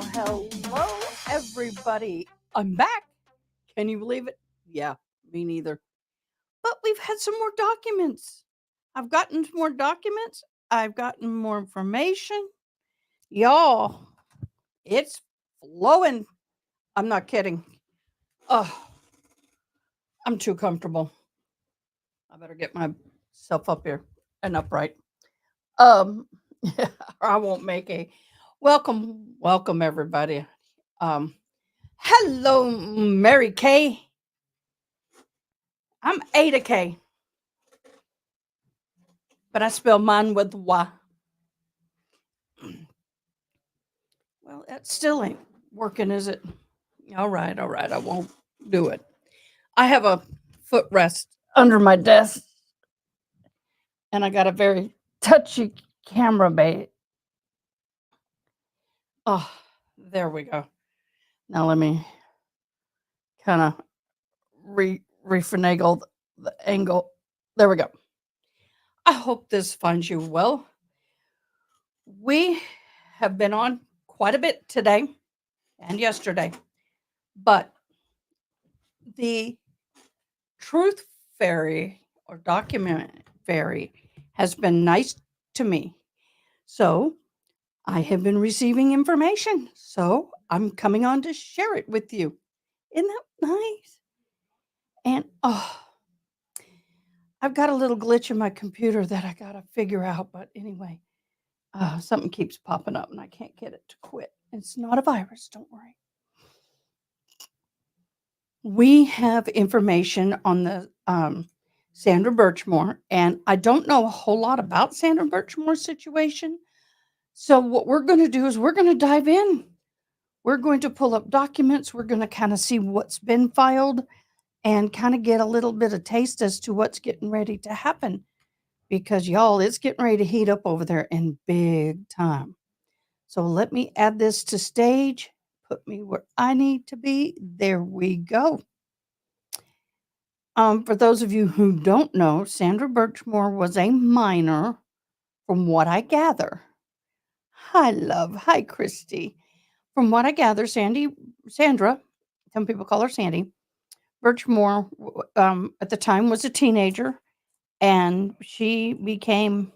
Hello, everybody. I'm back. Can you believe it? Yeah, me neither. But we've had some more documents. I've gotten more documents. I've gotten more information. Y'all, it's flowing. I'm not kidding. Oh, I'm too comfortable. I better get myself up here and upright. Um, or I won't make a welcome everybody. Um, Hello, Mary Kay. I'm Ada K, but I spell mine with Y. Well, that still ain't working, is it? All right, I won't do it. I have a footrest under my desk, and I got a very touchy camera bait. Oh, there we go. Now let me kind of refinagle the angle. There we go. I hope this finds you well. We have been on quite a bit today and yesterday, but the truth fairy or document fairy has been nice to me. So I have been receiving information. So I'm coming on to share it with you. Isn't that nice? And I've got a little glitch in my computer that I got to figure out. But anyway, something keeps popping up and I can't get it to quit. It's not a virus, don't worry. We have information on the Sandra Birchmore, and I don't know a whole lot about Sandra Birchmore's situation. So what we're going to do is we're going to dive in. We're going to pull up documents. We're going to kind of see what's been filed and kind of get a little bit of taste as to what's getting ready to happen. Because y'all, it's getting ready to heat up over there in big time. So let me add this to stage. Put me where I need to be. There we go. For those of you who don't know, Sandra Birchmore was a minor, from what I gather. Hi, love. Hi, Christy. From what I gather, Sandra, some people call her Sandy, Birchmore, at the time was a teenager, and she became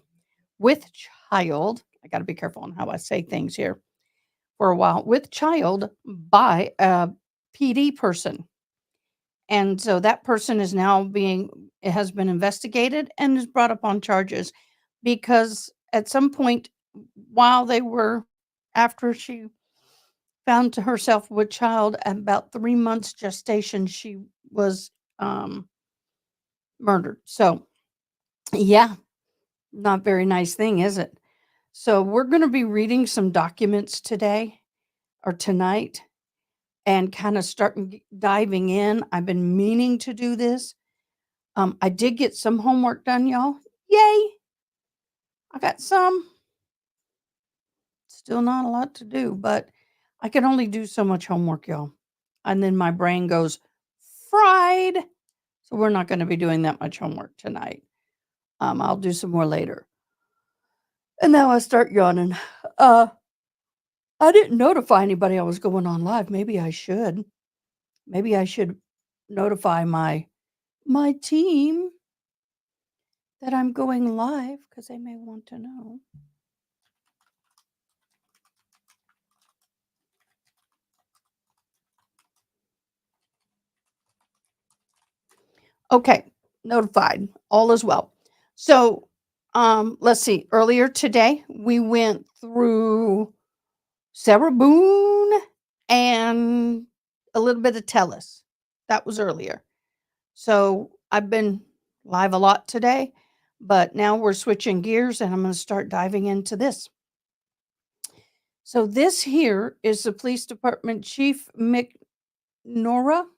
with child. I got to be careful on how I say things here. For a while, with child by a PD person. And so that person is now it has been investigated and is brought up on charges because at some point while they were, after she found to herself with child at about 3 months gestation, she was murdered. So, yeah, not very nice thing, is it? So, we're going to be reading some documents today or tonight and kind of starting diving in. I've been meaning to do this. I did get some homework done, y'all. Yay! I got some. Still not a lot to do, but I can only do so much homework, y'all. And then my brain goes fried. So we're not going to be doing that much homework tonight. I'll do some more later. And now I start yawning. I didn't notify anybody I was going on live. Maybe I should. Maybe I should notify my team that I'm going live because they may want to know. Okay, notified. All is well. So, let's see. Earlier today, we went through Sarah Boone and a little bit of Telus. That was earlier. So, I've been live a lot today, but now we're switching gears and I'm going to start diving into this. So, this here is the police department chief Norma?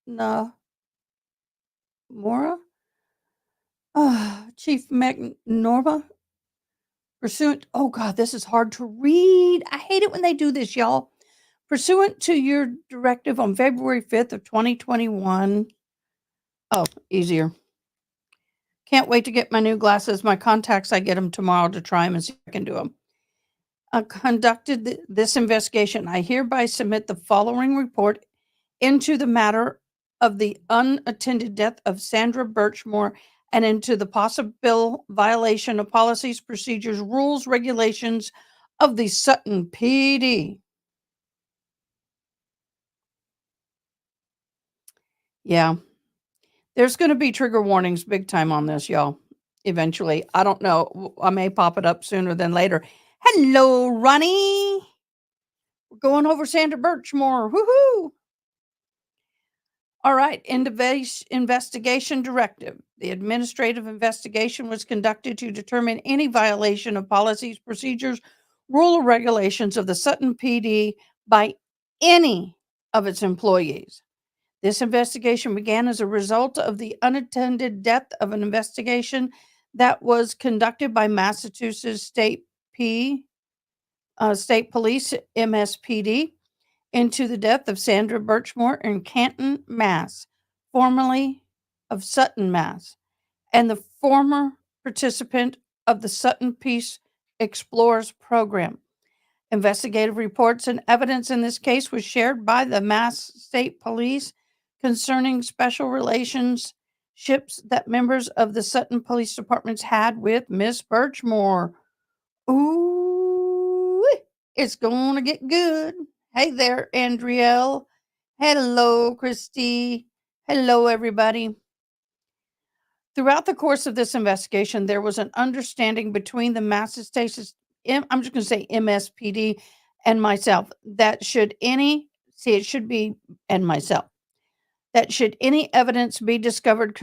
No, Mora? Chief Norma? Pursuant, oh God, this is hard to read. I hate it when they do this, y'all. Pursuant to your directive on February 5th of 2021. Oh, easier. Can't wait to get my new glasses. My contacts, I get them tomorrow to try them and see if I can do them. conducted this investigation. I hereby submit the following report into the matter of the unattended death of Sandra Birchmore and into the possible violation of policies, procedures, rules, regulations of the Sutton PD. Yeah, there's going to be trigger warnings big time on this, y'all. Eventually. I don't know. I may pop it up sooner than later. Hello, Ronnie. We're going over Sandra Birchmore. Woohoo! All right, investigation directive. The administrative investigation was conducted to determine any violation of policies, procedures, rule, or regulations of the Sutton PD by any of its employees. This investigation began as a result of the unattended death of an investigation that was conducted by Massachusetts State Police (MSPD) into the death of Sandra Birchmore in Canton, Mass., formerly of Sutton, Mass., and the former participant of the Sutton Peace Explorers program. Investigative reports and evidence in this case was shared by the Mass State Police concerning special relationships that members of the Sutton Police Departments had with Miss Birchmore. Ooh, it's gonna get good. Hey there, Andrielle. Hello, Christy. Hello, everybody. Throughout the course of this investigation, there was an understanding between the Massachusetts, I'm just going to say MSPD, and myself that should any, see, it should be, and myself, that should any evidence be discovered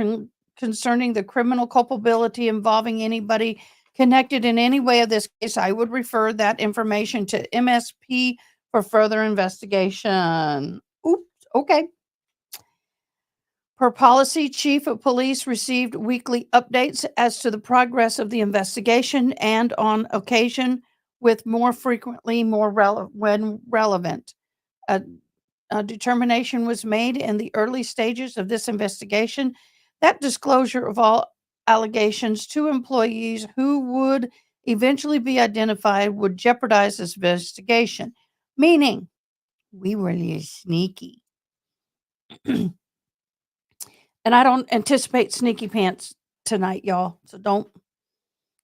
concerning the criminal culpability involving anybody connected in any way of this case, I would refer that information to MSP for further investigation. Oops, okay. Per policy, Chief of Police received weekly updates as to the progress of the investigation and, on occasion, with more frequently when relevant. A, a determination was made in the early stages of this investigation that disclosure of all allegations to employees who would eventually be identified would jeopardize this investigation, meaning we were a little sneaky. And I don't anticipate sneaky pants tonight, y'all. So don't.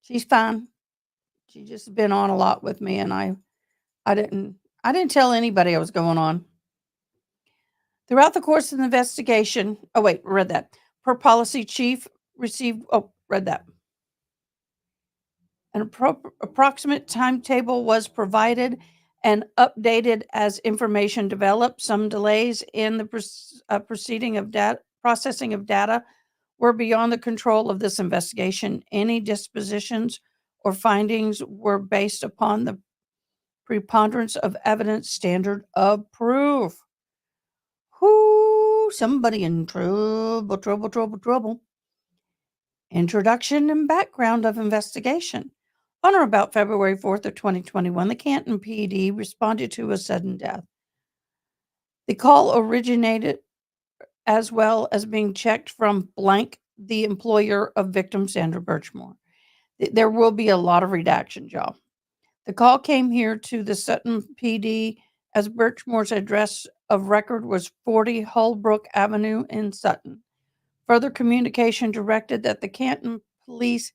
She's fine. She just been on a lot with me, and I didn't tell anybody I was going on. Throughout the course of the investigation, oh wait, read that. Per policy, chief received. Oh, read that. An approximate timetable was provided and updated as information developed. Some delays in the proceeding of data processing of data were beyond the control of this investigation. Any dispositions or findings were based upon the preponderance of evidence standard of proof. Whoo, somebody in trouble, trouble, trouble, trouble. Introduction and background of investigation. On or about February 4th of 2021, the Canton PD responded to a sudden death. The call originated as well as being checked from blank, the employer of victim Sandra Birchmore. There will be a lot of redactions, y'all. The call came here to the Sutton PD as Birchmore's address of record was 40 Holbrook Avenue in Sutton. Further communication directed that the Canton Police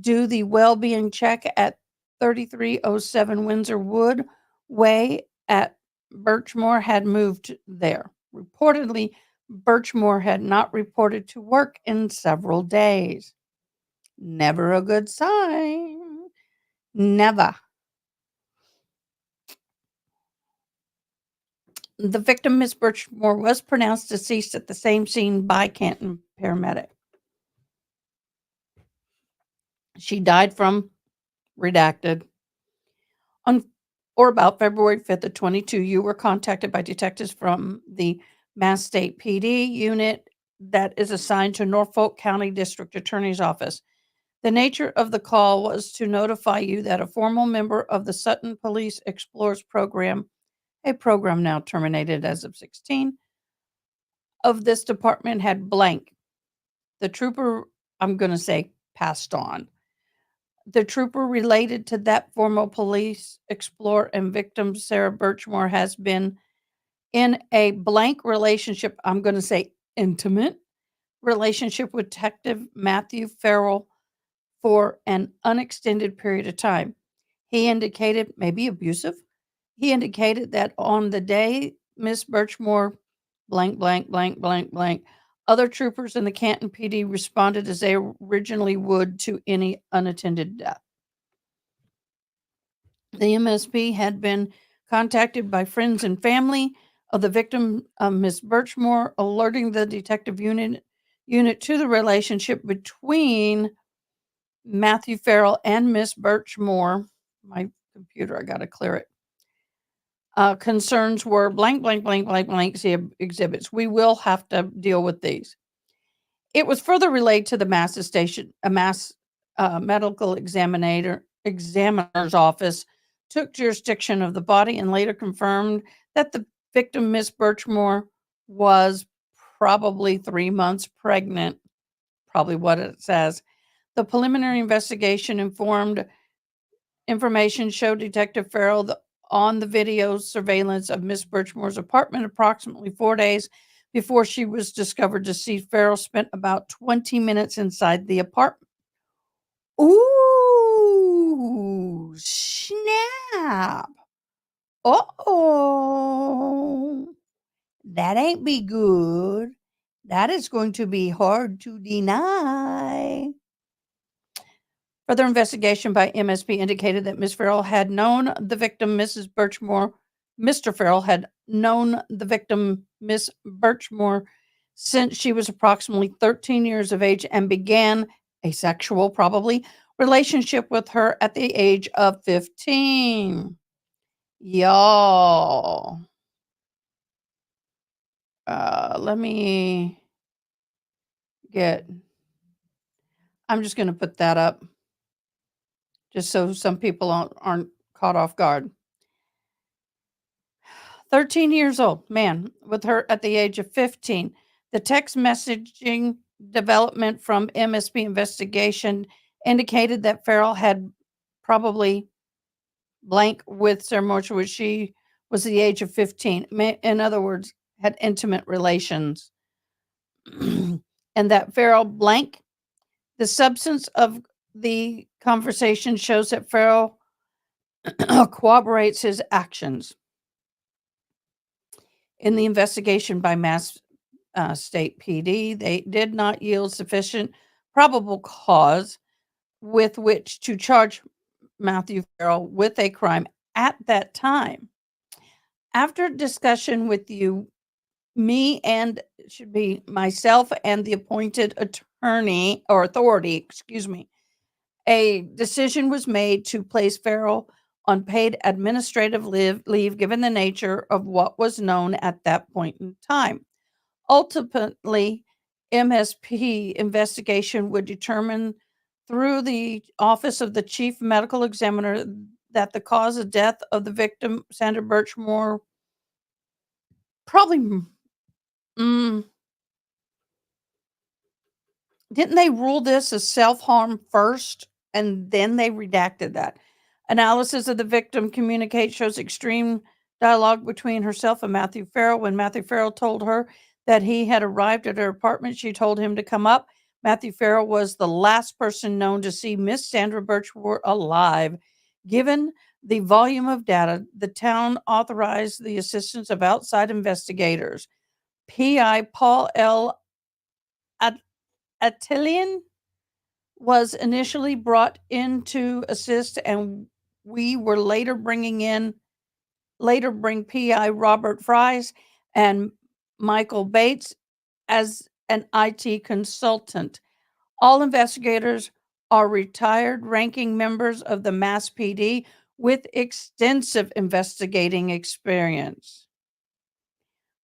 do the well-being check at 3307 Windsor Wood Way at Birchmore had moved there. Reportedly, Birchmore had not reported to work in several days. Never a good sign. Never. The victim, Miss Birchmore, was pronounced deceased at the same scene by Canton paramedic. She died from redacted. On or about February 5th of 22, you were contacted by detectives from the Mass State PD unit that is assigned to Norfolk County District Attorney's Office. The nature of the call was to notify you that a formal member of the Sutton Police Explorers program, a program now terminated as of 16, of this department had blank. The trooper, I'm going to say, passed on. The trooper related to that former police explorer and victim, Sarah Birchmore, has been in a blank relationship. I'm going to say intimate relationship with Detective Matthew Farrell for an unextended period of time. He indicated, maybe abusive, he indicated that on the day Miss Birchmore blank, blank, blank, blank, blank, other troopers in the Canton PD responded as they originally would to any unattended death. The MSP had been contacted by friends and family of the victim, Miss Birchmore, alerting the detective unit to the relationship between Matthew Farrell and Miss Birchmore. My computer, I got to clear it. Concerns were blank, blank, blank, blank, blank. See exhibits. We will have to deal with these. It was further relayed to the mass medical examiner's office, took jurisdiction of the body, and later confirmed that the victim, Miss Birchmore, was probably 3 months pregnant. Probably what it says. The preliminary investigation information showed Detective Farrell on the video surveillance of Miss Birchmore's apartment approximately 4 days before she was discovered deceased. Farrell spent about 20 minutes inside the apartment. Ooh, snap. Uh-oh. That ain't be good. That is going to be hard to deny. Further investigation by MSP indicated that Miss Farrell had known the victim, Mrs. Birchmore. Mr. Farrell had known the victim, Miss Birchmore, since she was approximately 13 years of age and began a sexual, probably, relationship with her at the age of 15. Y'all. Let me get, I'm just going to put that up just so some people aren't caught off guard. 13 years old, man, with her at the age of 15. The text messaging development from MSP investigation indicated that Farrell had probably blank with Sarah Morcher, which she was the age of 15. In other words, had intimate relations. And that Farrell blank, the substance of the conversation shows that Farrell corroborates his actions. In the investigation by Mass State PD, they did not yield sufficient probable cause with which to charge Matthew Farrell with a crime at that time. After discussion with you, me and it should be myself and the appointed attorney or authority, excuse me, a decision was made to place Farrell on paid administrative leave given the nature of what was known at that point in time. Ultimately, MSP investigation would determine through the Office of the Chief Medical Examiner that the cause of death of the victim, Sandra Birchmore, probably, mm, didn't they rule this as self-harm first and then they redacted that? Analysis of the victim communicate shows extreme dialogue between herself and Matthew Farrell. When Matthew Farrell told her that he had arrived at her apartment, she told him to come up. Matthew Farrell was the last person known to see Miss Sandra Birchmore alive. Given the volume of data, the town authorized the assistance of outside investigators. PI Paul L. Attilian was initially brought in to assist, and we were later bring PI Robert Fries and Michael Bates as an IT consultant. All investigators are retired ranking members of the Mass PD with extensive investigating experience.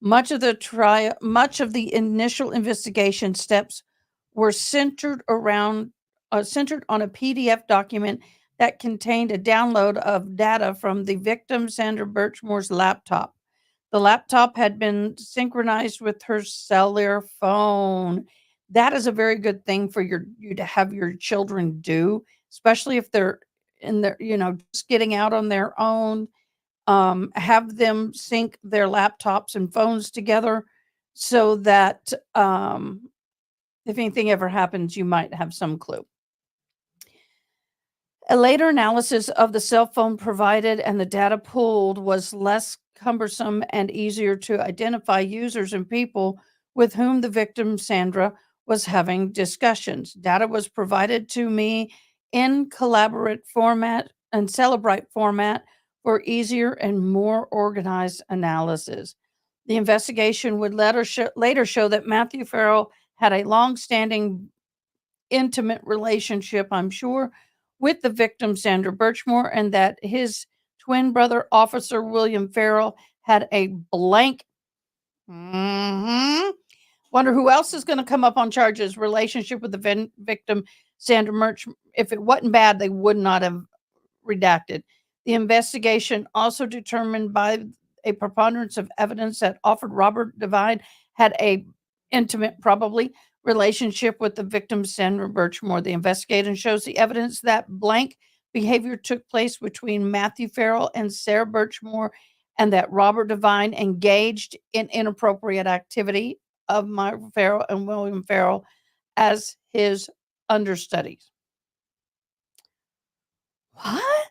Much of the initial investigation steps were centered on a PDF document that contained a download of data from the victim Sandra Birchmore's laptop. The laptop had been synchronized with her cellular phone. That is a very good thing for you to have your children do, especially if they're in their, just getting out on their own. Have them sync their laptops and phones together so that, if anything ever happens, you might have some clue. A later analysis of the cell phone provided and the data pulled was less cumbersome and easier to identify users and people with whom the victim, Sandra, was having discussions. Data was provided to me in collaborate format and Celebrate format for easier and more organized analysis. The investigation would later show that Matthew Farrell had a long-standing intimate relationship, I'm sure, with the victim, Sandra Birchmore, and that his twin brother, Officer William Farrell, had a blank. Mhm. Wonder who else is going to come up on charges relationship with the victim, Sandra Birch. If it wasn't bad, they would not have redacted. The investigation also determined by a preponderance of evidence that offered Robert Devine had a intimate, probably, relationship with the victim, Sandra Birchmore. The investigation shows the evidence that blank behavior took place between Matthew Farrell and Sarah Birchmore, and that Robert Devine engaged in inappropriate activity of Michael Farrell and William Farrell as his understudies. What?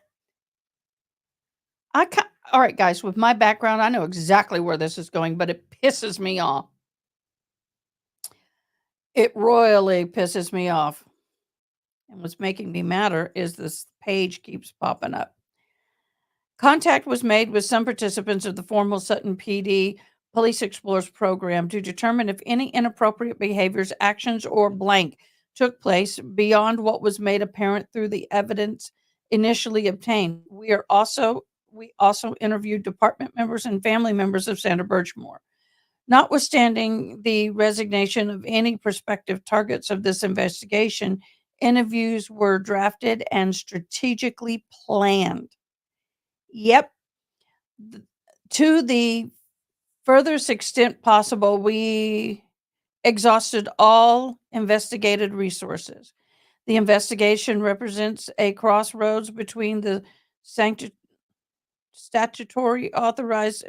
All right, guys, with my background, I know exactly where this is going, but it pisses me off. It royally pisses me off. And what's making me madder is this page keeps popping up. Contact was made with some participants of the formal Sutton PD Police Explorers program to determine if any inappropriate behaviors, actions, or blank took place beyond what was made apparent through the evidence initially obtained. We also interviewed department members and family members of Sandra Birchmore. Notwithstanding the resignation of any prospective targets of this investigation, interviews were drafted and strategically planned. Yep. To the furthest extent possible, we exhausted all investigated resources. The investigation represents a crossroads between the sanctu- statutory authorized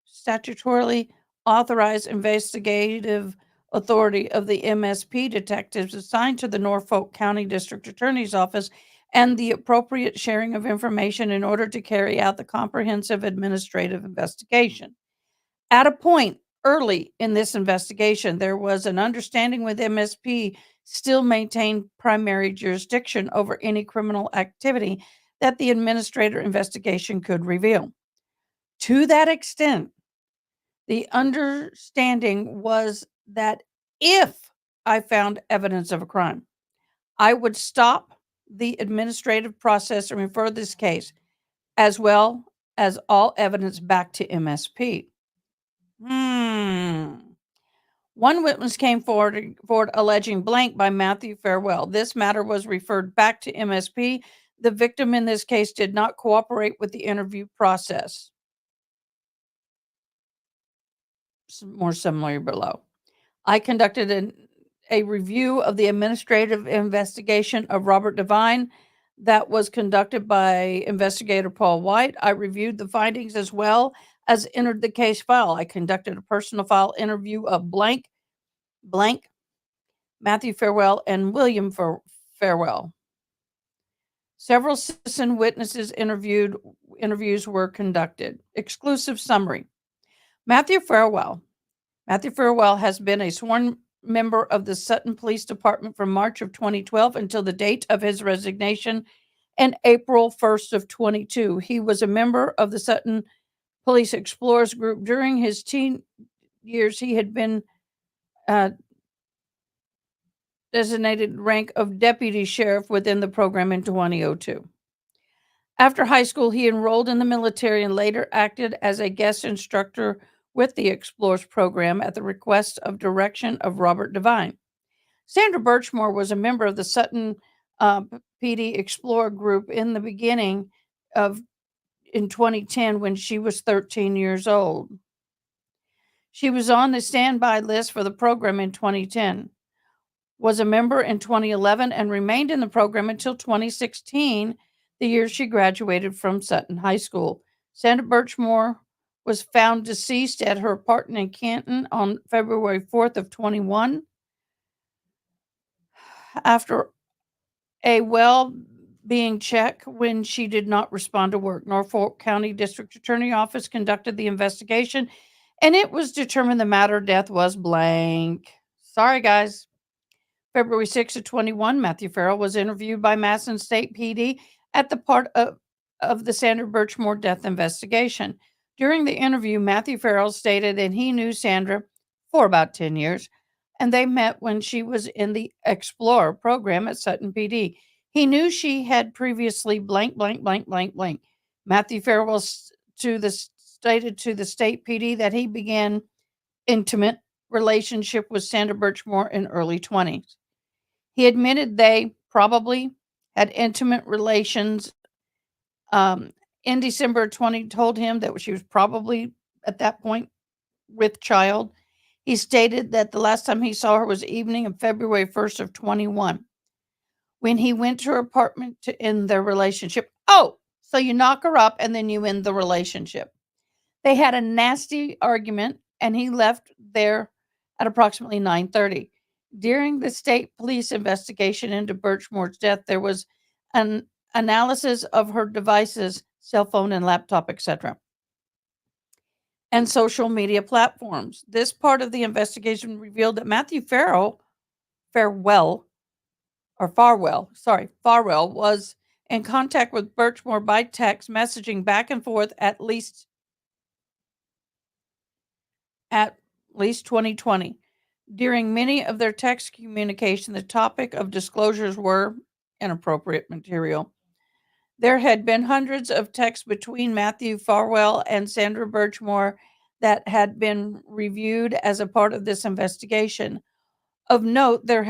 statutorily authorized investigative authority of the MSP detectives assigned to the Norfolk County District Attorney's Office and the appropriate sharing of information in order to carry out the comprehensive administrative investigation. At a point early in this investigation, there was an understanding with MSP still maintained primary jurisdiction over any criminal activity that the administrator investigation could reveal. To that extent, the understanding was that if I found evidence of a crime, I would stop the administrative process and refer this case, as well as all evidence, back to MSP. Hmm. One witness came forward alleging blank by Matthew Farwell. This matter was referred back to MSP. The victim in this case did not cooperate with the interview process. More similar below. I conducted a review of the administrative investigation of Robert Devine that was conducted by investigator Paul White. I reviewed the findings as well as entered the case file. I conducted a personal file interview of blank, Matthew Farwell and William Farwell. Several citizen witnesses interviews were conducted. Exclusive summary. Matthew Farwell has been a sworn member of the Sutton Police Department from March of 2012 until the date of his resignation in April 1st of 22. He was a member of the Sutton Police Explorers Group. During his teen years, he had been designated rank of deputy sheriff within the program in 2002. After high school, he enrolled in the military and later acted as a guest instructor with the Explorers program at the request of direction of Robert Devine. Sandra Birchmore was a member of the Sutton PD Explorer group in the beginning of in 2010 when she was 13 years old. She was on the standby list for the program in 2010, was a member in 2011, and remained in the program until 2016, the year she graduated from Sutton High School. Sandra Birchmore was found deceased at her apartment in Canton on February 4th of 21 after a well-being check when she did not respond to work. Norfolk County District Attorney Office conducted the investigation, and it was determined the matter of death was blank. Sorry, guys. February 6th of 21, Matthew Farrell was interviewed by Madison State PD at the part of the Sandra Birchmore death investigation. During the interview, Matthew Farrell stated that he knew Sandra for about 10 years, and they met when she was in the Explorer program at Sutton PD. He knew she had previously blank, blank, blank, blank, blank. Matthew Farrell stated to the state PD that he began intimate relationship with Sandra Birchmore in early 20s. He admitted they probably had intimate relations. In December 20, told him that she was probably at that point with child. He stated that the last time he saw her was evening of February 1st of 21 when he went to her apartment to end their relationship. Oh, so you knock her up and then you end the relationship. They had a nasty argument and he left there at approximately 9:30. During the state police investigation into Birchmore's death, there was an analysis of her devices, cell phone and laptop, etc., and social media platforms. This part of the investigation revealed that Matthew Farwell, Farwell was in contact with Birchmore by text messaging back and forth at least 2020. During many of their text communication, the topic of disclosures were inappropriate material. There had been hundreds of texts between Matthew Farwell and Sandra Birchmore that had been reviewed as a part of this investigation. Of note, there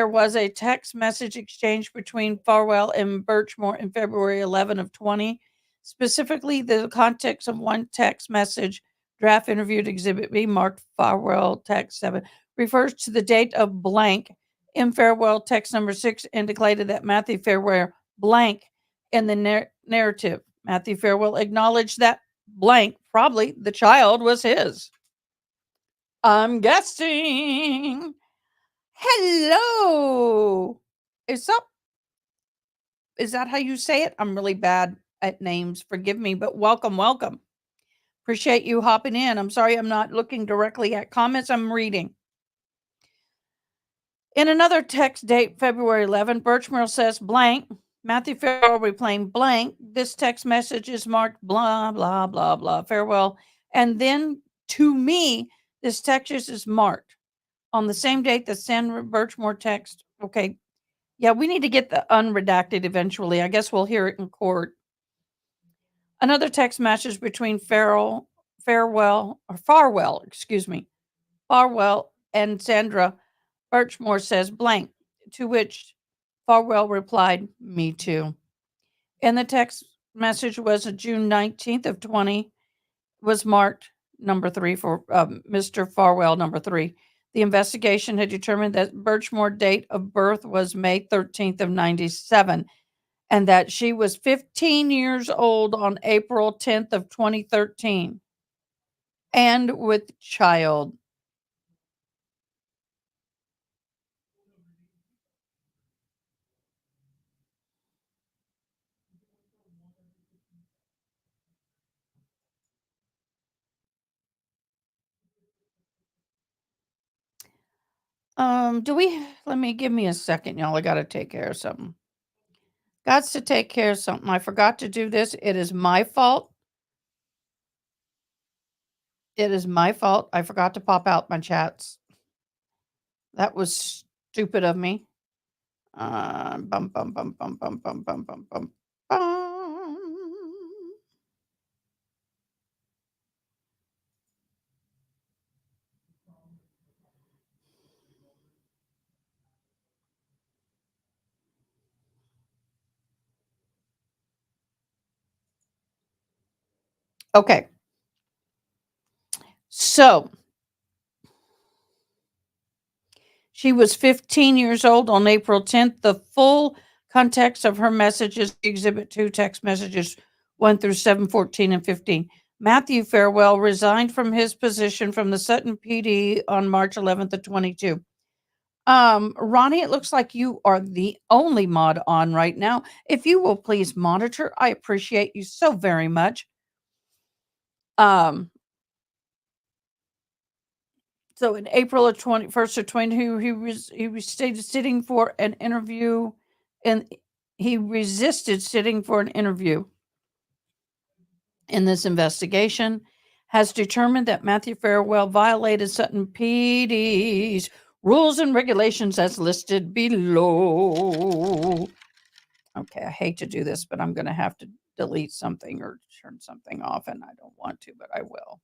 was a text message exchange between Farwell and Birchmore in February 11 of 20. Specifically, the context of one text message, draft interviewed Exhibit B, marked Farwell text 7, refers to the date of blank. In Farwell text number 6 indicated that Matthew Farwell blank in the narrative. Matthew Farwell acknowledged that blank, probably the child, was his. I'm guessing. Hello. Is up? Is that how you say it? I'm really bad at names. Forgive me, but welcome, welcome. Appreciate you hopping in. I'm sorry I'm not looking directly at comments. I'm reading. In another text date, February 11, Birchmore says blank. Matthew Farwell replying blank. This text message is marked blah, blah, blah, blah. Farewell. And then to me, this text is marked on the same date that Sandra Birchmore text. Okay. Yeah, we need to get the unredacted eventually. I guess we'll hear it in court. Another text message between Farwell, and Sandra Birchmore says blank, to which Farwell replied, "Me too." And the text message was June 19th of 20, was marked number 3 for Mr. Farwell, number 3. The investigation had determined that Birchmore's date of birth was May 13th of 97 and that she was 15 years old on April 10th of 2013 and with child. Give me a second, y'all. I got to take care of something. Gots to take care of something. I forgot to do this. It is my fault. It is my fault. I forgot to pop out my chats. That was stupid of me. Bum, bum, bum, bum, bum, bum, bum, bum, bum, bum. Okay. So she was 15 years old on April 10th. The full context of her messages, Exhibit 2 text messages 1 through 7, 14, and 15. Matthew Farwell resigned from his position from the Sutton PD on March 11th of 22. Ronnie, it looks like you are the only mod on right now. If you will please monitor, I appreciate you so very much. Um, so in April of 21st of 22, he was sitting for an interview, and he resisted sitting for an interview in this investigation, has determined that Matthew Farwell violated Sutton PD's rules and regulations as listed below. Okay, I hate to do this, but I'm going to have to delete something or turn something off, and I don't want to, but I will.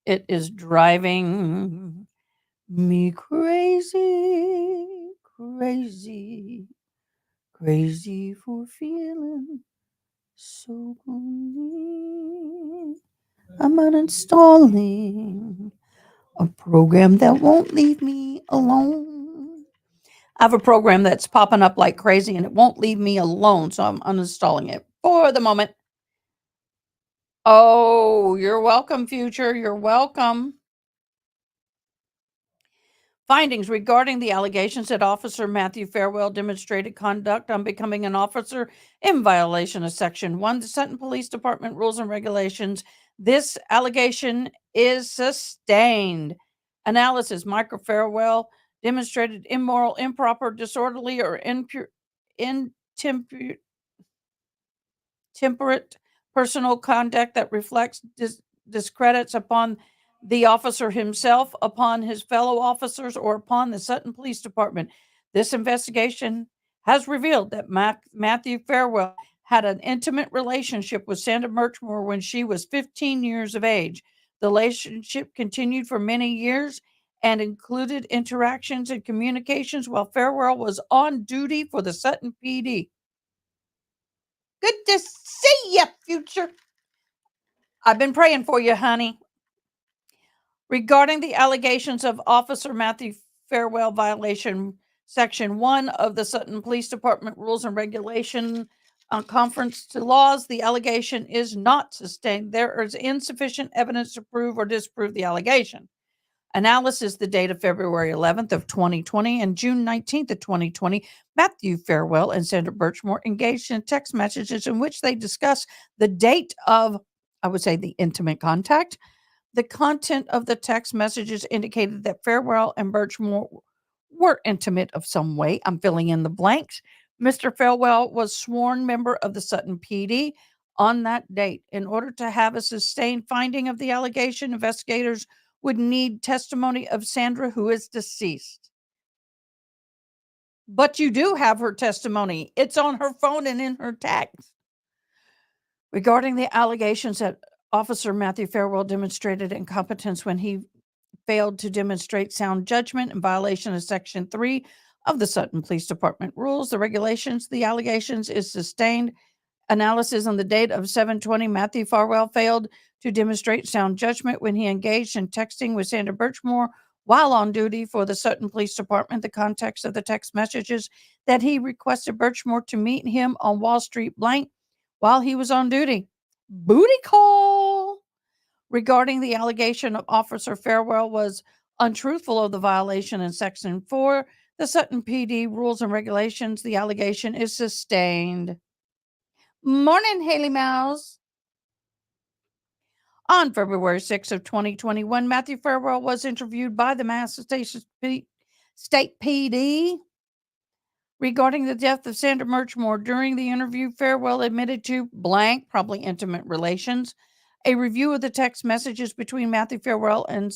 It is driving me crazy, crazy, crazy for feeling so lonely. I'm uninstalling a program that won't leave me alone. I have a program that's popping up like crazy and it won't leave me alone, so I'm uninstalling it for the moment. Oh, you're welcome, future. You're welcome. Findings regarding the allegations that Officer Matthew Farwell demonstrated conduct on becoming an officer in violation of Section 1, the Sutton Police Department rules and regulations. This allegation is sustained. Analysis: Michael Farwell demonstrated immoral, improper, disorderly, or intemperate personal conduct that reflects discredits upon the officer himself, upon his fellow officers, or upon the Sutton Police Department. This investigation has revealed that Matthew Farwell had an intimate relationship with Sandra Birchmore when she was 15 years of age. The relationship continued for many years and included interactions and communications while Farwell was on duty for the Sutton PD. Good to see you, future. I've been praying for you, honey. Regarding the allegations of Officer Matthew Farwell violation, Section 1 of the Sutton Police Department Rules and Regulation Conference to Laws, the allegation is not sustained. There is insufficient evidence to prove or disprove the allegation. Analysis: the date of February 11th of 2020 and June 19th of 2020, Matthew Farwell and Sandra Birchmore engaged in text messages in which they discuss the date of, I would say, the intimate contact. The content of the text messages indicated that Farwell and Birchmore were intimate of some way. I'm filling in the blanks. Mr. Farwell was sworn member of the Sutton PD on that date. In order to have a sustained finding of the allegation, investigators would need testimony of Sandra, who is deceased. But you do have her testimony. It's on her phone and in her text. Regarding the allegations that Officer Matthew Farwell demonstrated incompetence when he failed to demonstrate sound judgment in violation of Section 3 of the Sutton Police Department rules, the regulations, the allegations is sustained. Analysis: on the date of 7/20, Matthew Farwell failed to demonstrate sound judgment when he engaged in texting with Sandra Birchmore while on duty for the Sutton Police Department. The context of the text messages that he requested Birchmore to meet him on Wall Street blank while he was on duty. Booty call. Regarding the allegation of Officer Farwell was untruthful of the violation in Section 4, the Sutton PD rules and regulations, the allegation is sustained. Morning, Haley Mouse. On February 6th of 2021, Matthew Farwell was interviewed by the Massachusetts State PD regarding the death of Sandra Birchmore. During the interview, Farwell admitted to blank, probably intimate relations. A review of the text messages between Matthew Farwell and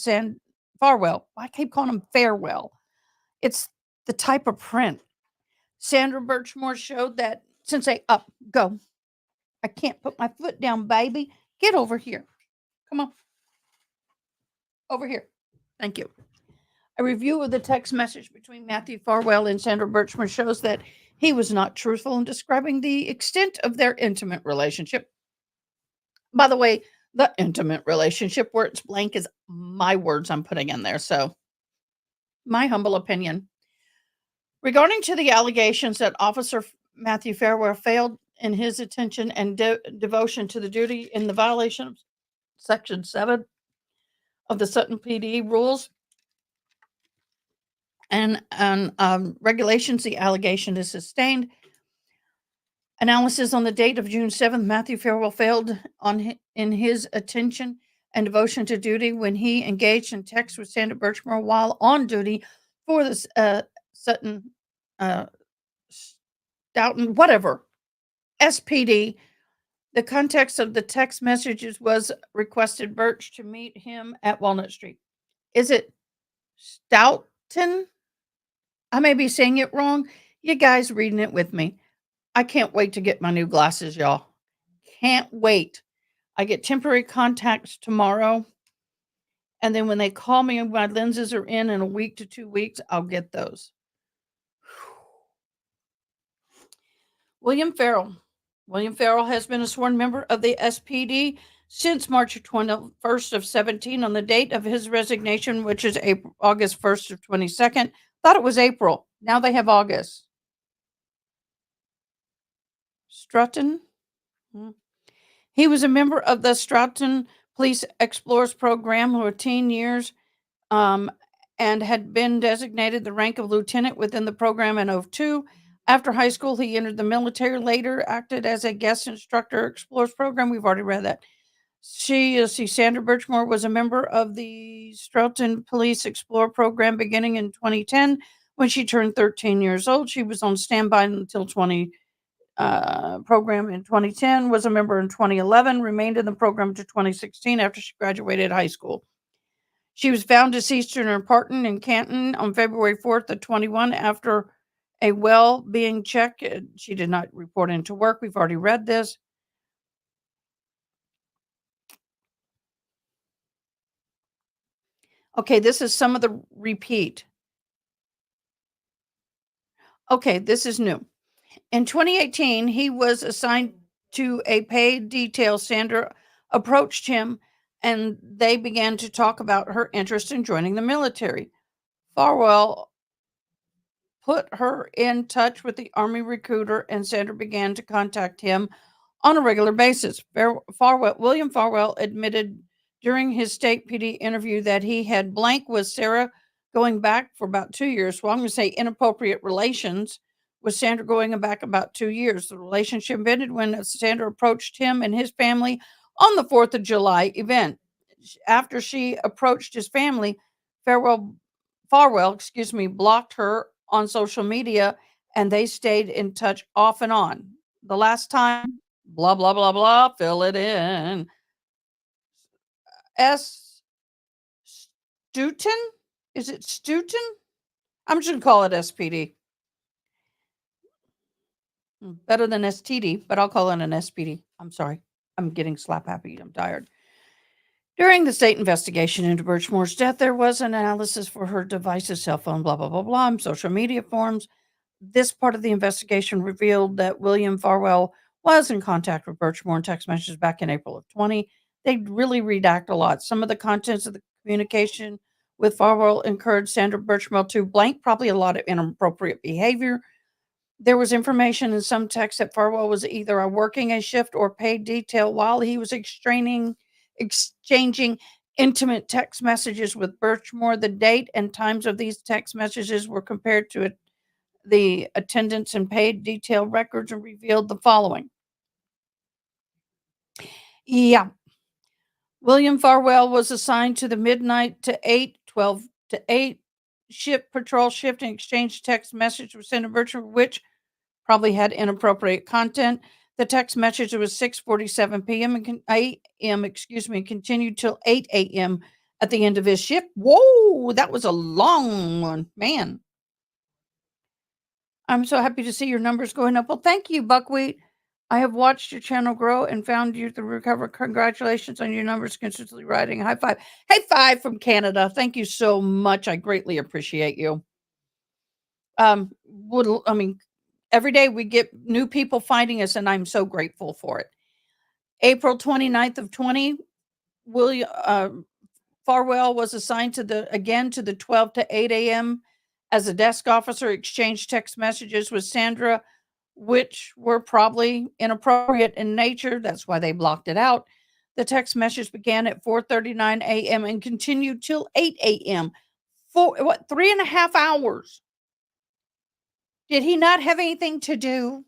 Farwell. I keep calling him Farwell. It's the type of print. Sandra Birchmore showed that since go. I can't put my foot down, baby. Get over here. Come on. Over here. Thank you. A review of the text message between Matthew Farwell and Sandra Birchmore shows that he was not truthful in describing the extent of their intimate relationship. By the way, The intimate relationship where it's blank is my words I'm putting in there. So, my humble opinion. Regarding to the allegations that Officer Matthew Farwell failed in his attention and devotion to the duty in the violation of Section 7 of the Sutton PD rules and regulations, the allegation is sustained. Analysis on the date of June 7th, Matthew Farwell failed in his attention and devotion to duty when he engaged in text with Sandra Birchmore while on duty for the Sutton, uh, Stoughton, whatever, SPD. The context of the text messages was requested Birch to meet him at Walnut Street. Is it Stoughton? I may be saying it wrong. You guys reading it with me. I can't wait to get my new glasses, y'all. Can't wait. I get temporary contacts tomorrow. And then when they call me and my lenses are in a week to 2 weeks, I'll get those. William Farrell. William Farrell has been a sworn member of the SPD since March 21st of 17 on the date of his resignation, which is August 1st of 22nd. Thought it was April. Now they have August. Strutton. He was a member of the Stoughton Police Explorers Program for 10 years and had been designated the rank of lieutenant within the program in 02. After high school, he entered the military, later acted as a guest instructor Explorers Program. We've already read that. Sandra Birchmore was a member of the Stoughton Police Explorer Program beginning in 2010. When she turned 13 years old, she was on standby until 20 program in 2010, was a member in 2011, remained in the program to 2016 after she graduated high school. She was found deceased in her apartment in Canton on February 4th of 21 after a well-being check. She did not report into work. We've already read this. Okay, this is some of the repeat. Okay, this is new. In 2018, he was assigned to a paid detail. Sandra approached him and they began to talk about her interest in joining the military. Farwell put her in touch with the Army recruiter and Sandra began to contact him on a regular basis. William Farwell admitted during his state PD interview that he had blank with Sarah going back for about 2 years. Well, I'm going to say inappropriate relations with Sandra going back about 2 years. The relationship ended when Sandra approached him and his family on the 4th of July event. After she approached his family, Farwell, blocked her on social media and they stayed in touch off and on. The last time, blah, blah, blah, blah, fill it in. S. Stoughton? Is it Stoughton? I'm just going to call it SPD. Better than STD, but I'll call it an SPD. I'm sorry. I'm getting slap happy. I'm tired. During the state investigation into Birchmore's death, there was an analysis for her devices, cell phone, blah, blah, blah, blah, and social media forums. This part of the investigation revealed that William Farwell was in contact with Birchmore in text messages back in April of 20. They really redact a lot. Some of the contents of the communication with Farwell encouraged Sandra Birchmore to blank, probably a lot of inappropriate behavior. There was information in some text that Farwell was either working a shift or paid detail while he was exchanging intimate text messages with Birchmore. The date and times of these text messages were compared to the attendance and paid detail records and revealed the following. Yeah. William Farwell was assigned to the midnight to 12 to 8 patrol shift and exchanged text message with Senator Birchmore, which probably had inappropriate content. The text message was 6:47 p.m. and a.m. And continued till 8 a.m. at the end of his shift. Whoa, that was a long one, man. I'm so happy to see your numbers going up. Well, thank you, Buckwheat. I have watched your channel grow and found you to recover. Congratulations on your numbers consistently rising. High five. High five from Canada. Thank you so much. I greatly appreciate you. Every day we get new people finding us, and I'm so grateful for it. April 29th of 20, William Farwell was assigned to the 12 to 8 a.m. as a desk officer, exchanged text messages with Sandra, which were probably inappropriate in nature. That's why they blocked it out. The text message began at 4:39 a.m. and continued till 8 a.m. For what, 3.5 hours? Did he not have anything to do?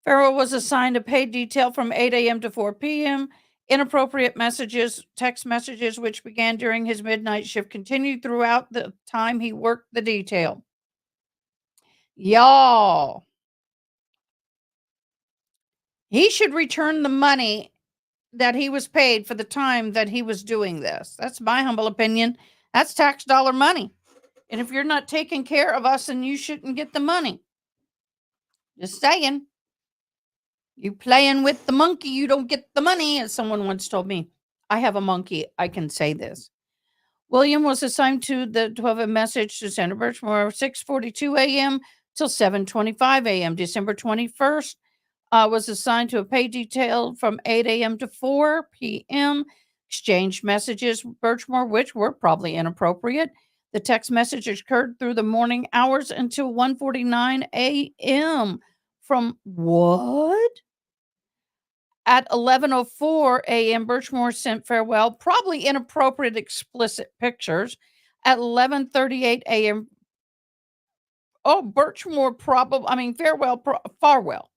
Farrell was assigned a paid detail from 8 a.m. to 4 p.m. Inappropriate messages, text messages, which began during his midnight shift, continued throughout the time he worked the detail. Y'all, he should return the money that he was paid for the time that he was doing this. That's my humble opinion. That's tax dollar money. And if you're not taking care of us, then you shouldn't get the money. Just saying. You playing with the monkey, you don't get the money, as someone once told me. I have a monkey. I can say this. William was assigned to the 12 message to Sandra Birchmore 6:42 a.m. till 7:25 a.m. December 21st was assigned to a pay detail from 8 a.m. to 4 p.m. Exchanged messages with Birchmore, which were probably inappropriate. The text message occurred through the morning hours until 1:49 a.m. From what? At 11:04 a.m., Birchmore sent Farwell probably inappropriate explicit pictures. At 11:38 a.m. Oh, Birchmore probably I mean Farwell.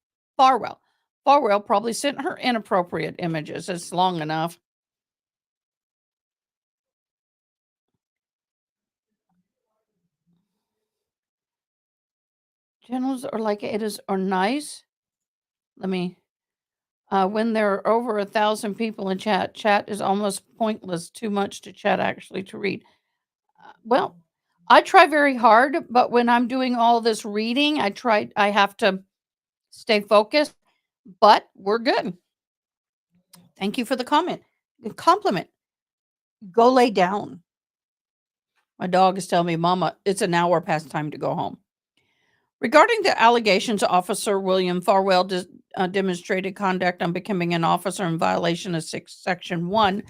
Farwell probably sent her inappropriate images. It's long enough. Channels are like it is are nice. Let me when there are over 1,000 people in chat, chat is almost pointless. Too much to chat actually to read. Well, I try very hard, but when I'm doing all this reading, I have to stay focused, but we're good. Thank you for the compliment. Go lay down. My dog is telling me, Mama, it's an hour past time to go home. Regarding the allegations, Officer William Farwell demonstrated conduct on becoming an officer in violation of Section 1,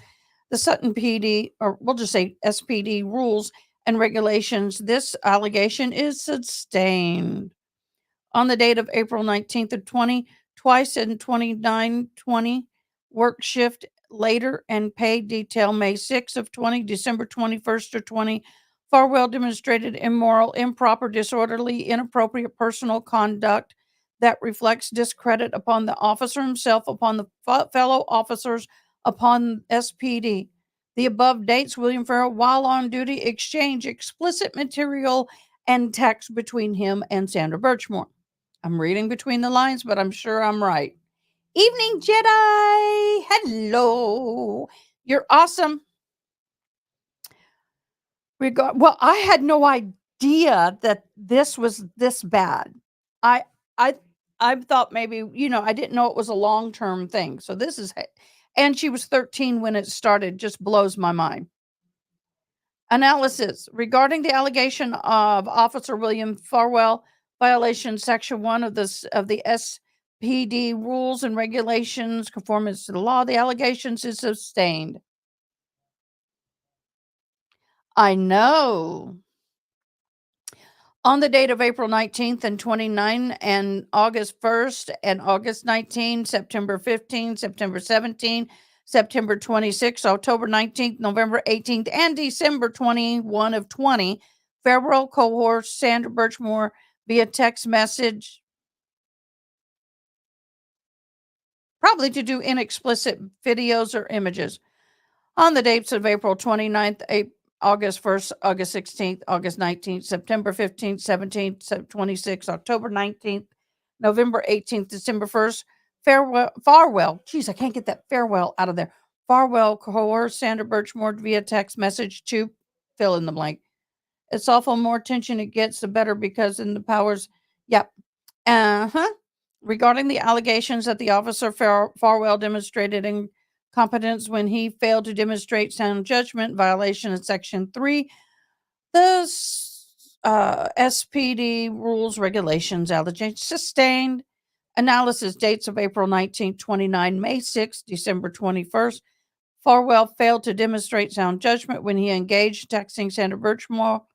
the Sutton PD, or we'll just say SPD rules and regulations. This allegation is sustained. On the date of April 19th of 20, twice in 29/20, work shift later and paid detail May 6th of 20, December 21st of 20, Farwell demonstrated immoral, improper, disorderly, inappropriate personal conduct that reflects discredit upon the officer himself, upon the fellow officers, upon SPD. The above dates, William Farrell, while on duty, exchanged explicit material and text between him and Sandra Birchmore. I'm reading between the lines, but I'm sure I'm right. Evening, Jedi. Hello. You're awesome. Well, I had no idea that this was this bad. I I I thought maybe, I didn't know it was a long-term thing. So this is and she was 13 when it started, just blows my mind. Analysis regarding the allegation of Officer William Farwell violation section 1 of the SPD rules and regulations conformance to the law. The allegations is sustained. I know. On the date of April 19th and 29 and August 1st and August 19, September 15, September 17, September 26, October 19th, November 18th, and December 21 of 20, Farwell cohort Sandra Birchmore via text message, probably to do inexplicit videos or images. On the dates of April 29th, August 1st, August 16th, August 19th, September 15th, 17th, 26th, October 19th, November 18th, December 1st, Farwell. Geez, I can't get that Farewell out of there. Farwell coerced Sandra Birchmore via text message to fill in the blank. It's awful. More attention it gets, the better, because in the powers. Yep. Regarding the allegations that the officer Farwell demonstrated incompetence when he failed to demonstrate sound judgment, violation of Section 3, the SPD rules, regulations, allegations sustained. Analysis dates of April 19th, 29, May 6th, December 21st, Farwell failed to demonstrate sound judgment when he engaged texting Sandra Birchmore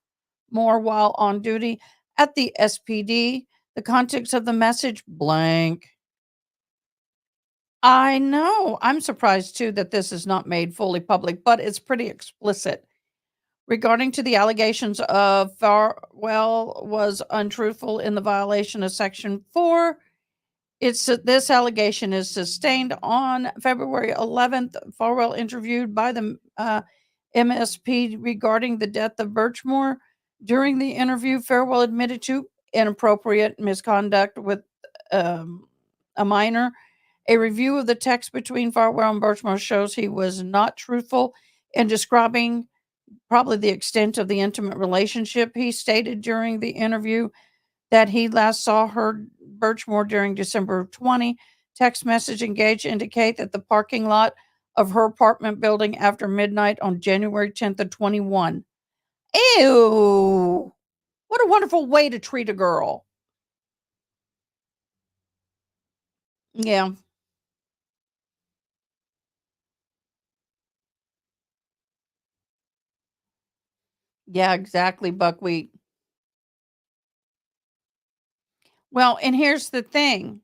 while on duty at the SPD. The context of the message blank. I know. I'm surprised too that this is not made fully public, but it's pretty explicit. Regarding to the allegations of Farwell was untruthful in the violation of Section 4, this allegation is sustained on February 11th. Farwell interviewed by the MSP regarding the death of Birchmore. During the interview, Farwell admitted to inappropriate misconduct with a minor. A review of the text between Farwell and Birchmore shows he was not truthful in describing probably the extent of the intimate relationship. He stated during the interview that he last saw her Birchmore during December of 20. Text message engaged indicate that the parking lot of her apartment building after midnight on January 10th of 21. Ew! What a wonderful way to treat a girl. Yeah. Yeah, exactly, buckwheat. Well, and here's the thing.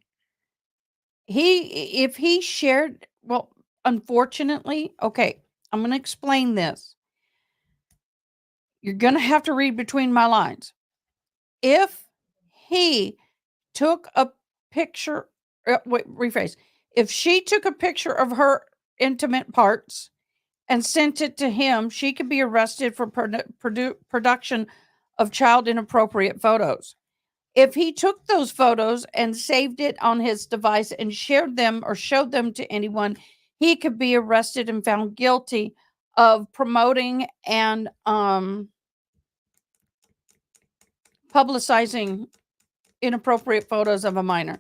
If he shared, well, unfortunately, okay, I'm going to explain this. You're going to have to read between my lines. If he took a picture, wait, rephrase. If she took a picture of her intimate parts and sent it to him, she could be arrested for production of child inappropriate photos. If he took those photos and saved it on his device and shared them or showed them to anyone, he could be arrested and found guilty of promoting and publicizing inappropriate photos of a minor.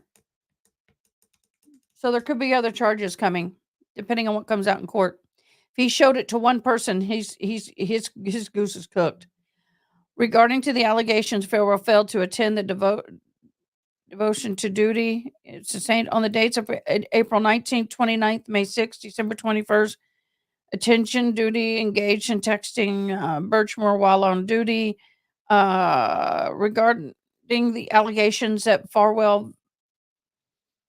So there could be other charges coming, depending on what comes out in court. If he showed it to one person, his goose is cooked. Regarding to the allegations, Farwell failed to attend the devotion to duty. It's sustained on the dates of April 19th, 29th, May 6th, December 21st. Attention duty, engaged in texting Birchmore while on duty. Regarding the allegations that Farwell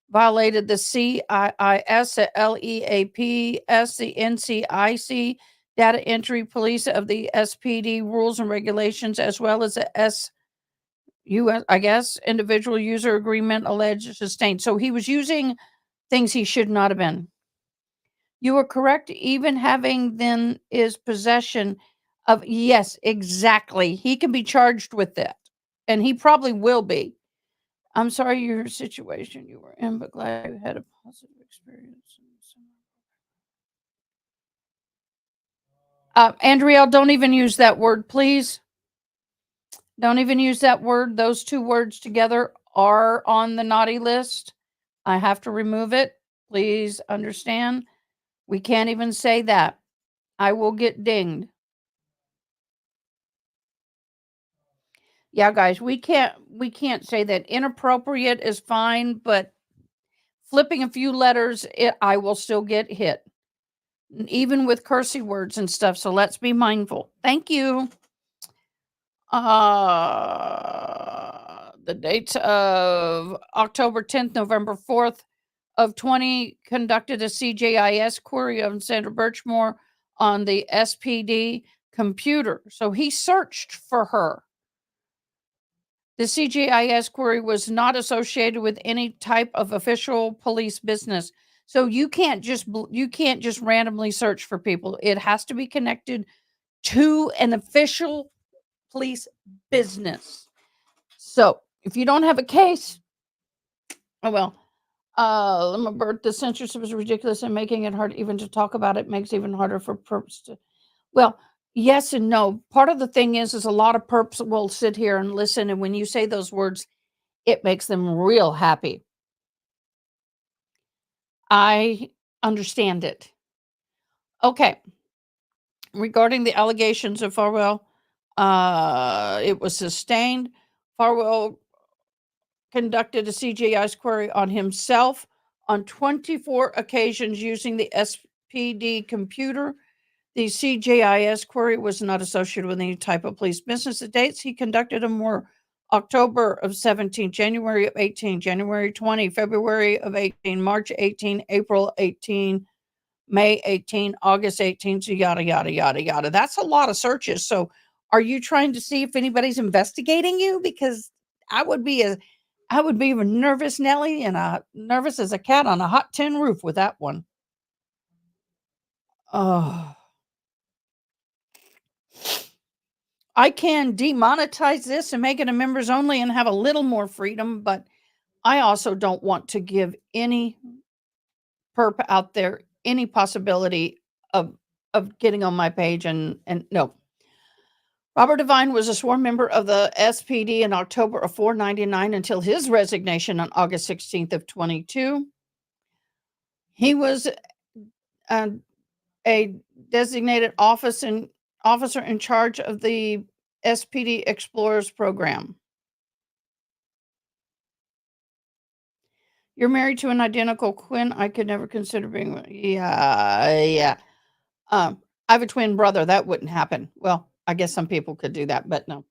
violated the CIIS, the LEAPS, the NCIC, data entry police of the SPD rules and regulations, as well as the US, I guess, individual user agreement alleged sustained. So he was using things he should not have been. You are correct. Even having then is possession of, yes, exactly. He can be charged with that, and he probably will be. I'm sorry your situation you were in, but glad you had a positive experience. Andrea, don't even use that word, please. Don't even use that word. Those two words together are on the naughty list. I have to remove it. Please understand. We can't even say that. I will get dinged. Yeah, guys, we can't say that. Inappropriate is fine, but flipping a few letters, I will still get hit. Even with cursey words and stuff. So let's be mindful. Thank you. The dates of October 10th, November 4th of 20 conducted a CJIS query on Sandra Birchmore on the SPD computer. So he searched for her. The CJIS query was not associated with any type of official police business. So you can't just randomly search for people. It has to be connected to an official police business. So if you don't have a case, oh well. The censorship is ridiculous and making it hard even to talk about it makes it even harder for perps to. Well, yes and no. Part of the thing is a lot of perps will sit here and listen, and when you say those words, it makes them real happy. I understand it. Okay. Regarding the allegations of Farwell, it was sustained. Farwell conducted a CJI's query on himself on 24 occasions using the SPD computer. The CJIS query was not associated with any type of police business. The dates he conducted them were October of 17, January of 18, January 20, February of 18, March 18, April 18, May 18, August 18, so yada, yada, yada, yada. That's a lot of searches. So are you trying to see if anybody's investigating you? Because I would be a I would be a nervous Nelly and nervous as a cat on a hot tin roof with that one. Oh, I can demonetize this and make it a members only and have a little more freedom, but I also don't want to give any perp out there any possibility of getting on my page and no. Robert Devine was a sworn member of the SPD in October of 499 until his resignation on August 16th of 22. He was uh, a designated officer in charge of the SPD Explorers program. You're married to an identical twin. I could never consider being. Yeah, yeah. I have a twin brother. That wouldn't happen. Well, I guess some people could do that, but no.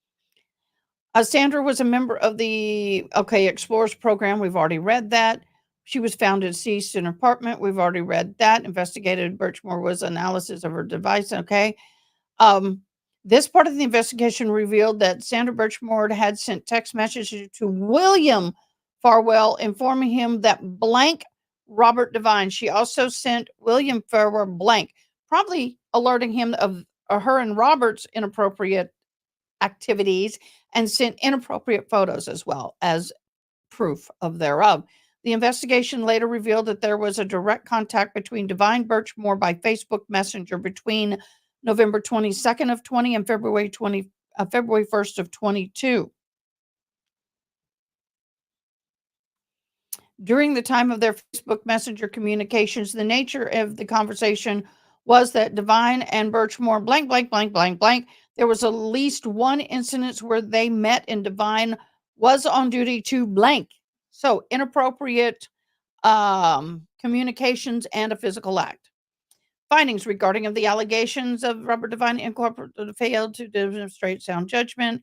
Sandra was a member of the Explorers program. We've already read that. She was found deceased in her apartment. We've already read that. Investigated Birchmore was analysis of her device. Okay. Um, this part of the investigation revealed that Sandra Birchmore had sent text messages to William Farwell informing him that blank Robert Devine. She also sent William Farwell blank, probably alerting him of her and Robert's inappropriate activities and sent inappropriate photos as well as proof of thereof. The investigation later revealed that there was a direct contact between Divine Birchmore by Facebook Messenger between November 22nd of 20 and February 1st of 22. During the time of their Facebook Messenger communications, the nature of the conversation was that Divine and Birchmore blank, blank, blank, blank, blank. There was at least one incident where they met and Divine was on duty to blank. So inappropriate communications and a physical act. Findings regarding of the allegations of Robert Divine Incorporated failed to demonstrate sound judgment.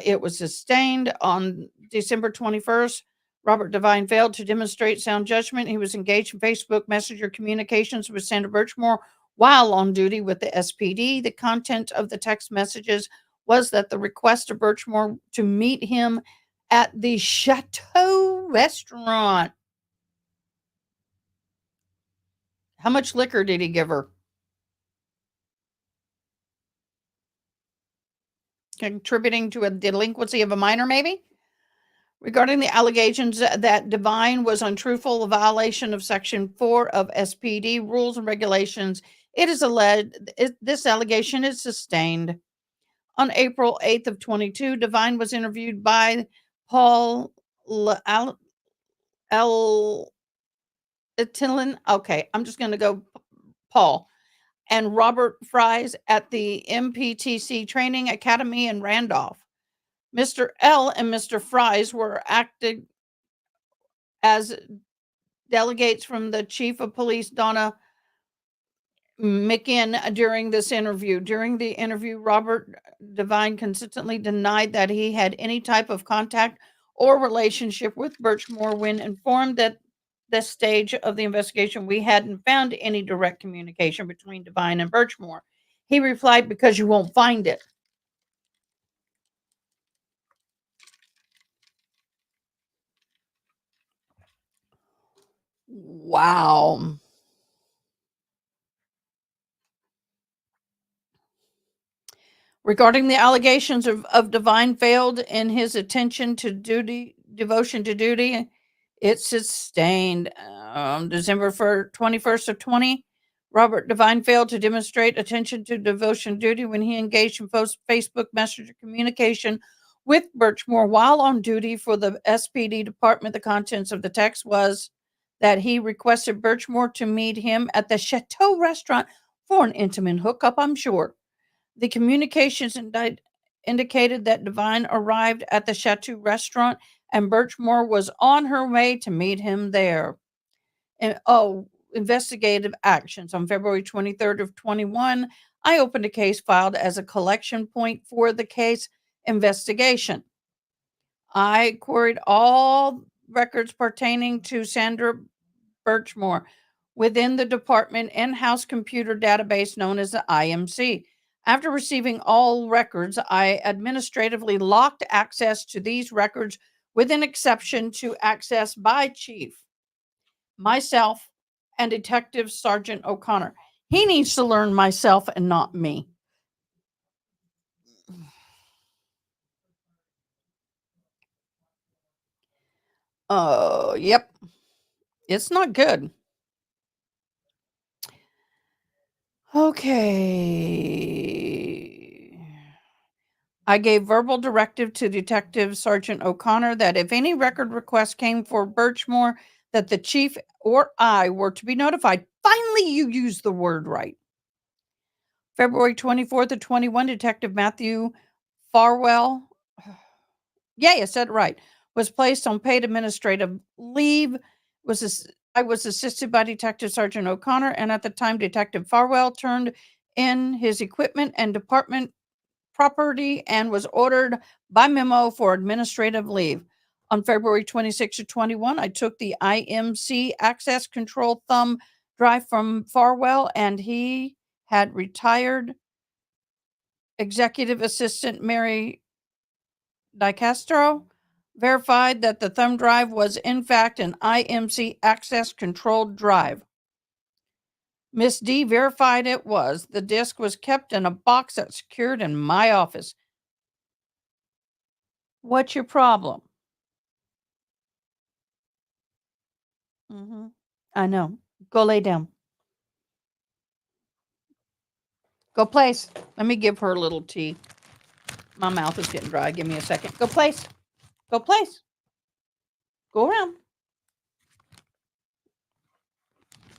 It was sustained on December 21st. Robert Devine failed to demonstrate sound judgment. He was engaged in Facebook Messenger communications with Sandra Birchmore while on duty with the SPD. The content of the text messages was that the request of Birchmore to meet him at the Chateau restaurant. How much liquor did he give her? Contributing to a delinquency of a minor, maybe? Regarding the allegations that Divine was untruthful, a violation of Section 4 of SPD rules and regulations, it is alleged this allegation is sustained. On April 8th of 22, Divine was interviewed by Paul L. Itilin. Okay, I'm just going to go Paul and Robert Fries at the MPTC Training Academy in Randolph. Mr. L and Mr. Fries were acted as delegates from the chief of police, Donna McInn, during this interview. During the interview, Robert Devine consistently denied that he had any type of contact or relationship with Birchmore. When informed that this stage of the investigation we hadn't found any direct communication between Devine and Birchmore, he replied, "Because you won't find it." Wow. Regarding the allegations of Divine failed in his attention to duty, devotion to duty, it's sustained. December 21st of 20, Robert Divine failed to demonstrate attention to devotion duty when he engaged in Facebook Messenger communication with Birchmore while on duty for the SPD department. The contents of the text was that he requested Birchmore to meet him at the Chateau restaurant for an intimate hookup, I'm sure. The communications indicated that Divine arrived at the Chateau restaurant and Birchmore was on her way to meet him there. And investigative actions. On February 23rd of 21, I opened a case filed as a collection point for the case investigation. I queried all records pertaining to Sandra Birchmore within the department in-house computer database known as the IMC. After receiving all records, I administratively locked access to these records with an exception to access by Chief, myself, and Detective Sergeant O'Connor. He needs to learn myself and not me. Oh, yep. It's not good. Okay. I gave verbal directive to Detective Sergeant O'Connor that if any record request came for Birchmore, that the chief or I were to be notified. Finally, you used the word right. February 24th of 21, Detective Matthew Farwell, yeah, I said it right, was placed on paid administrative leave. I was assisted by Detective Sergeant O'Connor, and at the time, Detective Farwell turned in his equipment and department property and was ordered by memo for administrative leave. On February 26 to 21, I took the IMC access control thumb drive from Farwell, and he had retired executive assistant Mary DiCastro verified that the thumb drive was in fact an IMC access controlled drive. Miss D verified it was. The disk was kept in a box that's secured in my office. What's your problem? I know. Go lay down. Go place. Let me give her a little tea. My mouth is getting dry. Give me a second. Go place. Go place. Go around.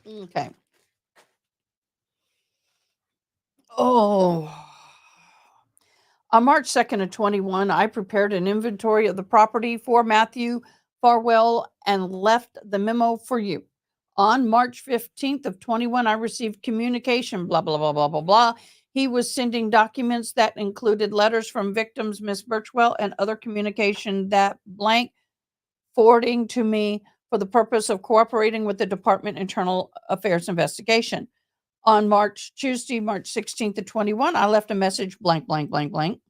Okay. Oh. On March 2nd of 21, I prepared an inventory of the property for Matthew Farwell and left the memo for you. On March 15th of 21, I received communication, blah, blah, blah, blah, blah, blah. He was sending documents that included letters from victims, Miss Birchwell, and other communication that blank forwarding to me for the purpose of cooperating with the Department Internal Affairs investigation. On Tuesday, March 16th to 21, I left a message blank, blank, blank, blank.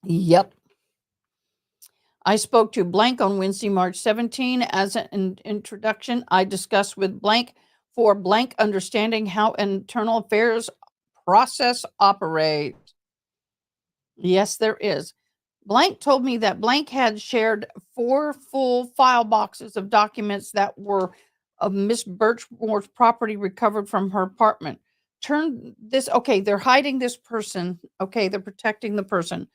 Yep. I spoke to blank on Wednesday, March 17. As an introduction, I discussed with blank for blank understanding how internal affairs process operates. Yes, there is. Blank told me that blank had shared 4 full file boxes of documents that were of Miss Birchmore's property recovered from her apartment. Okay, they're hiding this person. Okay, they're protecting the person.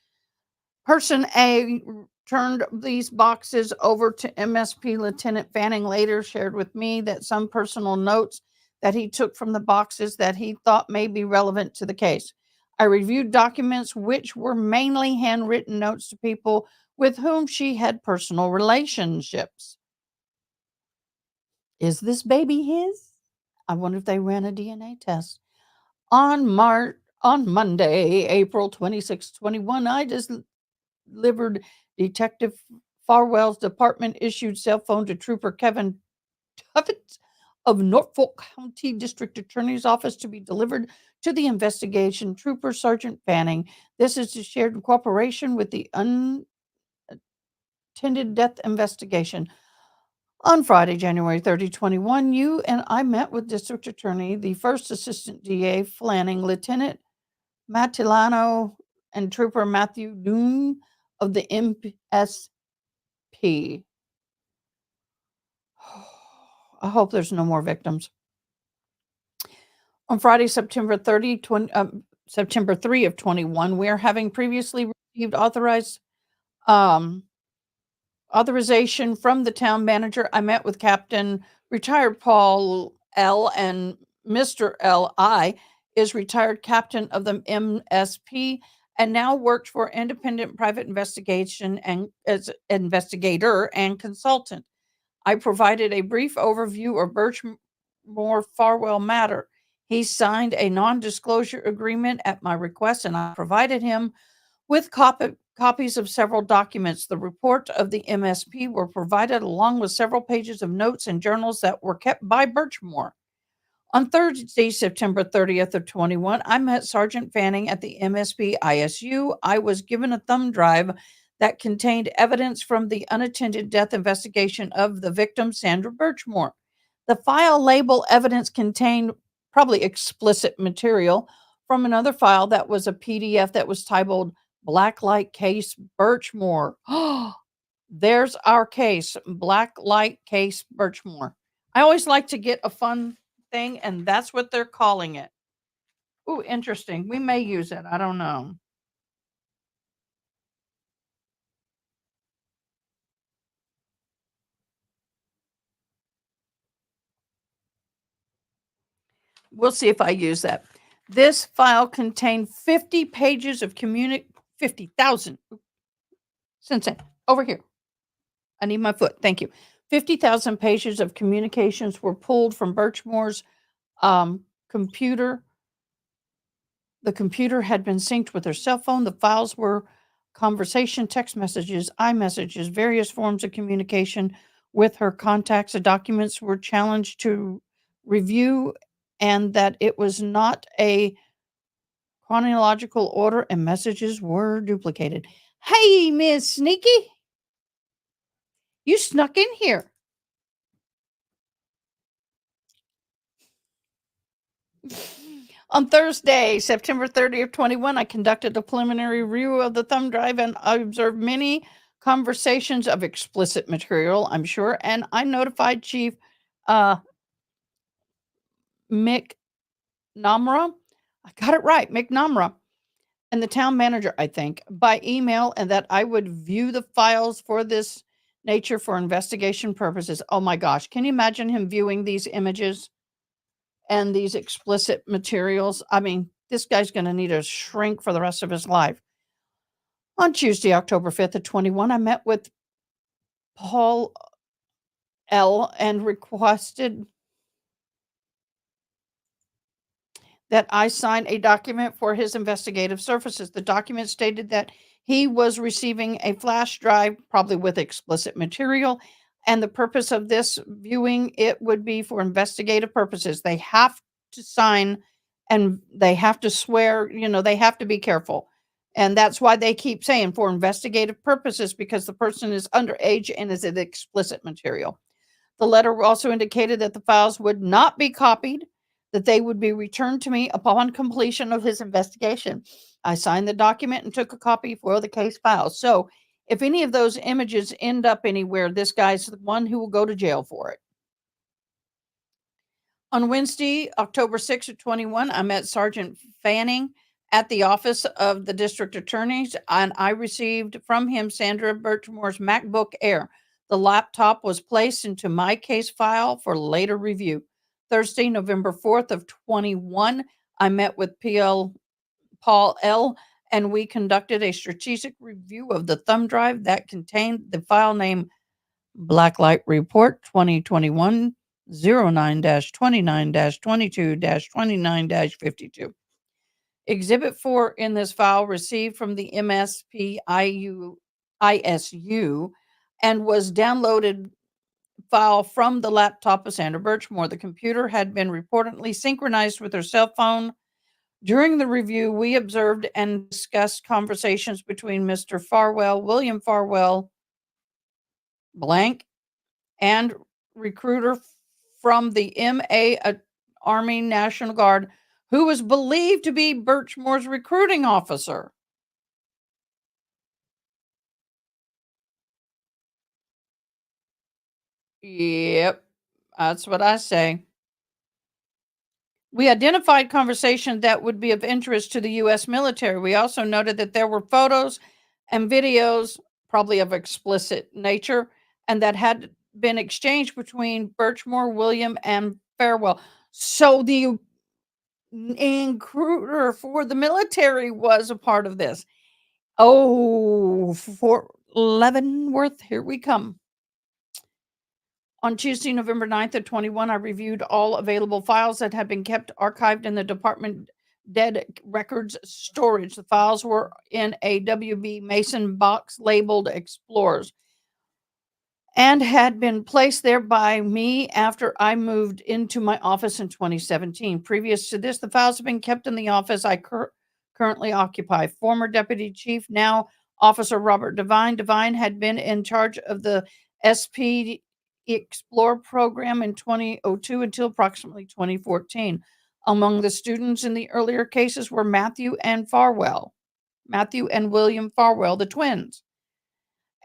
Person A turned these boxes over to MSP Lieutenant Fanning, later shared with me that some personal notes that he took from the boxes that he thought may be relevant to the case. I reviewed documents which were mainly handwritten notes to people with whom she had personal relationships. Is this baby his? I wonder if they ran a DNA test. On Monday, April 26, 21, I just delivered Detective Farwell's department issued cell phone to Trooper Kevin Tuffet of Norfolk County District Attorney's Office to be delivered to the investigation Trooper Sergeant Fanning. This is shared in cooperation with the unattended death investigation. On Friday, January 30, 21, you and I met with District Attorney, the First Assistant DA Fanning, Lieutenant Matilano, and Trooper Matthew Doon of the MSP. I hope there's no more victims. On Friday, September 3 of 21, we are having previously received authorization from the town manager. I met with Captain retired Paul L. and Mr. L. I is retired captain of the MSP and now works for independent private investigation and as investigator and consultant. I provided a brief overview of Birchmore Farwell matter. He signed a non disclosure agreement at my request, and I provided him with copies of several documents. The report of the MSP were provided along with several pages of notes and journals that were kept by Birchmore. On Thursday, September 30th of 21, I met Sergeant Fanning at the MSP ISU. I was given a thumb drive that contained evidence from the unattended death investigation of the victim, Sandra Birchmore. The file label evidence contained probably explicit material from another file that was a PDF that was titled Blacklight Case Birchmore. There's our case, Blacklight Case Birchmore. I always like to get a fun thing, and that's what they're calling it. Ooh, interesting. We may use it. I don't know. We'll see if I use that. This file contained 50 pages of 50,000. Sensei, over here. I need my foot. Thank you. 50,000 pages of communications were pulled from Birchmore's computer. The computer had been synced with her cell phone. The files were conversation, text messages, iMessages, various forms of communication with her contacts. The documents were challenged to review, and that it was not a chronological order, and messages were duplicated. Hey, Miss Sneaky, you snuck in here. On Thursday, September 30th, 21, I conducted a preliminary review of the thumb drive, and I observed many conversations of explicit material, I'm sure, and I notified Chief uh, Mick Namra. I got it right, Mick Namra, and the town manager, I think, by email, and that I would view the files for this nature for investigation purposes. Oh my gosh, can you imagine him viewing these images and these explicit materials? I mean, this guy's going to need a shrink for the rest of his life. On Tuesday, October 5th at 21, I met with Paul L. and requested that I sign a document for his investigative services. The document stated that he was receiving a flash drive, probably with explicit material, and the purpose of this viewing it would be for investigative purposes. They have to sign and they have to swear, they have to be careful. And that's why they keep saying for investigative purposes, because the person is underage and is an explicit material. The letter also indicated that the files would not be copied, that they would be returned to me upon completion of his investigation. I signed the document and took a copy for the case file. So if any of those images end up anywhere, this guy's the one who will go to jail for it. On Wednesday, October 6th of 21, I met Sergeant Fanning at the office of the district attorneys, and I received from him Sandra Birchmore's MacBook Air. The laptop was placed into my case file for later review. Thursday, November 4th of 21, I met with Paul L., and we conducted a strategic review of the thumb drive that contained the file name Blacklight Report 2021 09-29 22 29 52. Exhibit 4 in this file received from the MSP ISU and was downloaded file from the laptop of Sandra Birchmore. The computer had been reportedly synchronized with her cell phone. During the review, we observed and discussed conversations between Mr. Farwell, William Farwell, blank, and recruiter from the MA Army National Guard, who was believed to be Birchmore's recruiting officer. Yep, that's what I say. We identified conversations that would be of interest to the U.S. military. We also noted that there were photos and videos, probably of explicit nature, and that had been exchanged between Birchmore, William, and Farwell. So recruiter for the military was a part of this. Oh, for Leavenworth, here we come. On Tuesday, November 9th of 21, I reviewed all available files that had been kept archived in the department dead records storage. The files were in a WB Mason box labeled Explorers and had been placed there by me after I moved into my office in 2017. Previous to this, the files have been kept in the office I currently occupy. Former Deputy Chief, now Officer Robert Devine. Devine had been in charge of the SP Explore program in 2002 until approximately 2014. Among the students in the earlier cases were Matthew and William Farwell, the twins.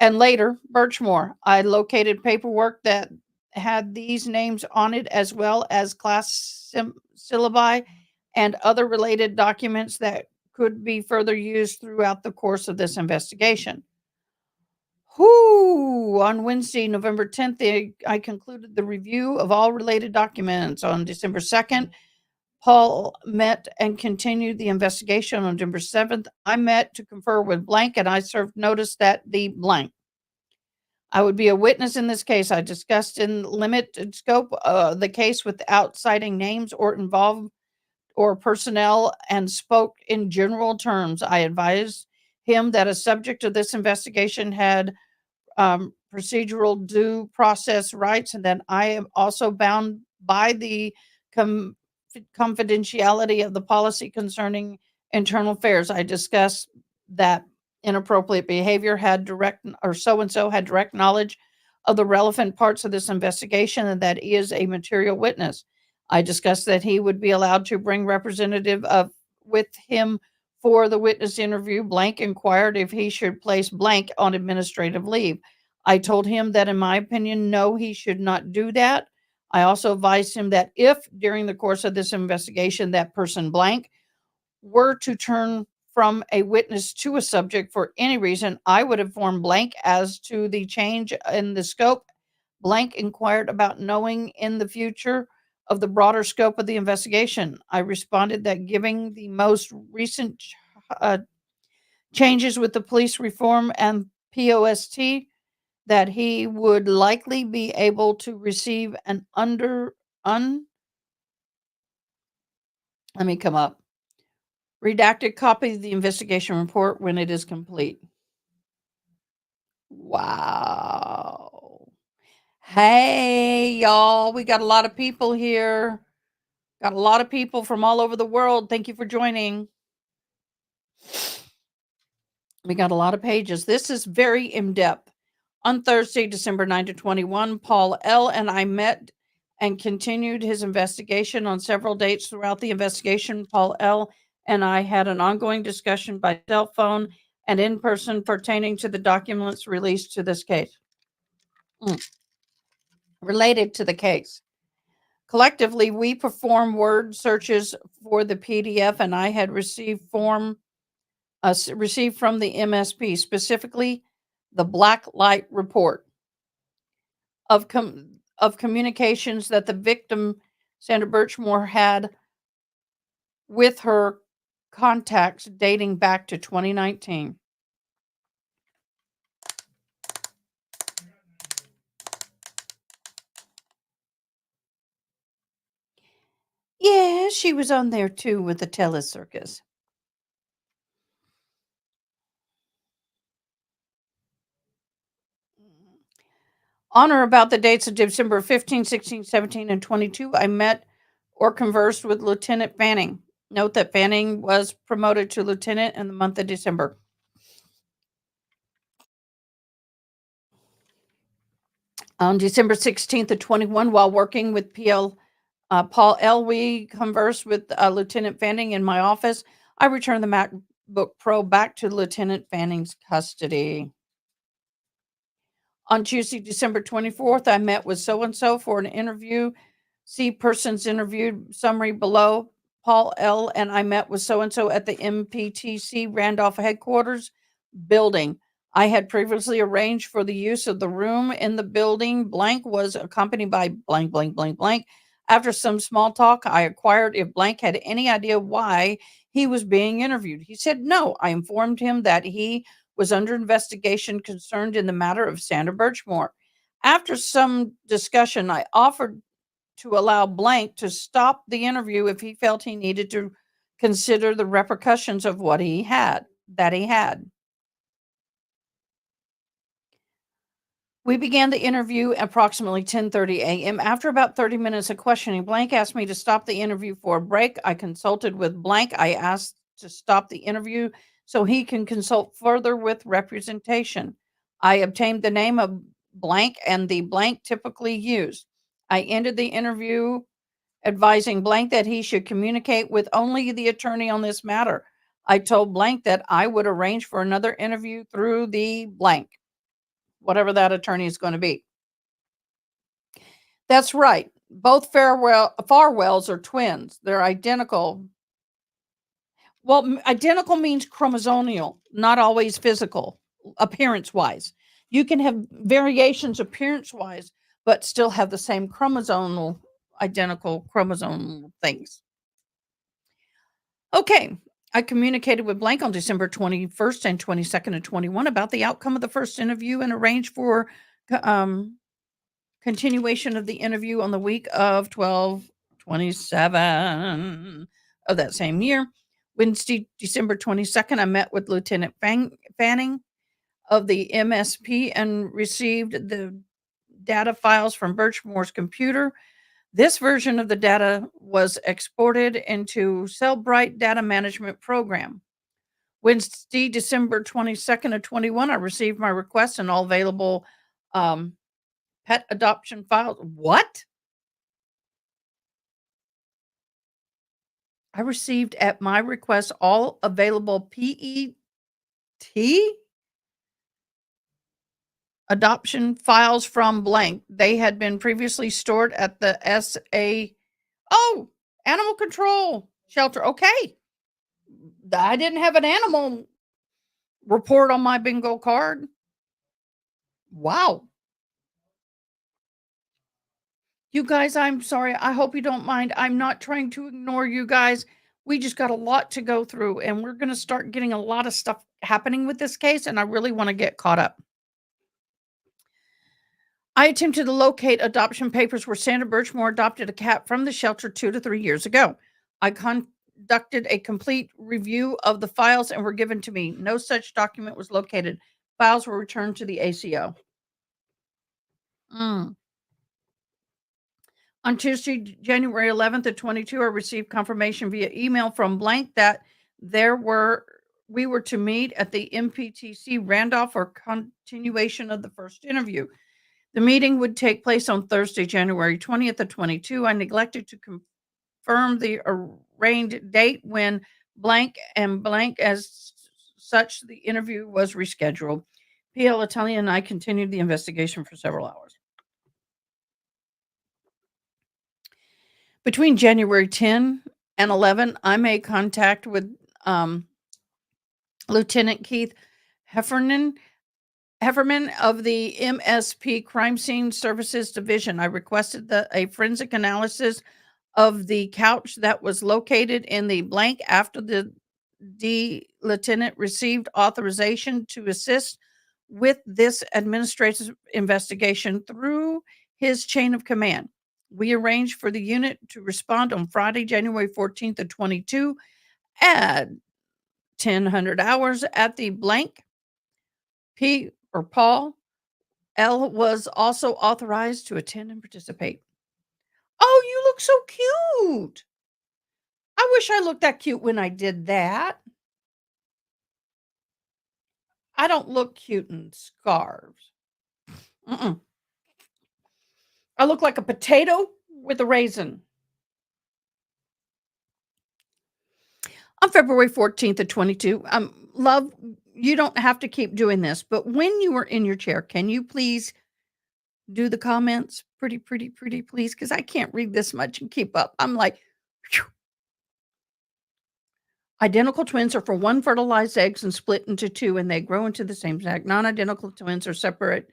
And later, Birchmore. I located paperwork that had these names on it, as well as class syllabi and other related documents that could be further used throughout the course of this investigation. Whoo! On Wednesday, November 10th, I concluded the review of all related documents. On December 2nd, Paul met and continued the investigation. On December 7th, I met to confer with blank, and I served notice that the blank I would be a witness in this case. I discussed in limited scope the case without citing names or involved or personnel and spoke in general terms. I advised him that a subject of this investigation had procedural due process rights, and that I am also bound by the confidentiality of the policy concerning internal affairs. I discussed that inappropriate behavior had direct or so and so had direct knowledge of the relevant parts of this investigation and that he is a material witness. I discussed that he would be allowed to bring representative of with him for the witness interview. Blank inquired if he should place blank on administrative leave. I told him that in my opinion, no, he should not do that. I also advised him that if during the course of this investigation that person blank were to turn from a witness to a subject for any reason, I would inform blank as to the change in the scope. Blank inquired about knowing in the future of the broader scope of the investigation. I responded that giving the most recent uh, changes with the police reform and POST, that he would likely be able to receive an let me come up, redacted copy of the investigation report when it is complete. Wow. Hey, y'all, we got a lot of people here. Got a lot of people from all over the world. Thank you for joining. We got a lot of pages. This is very in-depth. On Thursday, December 9 to 21, Paul L. and I met and continued his investigation on several dates throughout the investigation. Paul L. and I had an ongoing discussion by cell phone and in person pertaining to the documents released to this case. Related to the case. Collectively, we performed word searches for the PDF, and I had received received from the MSP, specifically the Black Light Report of communications that the victim, Sandra Birchmore, had with her contacts dating back to 2019. Yeah, she was on there too with the telecircus. On or about the dates of December 15, 16, 17, and 22, I met or conversed with Lieutenant Fanning. Note that Fanning was promoted to lieutenant in the month of December. On December 16th of 21, while working with Paul L., we conversed with Lieutenant Fanning in my office. I returned the MacBook Pro back to Lieutenant Fanning's custody. On Tuesday, December 24th, I met with so-and-so for an interview. See persons interviewed summary below. Paul L. and I met with so-and-so at the MPTC Randolph headquarters building. I had previously arranged for the use of the room in the building. Blank was accompanied by blank, blank, blank, blank. After some small talk, I inquired if Blank had any idea why he was being interviewed. He said no. I informed him that he was under investigation concerned in the matter of Sandra Birchmore. After some discussion, I offered to allow Blank to stop the interview if he felt he needed to consider the repercussions of what he had. We began the interview at approximately 10:30 a.m. After about 30 minutes of questioning, Blank asked me to stop the interview for a break. I consulted with Blank. I asked to stop the interview so he can consult further with representation. I obtained the name of Blank and the blank typically used. I ended the interview advising Blank that he should communicate with only the attorney on this matter. I told Blank that I would arrange for another interview through the blank, whatever that attorney is going to be. That's right. Both Farwells are twins. They're identical. Well, identical means chromosomal, not always physical, appearance wise. You can have variations appearance wise, but still have the same chromosomal, identical chromosomal things. Okay. I communicated with Blank on December 21st and 22nd and 21 about the outcome of the first interview and arranged for continuation of the interview on the week of 12/27 of that same year. Wednesday, December 22nd, I met with Lieutenant Fanning of the MSP and received the data files from Birchmore's computer. This version of the data was exported into Cellbrite data management program. Wednesday, December 22nd of 21, I received my request and all available pet adoption files. What? I received at my request all available PET adoption files from blank. They had been previously stored at the SA. Oh, animal control shelter. Okay. I didn't have an animal report on my bingo card. Wow. You guys, I'm sorry. I hope you don't mind. I'm not trying to ignore you guys. We just got a lot to go through, and we're going to start getting a lot of stuff happening with this case, and I really want to get caught up. I attempted to locate adoption papers where Sandra Birchmore adopted a cat from the shelter 2 to 3 years ago. I conducted a complete review of the files and were given to me. No such document was located. Files were returned to the ACO. On Tuesday, January 11th of 22, I received confirmation via email from Blank that we were to meet at the MPTC Randolph for continuation of the first interview. The meeting would take place on Thursday, January 20th of 22. I neglected to confirm the arranged date when Blank as such the interview was rescheduled. PL Italian and I continued the investigation for several hours. Between January 10 and 11, I made contact with Lieutenant Keith Heffernan of the MSP Crime Scene Services Division. I requested a forensic analysis of the couch that was located in the blank after the lieutenant received authorization to assist with this administrative investigation through his chain of command. We arranged for the unit to respond on Friday, January 14th of 22 at 1000 hours at the blank. Paul L was also authorized to attend and participate. Oh, you look so cute. I wish I looked that cute when I did that. I don't look cute in scarves. I look like a potato with a raisin. On February 14th of 22, love, you don't have to keep doing this, but when you are in your chair, can you please do the comments pretty, please? Because I can't read this much and keep up. I'm like, phew. Identical twins are from one fertilized eggs and split into two, and they grow into the same sac. Non-identical twins are separate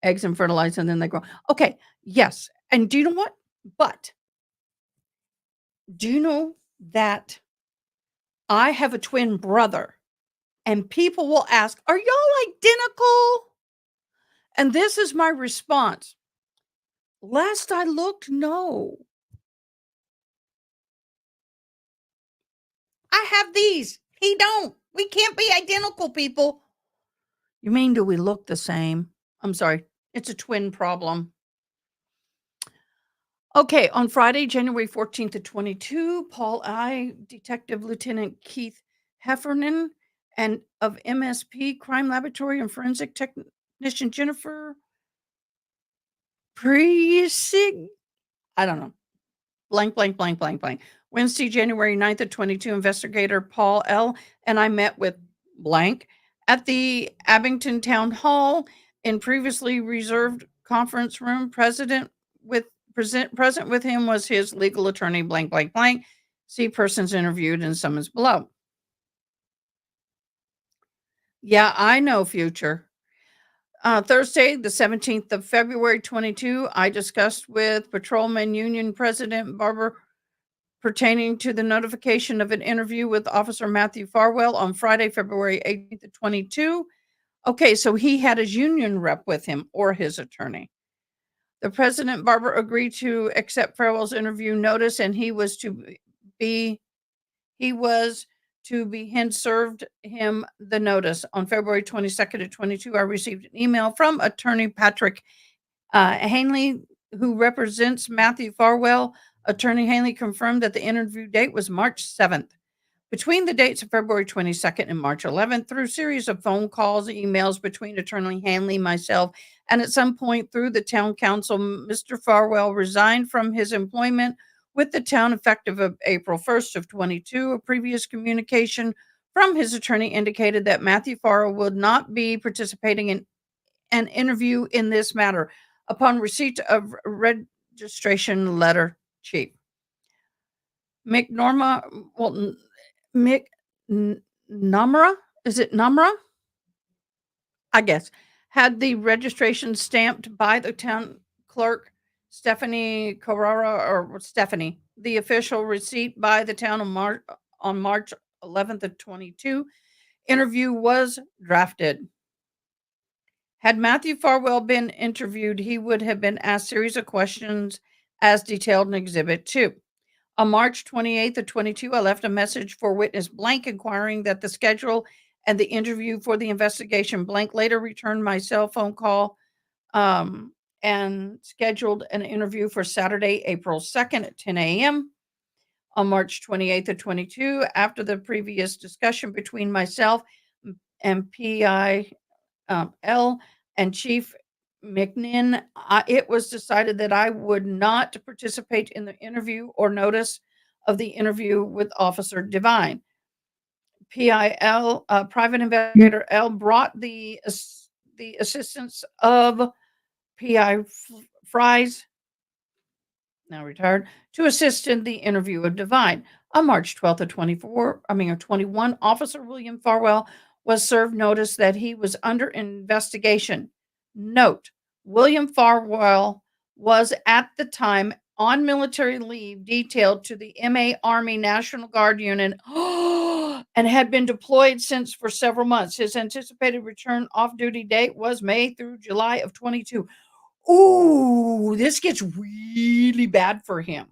eggs and fertilized, and then they grow. Okay, yes. And do you know what? But Do you know that I have a twin brother? And people will ask, "Are y'all identical?" And this is my response. Last I looked, no. I have these. He don't. We can't be identical, people. You mean, do we look the same? I'm sorry. It's a twin problem. Okay, on Friday, January 14th to 22, Detective Lieutenant Keith Heffernan, and of MSP Crime Laboratory and Forensic Technician Jennifer Preisig. I don't know. Blank, blank, blank, blank, blank. Wednesday, January 9th at 22, investigator Paul L. and I met with blank at the Abington Town Hall in previously reserved conference room. Present with him was his legal attorney, blank, blank, blank. See persons interviewed and summons below. Yeah, I know, future. Thursday, the 17th of February, 22, I discussed with Patrolman Union President Barbara pertaining to the notification of an interview with Officer Matthew Farwell on Friday, February 18th to 22. Okay, so he had his union rep with him or his attorney. The President Barber agreed to accept Farwell's interview notice, and be he was to be hand served him the notice. On February 22nd to 22, I received an email from attorney Patrick Hanley, who represents Matthew Farwell. Attorney Hanley confirmed that the interview date was March 7th. Between the dates of February 22nd and March 11th, through a series of phone calls, emails between Attorney Hanley, myself, and at some point through the town council, Mr. Farwell resigned from his employment with the town effective of April 1st of 22. A previous communication from his attorney indicated that Matthew Farwell would not be participating in an interview in this matter. Upon receipt of registration letter, Chief McNorma, well, Mick Namra, is it Namra? I guess, had the registration stamped by the town clerk, Stephanie Carrara, or Stephanie. The official receipt by the town on March 11th of 22. Interview was drafted. Had Matthew Farwell been interviewed, he would have been asked a series of questions as detailed in Exhibit 2. On March 28th of 22, I left a message for witness blank inquiring that the schedule and the interview for the investigation blank later returned my cell phone call and scheduled an interview for Saturday, April 2nd at 10 a.m. On March 28th of 22, after the previous discussion between myself and PI L and Chief McNinn, it was decided that I would not participate in the interview or notice of the interview with Officer Devine. PIL, Private Investigator L, brought the assistance of PI Fries, now retired, to assist in the interview of Devine. On March 12th of 21, Officer William Farwell was served notice that he was under investigation. Note, William Farwell was at the time on military leave detailed to the MA Army National Guard Unit and had been deployed since for several months. His anticipated return off duty date was May through July of 22. Ooh, this gets really bad for him.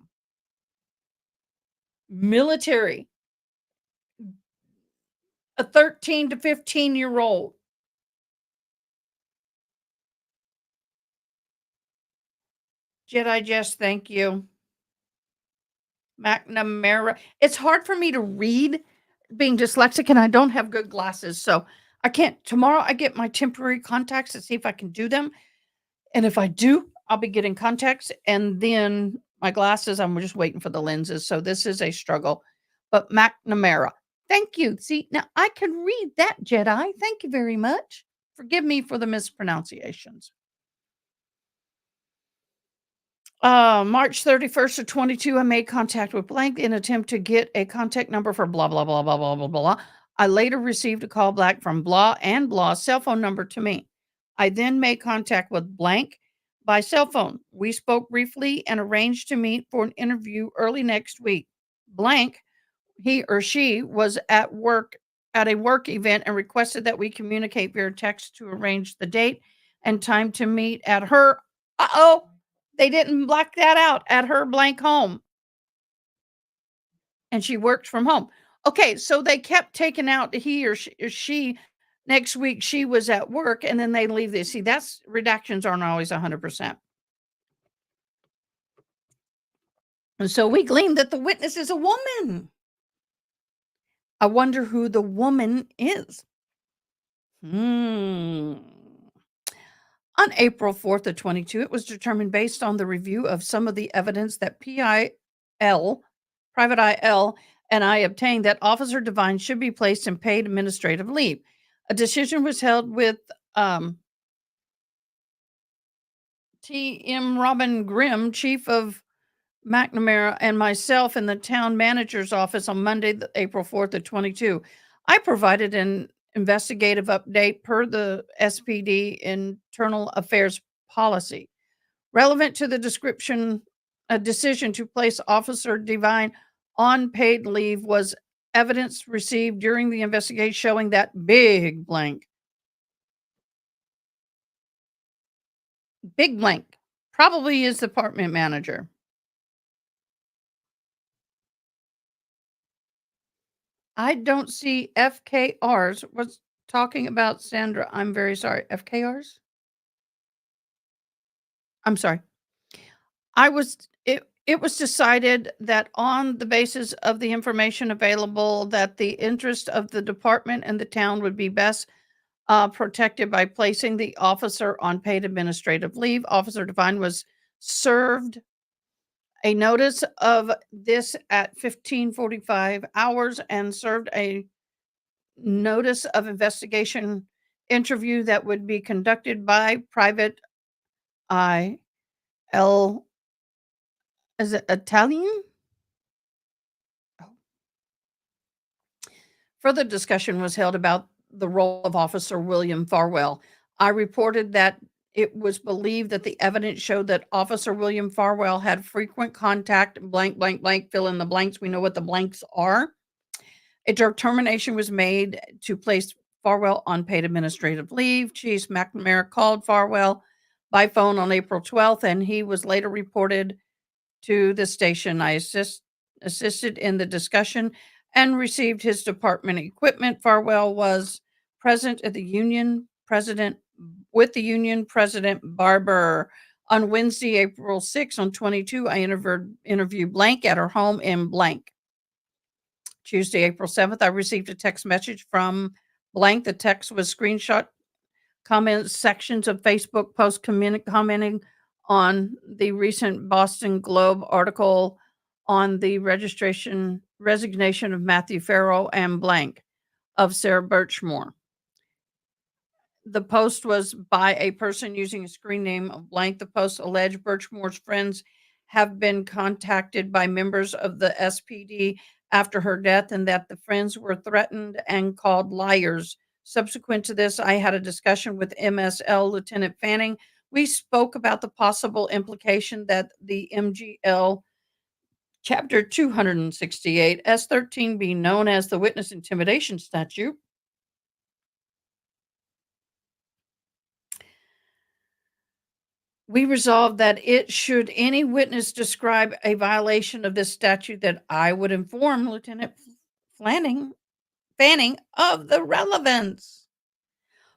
Military, a 13 to 15-year-old. Jedi Jess, thank you. McNamara. It's hard for me to read being dyslexic and I don't have good glasses. So I can't. Tomorrow I get my temporary contacts to see if I can do them. And if I do, I'll be getting contacts. And then my glasses, I'm just waiting for the lenses. So this is a struggle. But McNamara, thank you. See, now I can read that, Jedi. Thank you very much. Forgive me for the mispronunciations. March 31st of 22, I made contact with blank in attempt to get a contact number for blah, blah, blah, blah, blah, blah, blah. I later received a call back from blah and blah's cell phone number to me. I then made contact with blank by cell phone. We spoke briefly and arranged to meet for an interview early next week. blank, he or she was at work at a work event and requested that we communicate via text to arrange the date and time to meet at her. Uh-oh, they didn't black that out, at her blank home, and she worked from home. Okay, so they kept taking out he or she. Next week she was at work, and then they leave this. See, that's redactions aren't always 100%. And so we gleaned that the witness is a woman. I wonder who the woman is. Hmm. On April 4th of 22, it was determined based on the review of some of the evidence that Private IL, and I obtained that Officer Devine should be placed in paid administrative leave. A decision was held with T.M. Robin Grimm, Chief of McNamara, and myself in the town manager's office on Monday, April 4th of 22. I provided an investigative update per the SPD internal affairs policy. Relevant to the description, a decision to place Officer Devine on paid leave was evidence received during the investigation showing that big blank, probably is the department manager. I don't see FKRs. Was talking about Sandra. I'm very sorry. FKRs? I'm sorry. It was decided that on the basis of the information available that the interest of the department and the town would be best protected by placing the officer on paid administrative leave. Officer Devine was served a notice of this at 15:45 hours and served a notice of investigation interview that would be conducted by Private IL. Is it Italian? Oh. Further discussion was held about the role of Officer William Farwell. I reported that it was believed that the evidence showed that Officer William Farwell had frequent contact, blank, blank, blank, fill in the blanks. We know what the blanks are. A determination was made to place Farwell on paid administrative leave. Chief McNamara called Farwell by phone on April 12th, and he was later reported to the station. Assisted in the discussion and received his department equipment. Farwell was present at the union president with the union president Barber. On Wednesday, April 6th, on 22, I interviewed blank at her home in blank. Tuesday, April 7th, I received a text message from blank. The text was screenshot comment sections of Facebook posts commenting on the recent Boston Globe article on the resignation of Matthew Farrell and blank of Sarah Birchmore. The post was by a person using a screen name of blank. The post alleged Birchmore's friends have been contacted by members of the SPD after her death and that the friends were threatened and called liars. Subsequent to this, I had a discussion with MSL Lieutenant Fanning. We spoke about the possible implication that the MGL Chapter 268 S13 be known as the Witness Intimidation Statute. We resolved that it should any witness describe a violation of this statute that I would inform Lieutenant Fanning of the relevance.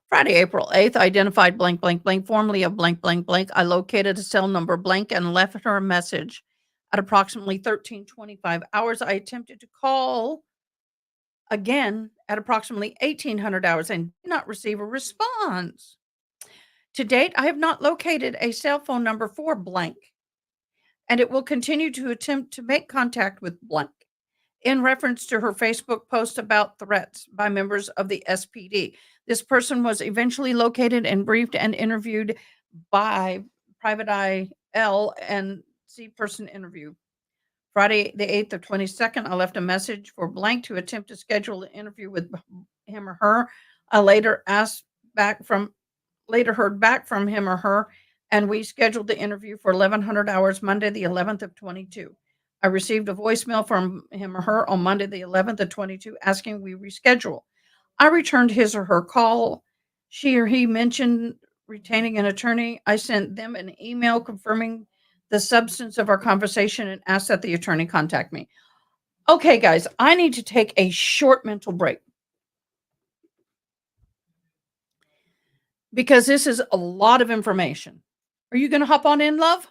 Friday, April 8th, I identified blank, blank, blank, formerly of blank, blank, blank. I located a cell number blank and left her a message. At approximately 13:25 hours, I attempted to call again at approximately 1800 hours and did not receive a response. To date, I have not located a cell phone number for blank, and it will continue to attempt to make contact with blank in reference to her Facebook post about threats by members of the SPD. This person was eventually located and briefed and interviewed by Private IL and C person interview. Friday, the 8th of 22nd, I left a message for blank to attempt to schedule an interview with him or her. I later heard back from him or her, and we scheduled the interview for 1100 hours Monday, the 11th of 22. I received a voicemail from him or her on Monday the 11th at 22 asking we reschedule. I returned his or her call. She or he mentioned retaining an attorney. I sent them an email confirming the substance of our conversation and asked that the attorney contact me. Okay, guys, I need to take a short mental break because this is a lot of information. Are you going to hop on in, love?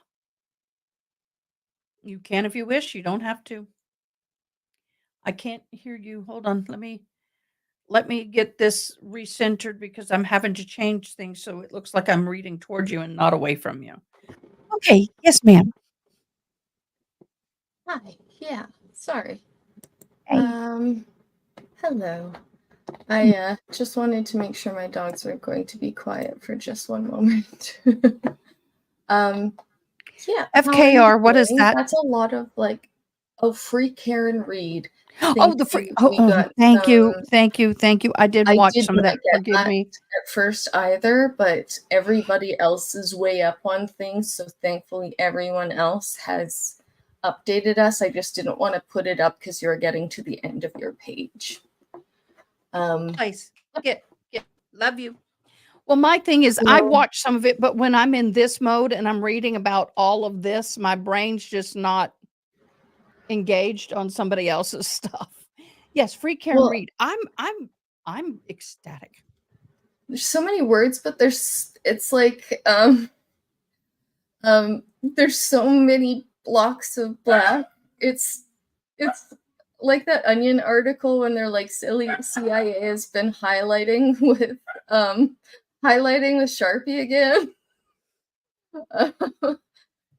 You can if you wish. You don't have to. I can't hear you. Hold on. Let me get this recentered because I'm having to change things so it looks like I'm reading towards you and not away from you. Okay. Yes, ma'am. Hi. Yeah. Sorry. Hey. Hello. I just wanted to make sure my dogs were going to be quiet for just one moment. Yeah. How are you FKR, what is doing? that? That's a lot of free Karen Reed. Oh, the free. We got Thank you. Thank you. Thank you. I did I watch did some of not that. get Forgive that me. at first either, but everybody else is way up on things, so thankfully everyone else has updated us. I just didn't want to put it up because you're getting to the end of your page. Place. Get. Love you. Well, my thing is I So, watch some of it, but when I'm in this mode and I'm reading about all of this, my brain's just not engaged on somebody else's stuff. Yes, free Karen well, Reed. I'm ecstatic. there's so many words, but it's like there's so many blocks of black. It's like that Onion article when they're like silly CIA has been highlighting with Sharpie again.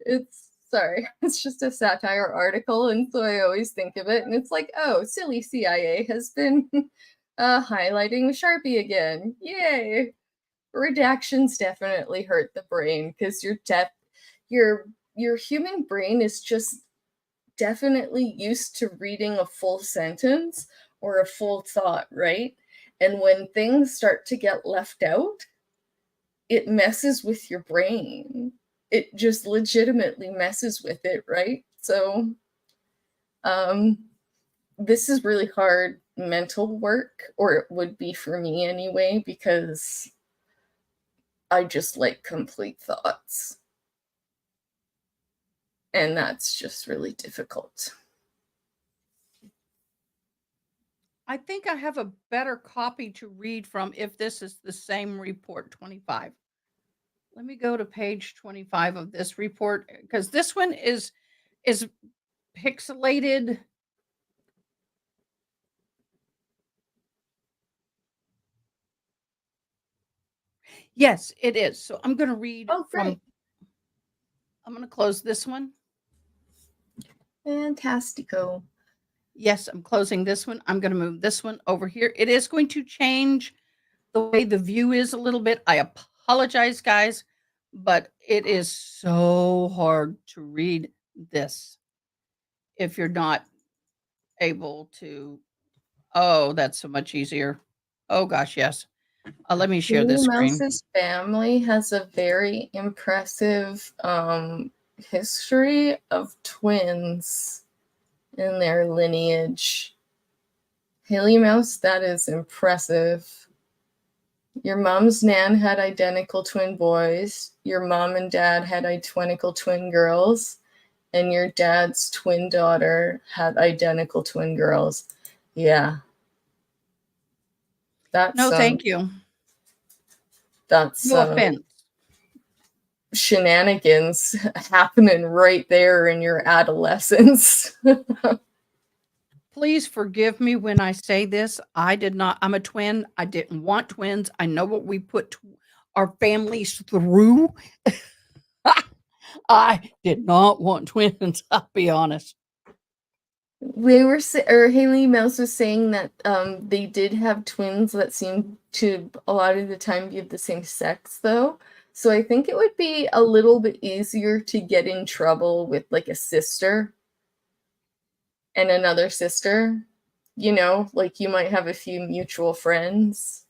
It's sorry, it's just a satire article, and so I always think of it, and it's like, oh, silly CIA has been highlighting with Sharpie again. Yay! Redactions definitely hurt the brain because your human brain is just definitely used to reading a full sentence or a full thought, right? And when things start to get left out, it messes with your brain. It just legitimately messes with it, right? So, um, this is really hard mental work, or it would be for me anyway, because I just like complete thoughts. And that's just really difficult. I think I have a better copy to read from if this is the same report 25. Let me go to page 25 of this report because this one is pixelated. Yes, it is. So I'm going to read Oh, great. I'm going to close this one. Fantastico. Yes, I'm closing this one. I'm going to move this one over here. It is going to change the way the view is a little bit. I apologize, guys, but it is so hard to read this if you're not able to. Oh, that's so much easier. Oh, gosh, yes. Let me share Minnie this screen. Mouse's family has a very impressive history of twins in their lineage. Haley Mouse, that is impressive. Your mom's nan had identical twin boys. Your mom and dad had identical twin girls. And your dad's twin daughter had identical twin girls. Yeah. No, thank you. That's No offense. shenanigans happening right there in your adolescence. Please forgive me when I say this. I'm a twin. I didn't want twins. I know what we put our families through. I did not want twins, I'll be honest. Haley Mouse was saying that they did have twins that seemed to a lot of the time be of the same sex, though. So I think it would be a little bit easier to get in trouble with like a sister and another sister. You know, like you might have a few mutual friends,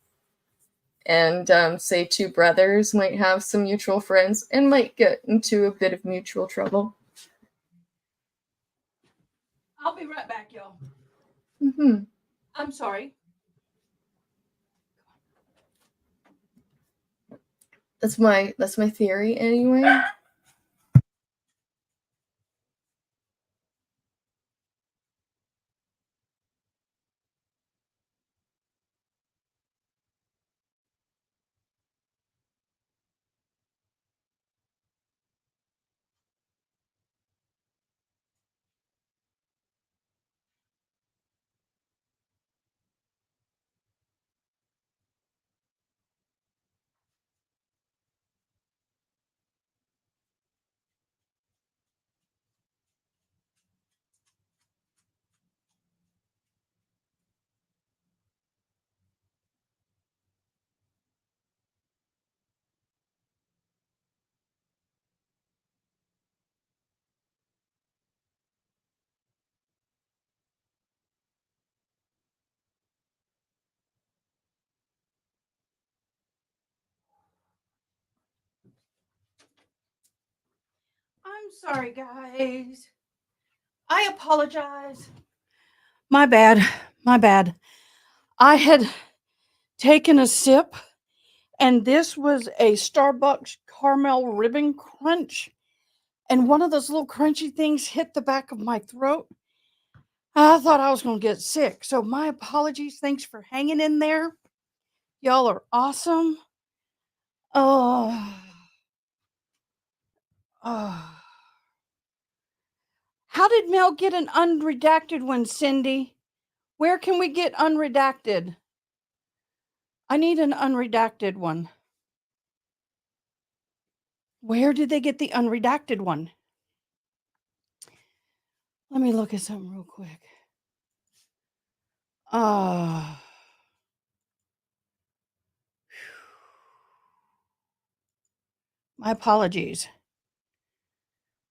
and say two brothers might have some mutual friends and might get into a bit of mutual trouble. be right back, y'all. Mhm. I'm sorry. That's my theory anyway. I'm sorry, guys. I apologize. My bad. My bad. I had taken a sip, and this was a Starbucks caramel ribbon crunch. And one of those little crunchy things hit the back of my throat. I thought I was going to get sick. So, my apologies. Thanks for hanging in there. Y'all are awesome. Oh, oh. How did Mel get an unredacted one, Cindy? Where can we get unredacted? I need an unredacted one. Where did they get the unredacted one? Let me look at something real quick. Ah. My apologies.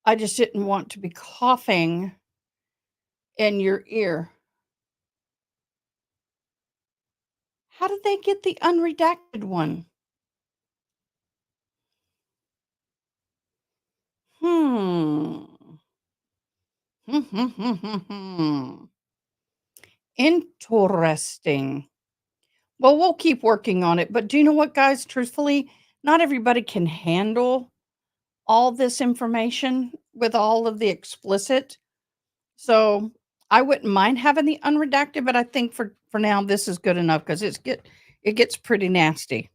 I just didn't want to be coughing in your ear. How did they get the unredacted one? Hmm. Interesting. Well, we'll keep working on it. But do you know what, guys? Truthfully, not everybody can handle all this information with all of the explicit. So I wouldn't mind having the unredacted, but I think for now this is good enough because it gets pretty nasty.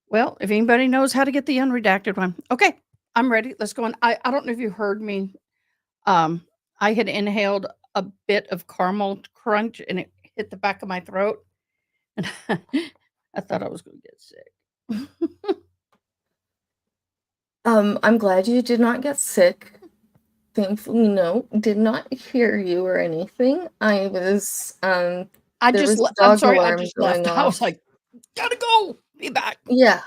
Well, if anybody knows how to get the unredacted one, okay, I'm ready. Let's go on. I don't know if you heard me. Um, I had inhaled a bit of caramel crunch and it hit the back of my throat, and I thought I was going to get sick. I'm glad you did not get sick. Thankfully, no, did not hear you or anything. There was a I'm dog sorry, I alarm just going left. I off. was like, gotta go. Be back. Yeah,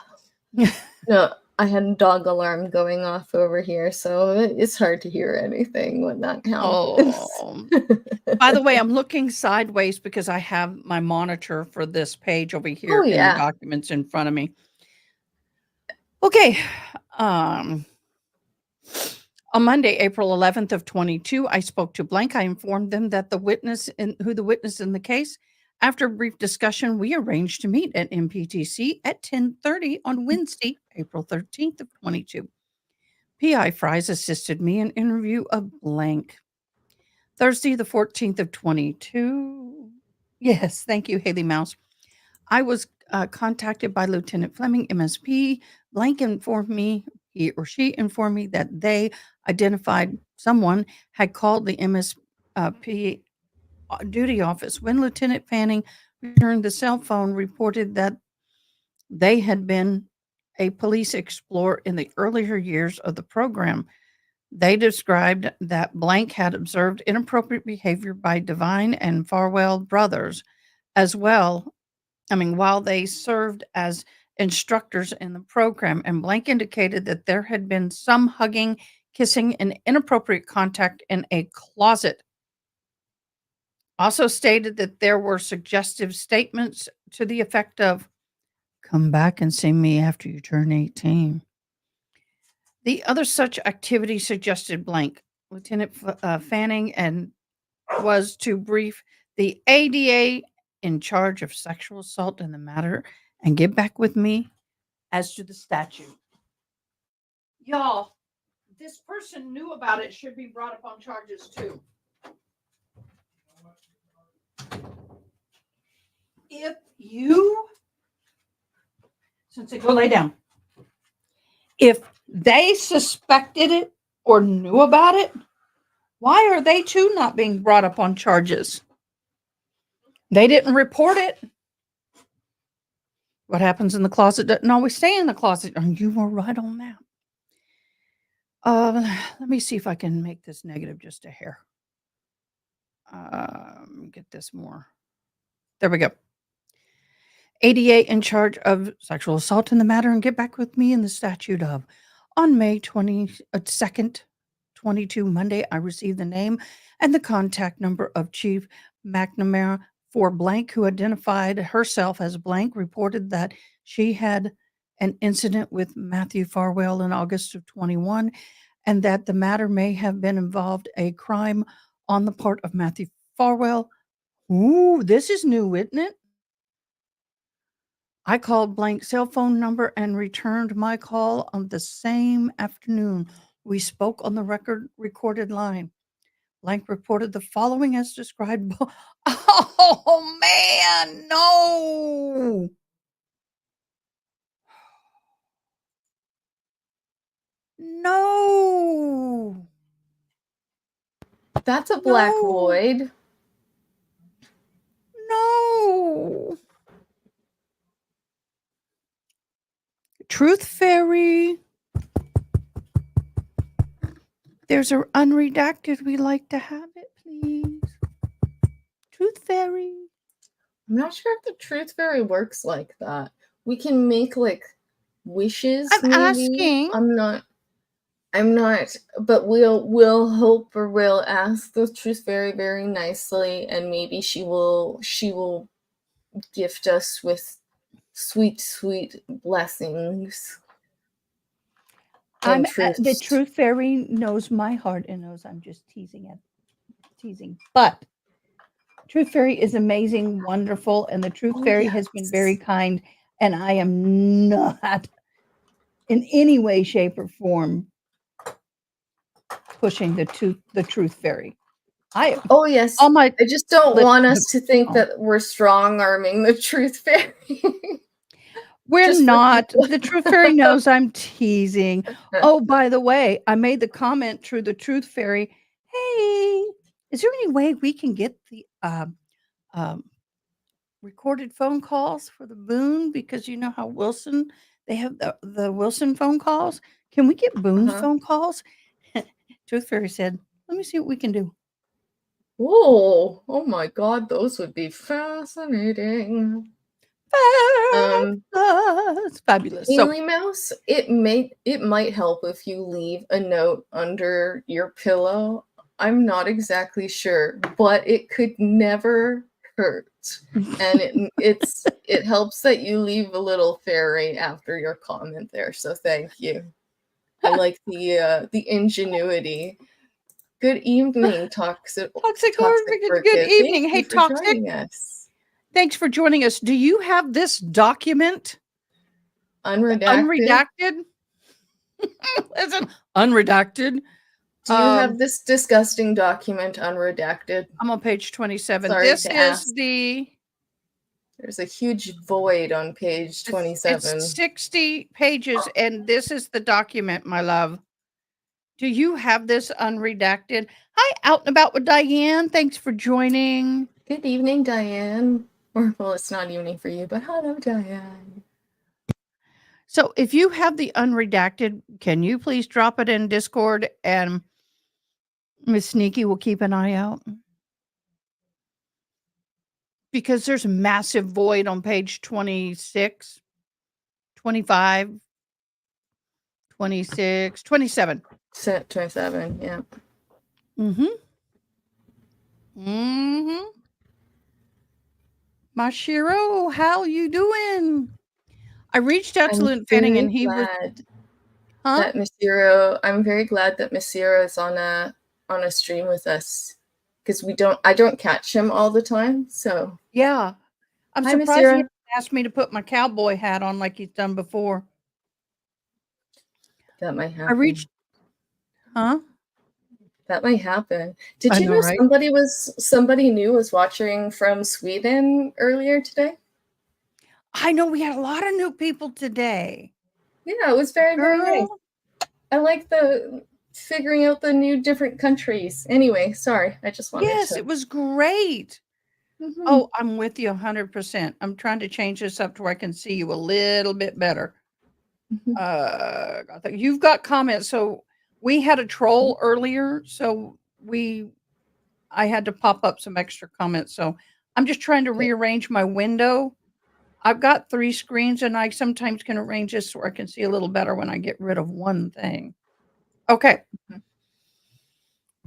no, I had a dog alarm going off over here, so it's hard to hear anything when that happens. Oh. By the way, I'm looking sideways because I have my monitor for this page over Oh here in the yeah. documents in front of me. Okay. Um, on Monday, April 11th of 22, I spoke to Blank. I informed them that who the witness in the case. After a brief discussion, we arranged to meet at MPTC at 10:30 on Wednesday, April 13th of 22. PI Fries assisted me in interview of Blank. Thursday, the 14th of 22. Yes, thank you, Haley Mouse. I was contacted by Lieutenant Fleming, MSP. Blank informed me, he or she informed me that they identified someone had called the MSP duty office. When Lieutenant Fanning returned the cell phone, reported that they had been a police explorer in the earlier years of the program. They described that Blank had observed inappropriate behavior by Divine and Farwell brothers, as well. While they served as instructors in the program, and Blank indicated that there had been some hugging, kissing, and inappropriate contact in a closet. Also stated that there were suggestive statements to the effect of, come back and see me after you turn 18. The other such activity suggested Blank Lieutenant Fanning, and was to brief the ADA in charge of sexual assault in the matter and get back with me as to the statute. Y'all, this person knew about it, should be brought up on charges too. If you, since they go lay down, if they suspected it or knew about it, why are they too not being brought up on charges? They didn't report it. What happens in the closet doesn't always stay in the closet. And you were right on that. Let me see if I can make this negative just a hair. Get this more. There we go. ADA in charge of sexual assault in the matter and get back with me in the statute of. On May 22nd, 22, Monday, I received the name and the contact number of Chief McNamara for blank, who identified herself as blank, reported that she had an incident with Matthew Farwell in August of 21, and that the matter may have been involved a crime on the part of Matthew Farwell. Ooh, this is new, isn't it? I called blank cell phone number and returned my call on the same afternoon. We spoke on the recorded line. Blank reported the following as described. Oh man, no. No. That's a black No. void. No. Truth Fairy. There's an unredacted. We like to have it, please. Truth Fairy. I'm not sure if the Truth Fairy works like that. We can make like wishes. I'm maybe. asking. I'm not, but we'll hope, or we'll ask the Truth Fairy very nicely, and maybe she will gift us with sweet blessings. The Truth Fairy knows my heart and knows I'm just teasing. But Truth Fairy is amazing, wonderful, and the Truth Fairy has been very kind, and I am not in any way, shape, or form pushing the Truth Fairy. Oh yes, I just don't want us to think that we're strong arming the Truth Fairy. We're not. The Truth Fairy knows I'm teasing. Oh, by the way, I made the comment through the Truth Fairy. Hey, is there any way we can get the recorded phone calls for the Boone? Because you know how Wilson, they have the Wilson phone calls. Can we get Boone's phone calls? Truth Fairy said, let me see what we can do. Oh my God, those would be fascinating. Fabulous. Haley Mouse, it might help if you leave a note under your pillow. I'm not exactly sure, but it could never hurt. And it helps that you leave a little fairy after your comment there. So thank you. I like the ingenuity. Good evening, Toxic Good evening. Hey, Toxic. Thanks for joining us. Do you have this document? Unredacted? Listen, unredacted. Do you have this disgusting document unredacted? I'm on page 27. Sorry this to is ask. There's a huge void on page 27. It's 60 pages, and this is the document, my love. Do you have this unredacted? Hi, Out and About with Diane. Thanks for joining. Good evening, Diane. Or, well, it's not evening for you, but hello, Diane. So if you have the unredacted, can you please drop it in Discord, and Miss Sneaky will keep an eye out? Because there's a massive void on page 26, 25, 26, 27. 27, yeah. Mashiro, how you doing? I reached out to Lynn Fanning, and he was... that Mashiro, I'm very glad that Mashiro is on a on a stream with us because I don't catch him all the time. So Yeah. I'm hi, Miss surprised he Zira. hasn't asked me to put my cowboy hat on like he's done before. That might I happen. reached Huh? That might happen. Did I you know, know right? somebody new was watching from Sweden earlier today? I know we had a lot of new people today. Yeah, it was very, very nice. Girl. I like the figuring out the new different countries. Anyway, sorry. I just wanted Yes, to. it was great. Mhm, Oh, I'm with you 100%. I'm trying to change this up to where I can see you a little bit better. mhm, You've got comments. So we had a mhm. troll earlier, so I had to pop up some extra comments. So I'm just trying to Okay. rearrange my window. I've got 3 screens and I sometimes can arrange this so I can see a little better when I get rid of one thing. Okay. Mhm.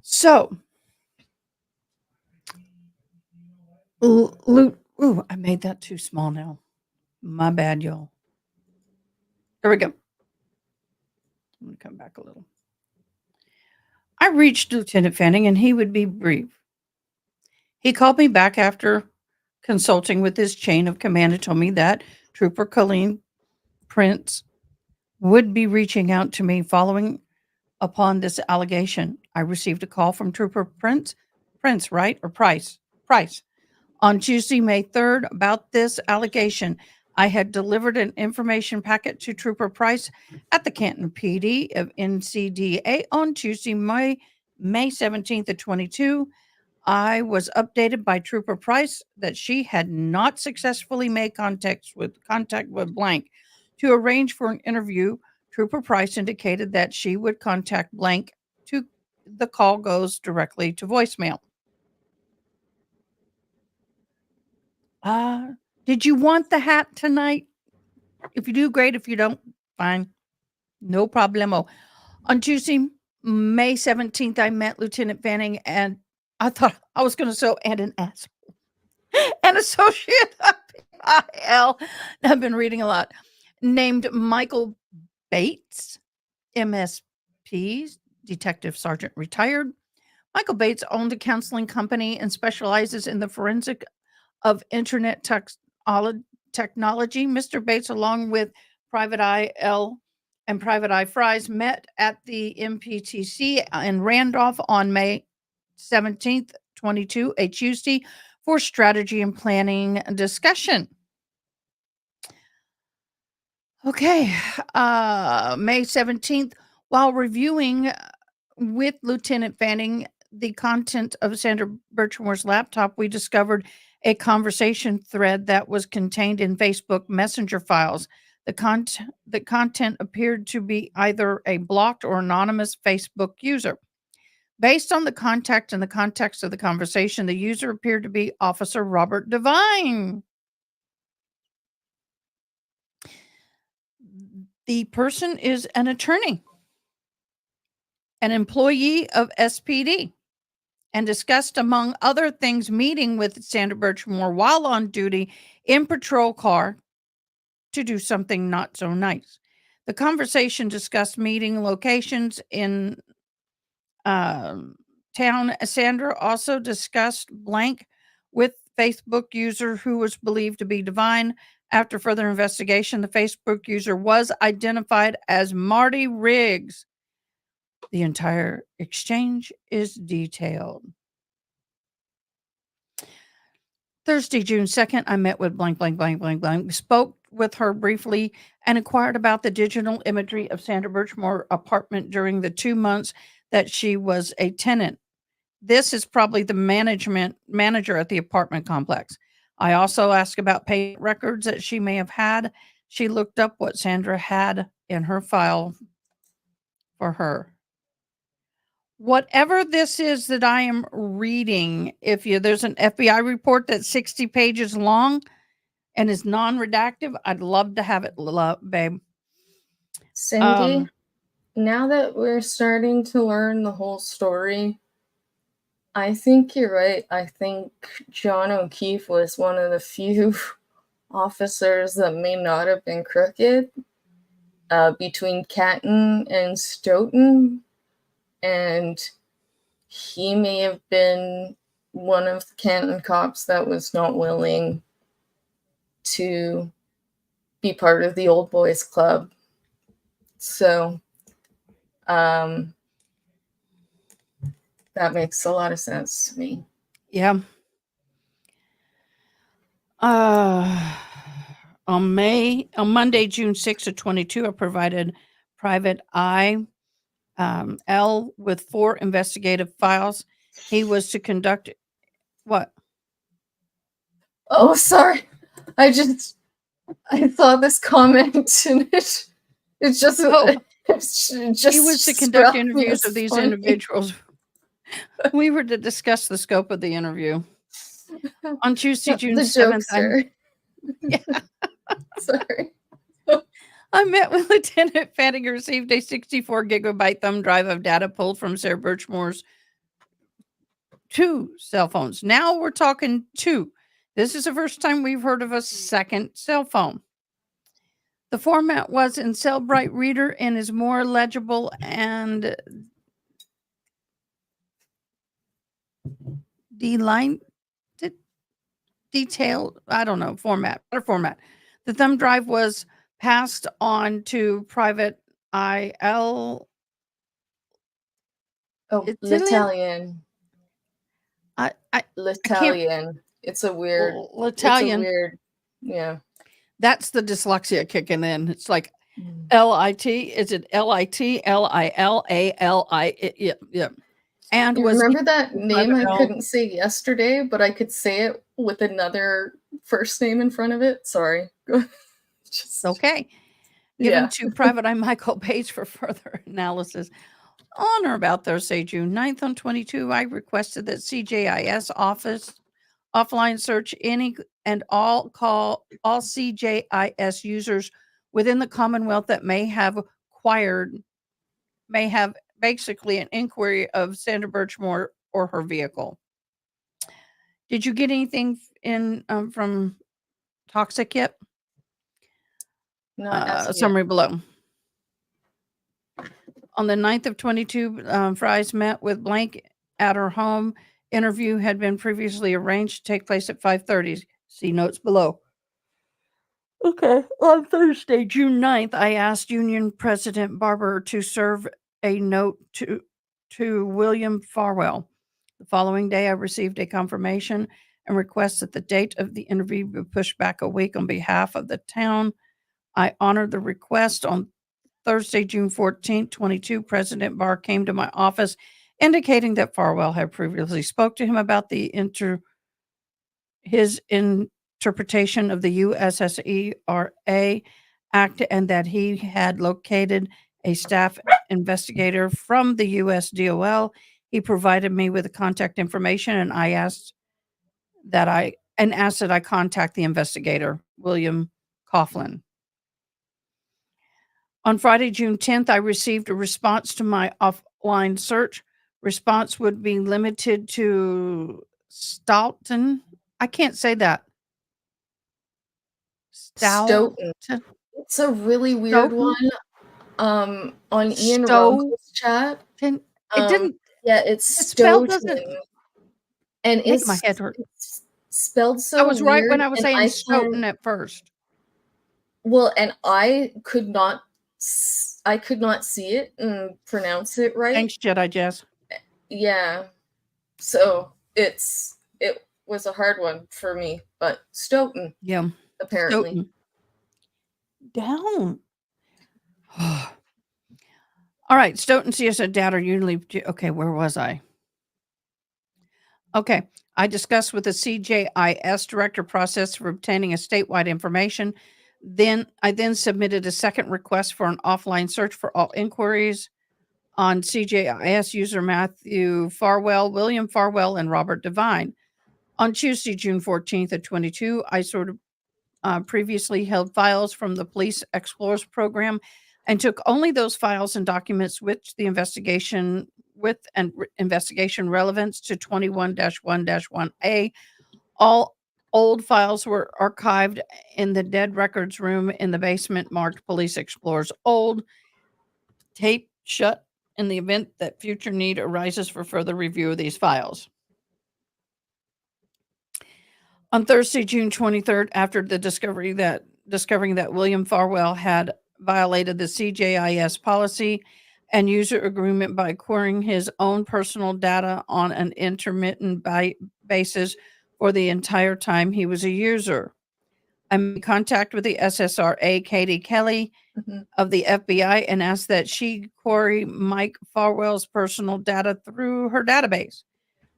So, loot. Ooh, I made that too small now. My bad, y'all. There we go. I'm going to come back a little. I reached Lieutenant Fanning and he would be brief. He called me back after consulting with his chain of command and told me that Trooper Colleen Prince would be reaching out to me following upon this allegation. I received a call from Trooper Prince, right? Or Price, on Tuesday, May 3rd, about this allegation. I had delivered an information packet to Trooper Price at the Canton PD of NCDA on Tuesday, May 17th of 22. I was updated by Trooper Price that she had not successfully made contact with blank to arrange for an interview. Trooper Price indicated that she would contact blank to the call goes directly to voicemail. Uh, did you want the hat tonight? If you do, great. If you don't, fine. No problemo. On Tuesday, May 17th, I met Lieutenant Fanning and I thought I was going to sew and an ass. An associate PIL. I've been reading a lot. Named Michael Bates, MSP, Detective Sergeant retired. Michael Bates owned a counseling company and specializes in the forensic of internet technology. Mr. Bates, along with Private Eye L and Private Eye Fries, met at the MPTC in Randolph on May 17th, 22, a Tuesday, for strategy and planning discussion. Okay, May 17th, while reviewing with Lieutenant Fanning the content of Sandra Birchmore's laptop, we discovered a conversation thread that was contained in Facebook Messenger files. The content appeared to be either a blocked or anonymous Facebook user. Based on the contact and the context of the conversation, the user appeared to be Officer Robert Devine. The person is an attorney, an employee of SPD, and discussed, among other things, meeting with Sandra Birchmore while on duty in patrol car to do something not so nice. The conversation discussed meeting locations in town. Sandra also discussed blank with Facebook user who was believed to be Divine. After further investigation, the Facebook user was identified as Marty Riggs. The entire exchange is detailed. Thursday, June 2nd, I met with blank, blank, blank, blank, blank. Spoke with her briefly and inquired about the digital imagery of Sandra Birchmore apartment during the 2 months that she was a tenant. This is probably the manager at the apartment complex. I also asked about payment records that she may have had. She looked up what Sandra had in her file for her. Whatever this is that I am reading, if there's an FBI report that's 60 pages long and is non-redactive, I'd love to have it, babe. Cindy, now that we're starting to learn the whole story, I think you're right. I think John O'Keefe was one of the few officers that may not have been crooked between Canton and Stoughton. And he may have been one of the Canton cops that was not willing to be part of the old boys club. So that makes a lot of sense to me. Yeah. On Monday, June 6th of 22, I provided Private L with 4 investigative files. He was to conduct what? Oh, sorry. I saw this comment and it's just Oh, it's he just was to conduct struck me interviews as of these funny. individuals. We were to discuss the scope of the interview. On Tuesday, June The 7th, jokester. yeah, Sorry. I met with Lieutenant Fanning and received a 64 gigabyte thumb drive of data pulled from Sarah Birchmore's 2 cell phones. Now we're talking 2. This is the first time we've heard of a second cell phone. The format was in Cellbrite Reader and is more legible and detailed, I don't know, better format. The thumb drive was passed on to Private IL. Oh, Italian? L'Italian. I can't. L'Italian. It's a Italian. weird, yeah. That's the dyslexia kicking in. It's like Mm. L-I-T. Is it L-I-T, L-I-L-A-L-I? Yeah. And You was remember that Private name I L. couldn't say yesterday, but I could say it with another first name in front of it? Sorry. Just Okay. yeah. Given to Private Eye Michael Page for further analysis. On or about Thursday, June 9th on 22, I requested that CJIS office offline search any and all CJIS users within the Commonwealth that may have basically an inquiry of Sandra Birchmore or her vehicle. Did you get anything in from Toxic yet? Not as of yet. Summary below. On the 9th of 22, Fries met with Blank at her home. Interview had been previously arranged to take place at 5:30. See notes below. Okay. On Thursday, June 9th, I asked Union President Barber to serve a note to William Farwell. The following day, I received a confirmation and request that the date of the interview be pushed back a week on behalf of the town. I honored the request. On Thursday, June 14th, 22, President Barr came to my office indicating that Farwell had previously spoke to him about his interpretation of the USSERA Act and that he had located a staff investigator from the USDOL. He provided me with the contact information and asked that I contact the investigator, William Coughlin. On Friday, June 10th, I received a response to my offline search. Response would be limited to Stoughton. I can't say that. Stoughton. It's a really weird one. On Ian Rumco's chat. It didn't. Yeah, it's Spell Stoughton. doesn't. And Make my head hurt. it's spelled so I was right weird, when I was and saying Stoughton at first. Well, and I could not see it and pronounce it right. Thanks, Jedi Jess. Yeah. So it was a hard one for me, but Stoughton. Yeah. Apparently. Stoughton. Down. All right. Stoughton CSA data usually. Okay, where was I? Okay. I discussed with the CJIS director process for obtaining a statewide information. I then submitted a second request for an offline search for all inquiries on CJIS user Matthew Farwell, William Farwell, and Robert Devine. On Tuesday, June 14th at 22, I previously held files from the Police Explorers program and took only those files and documents which the investigation relevance to 21-1-1A. All old files were archived in the dead records room in the basement marked Police Explorers Old. Tape shut in the event that future need arises for further review of these files. On Thursday, June 23rd, after the discovering that William Farwell had violated the CJIS policy and user agreement by acquiring his own personal data on an intermittent basis for the entire time he was a user, I made contact with the SSRA, Katie Kelly Mhm. of the FBI, and asked that she query Mike Farwell's personal data through her database.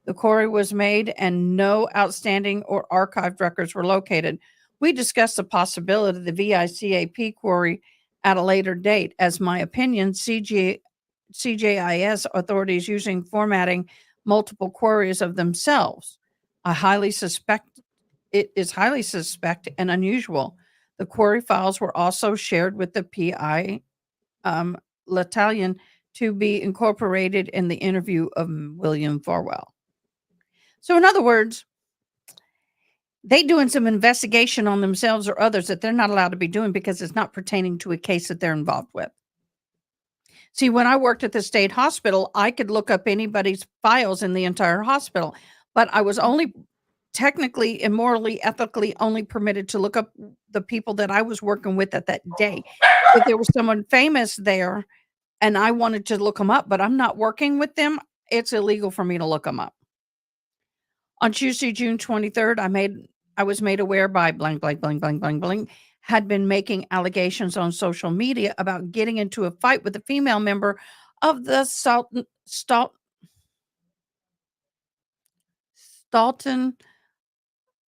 The query was made and no outstanding or archived records were located. We discussed the possibility of the VICAP query at a later date. As my opinion, CJIS authorities using formatting multiple queries of themselves. I highly suspect it is highly suspect and unusual. The query files were also shared with the PI L'Italian to be incorporated in the interview of William Farwell. So, in other words, they doing some investigation on themselves or others that they're not allowed to be doing because it's not pertaining to a case that they're involved with. See, when I worked at the state hospital, I could look up anybody's files in the entire hospital, but I was only technically and morally, ethically only permitted to look up the people that I was working with at that day. If there was someone famous there and I wanted to look them up, but I'm not working with them, it's illegal for me to look them up. On Tuesday, June 23rd, I was made aware by blank, blank, blank, blank, blank, blank, had been making allegations on social media about getting into a fight with a female member of the Staunton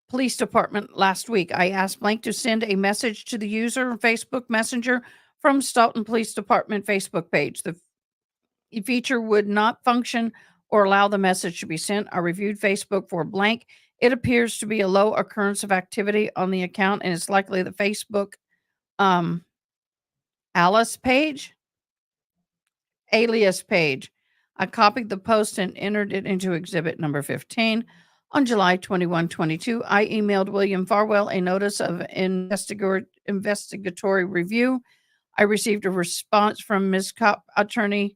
Police Department last week. I asked Blank to send a message to the user Facebook Messenger from Staunton Police Department Facebook page. The feature would not function or allow the message to be sent. I reviewed Facebook for Blank. It appears to be a low occurrence of activity on the account, and it's likely the Facebook Alice page, alias page. I copied the post and entered it into exhibit number 15. On July 21, 22, I emailed William Farwell a notice of investigatory review. I received a response from Ms. Cop attorney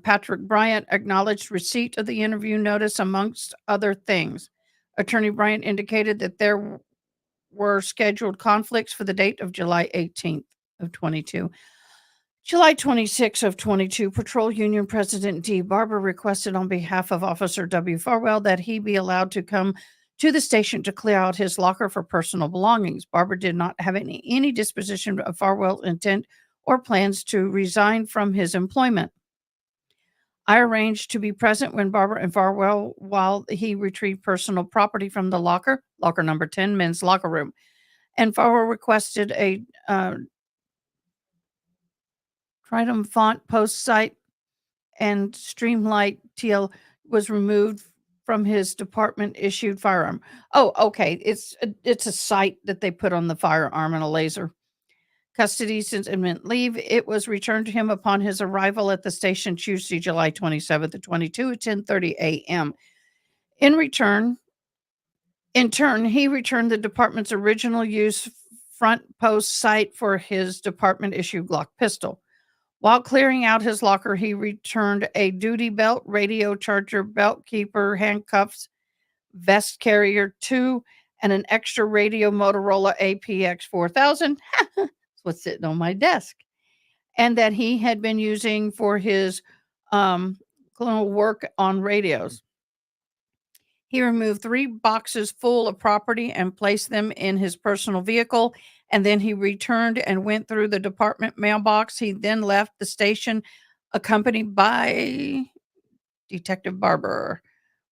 Patrick Bryant, acknowledged receipt of the interview notice, amongst other things. Attorney Bryant indicated that there were scheduled conflicts for the date of July 18th of 22. July 26 of 22, Patrol Union President D. Barber requested on behalf of Officer W. Farwell that he be allowed to come to the station to clear out his locker for personal belongings. Barber did not have any disposition of Farwell's intent or plans to resign from his employment. I arranged to be present when Barber and Farwell, while he retrieved personal property from the locker number 10, men's locker room. And Farwell requested a Triton font post site and Streamlight TL was removed from his department issued firearm. Oh, okay. It's a sight that they put on the firearm and a laser. Custody since imminent leave. It was returned to him upon his arrival at the station Tuesday, July 27th of 22 at 10:30 a.m. In turn, he returned the department's original use front post sight for his department issued Glock pistol. While clearing out his locker, he returned a duty belt, radio charger, belt keeper, handcuffs, vest carrier 2, and an extra radio Motorola APX 4000. That's what's sitting on my desk. And that he had been using for his clinical work on radios. He removed 3 boxes full of property and placed them in his personal vehicle. And then he returned and went through the department mailbox. He then left the station accompanied by Detective Barber.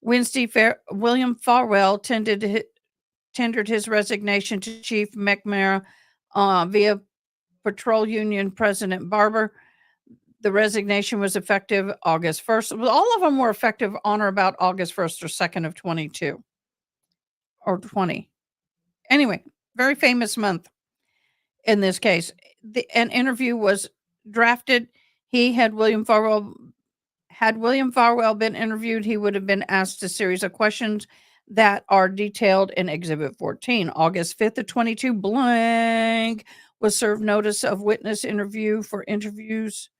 Wednesday, William Farwell tendered his resignation to Chief McNamara via Patrol Union President Barber. The resignation was effective August 1st. All of them were effective on or about August 1st or 2nd of 22 or 20. Anyway, very famous month in this case. An interview was drafted. Had William Farwell been interviewed, he would have been asked a series of questions that are detailed in Exhibit 14. August 5th of 22, blank was served notice of witness interview for interviews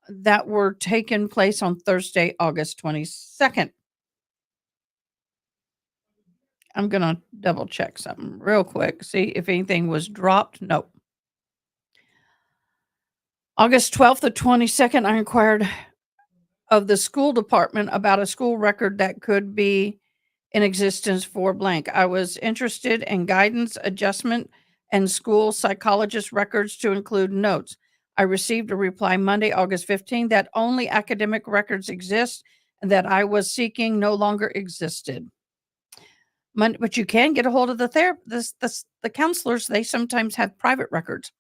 that were taken place on Thursday, August 22nd. I'm going to double check something real quick, see if anything was dropped. Nope. August 12th to 22nd, I inquired of the school department about a school record that could be in existence for blank. I was interested in guidance, adjustment, and school psychologist records to include notes. I received a reply Monday, August 15th, that only academic records exist and that I was seeking no longer existed. But you can get a hold of the counselors. They sometimes have private records.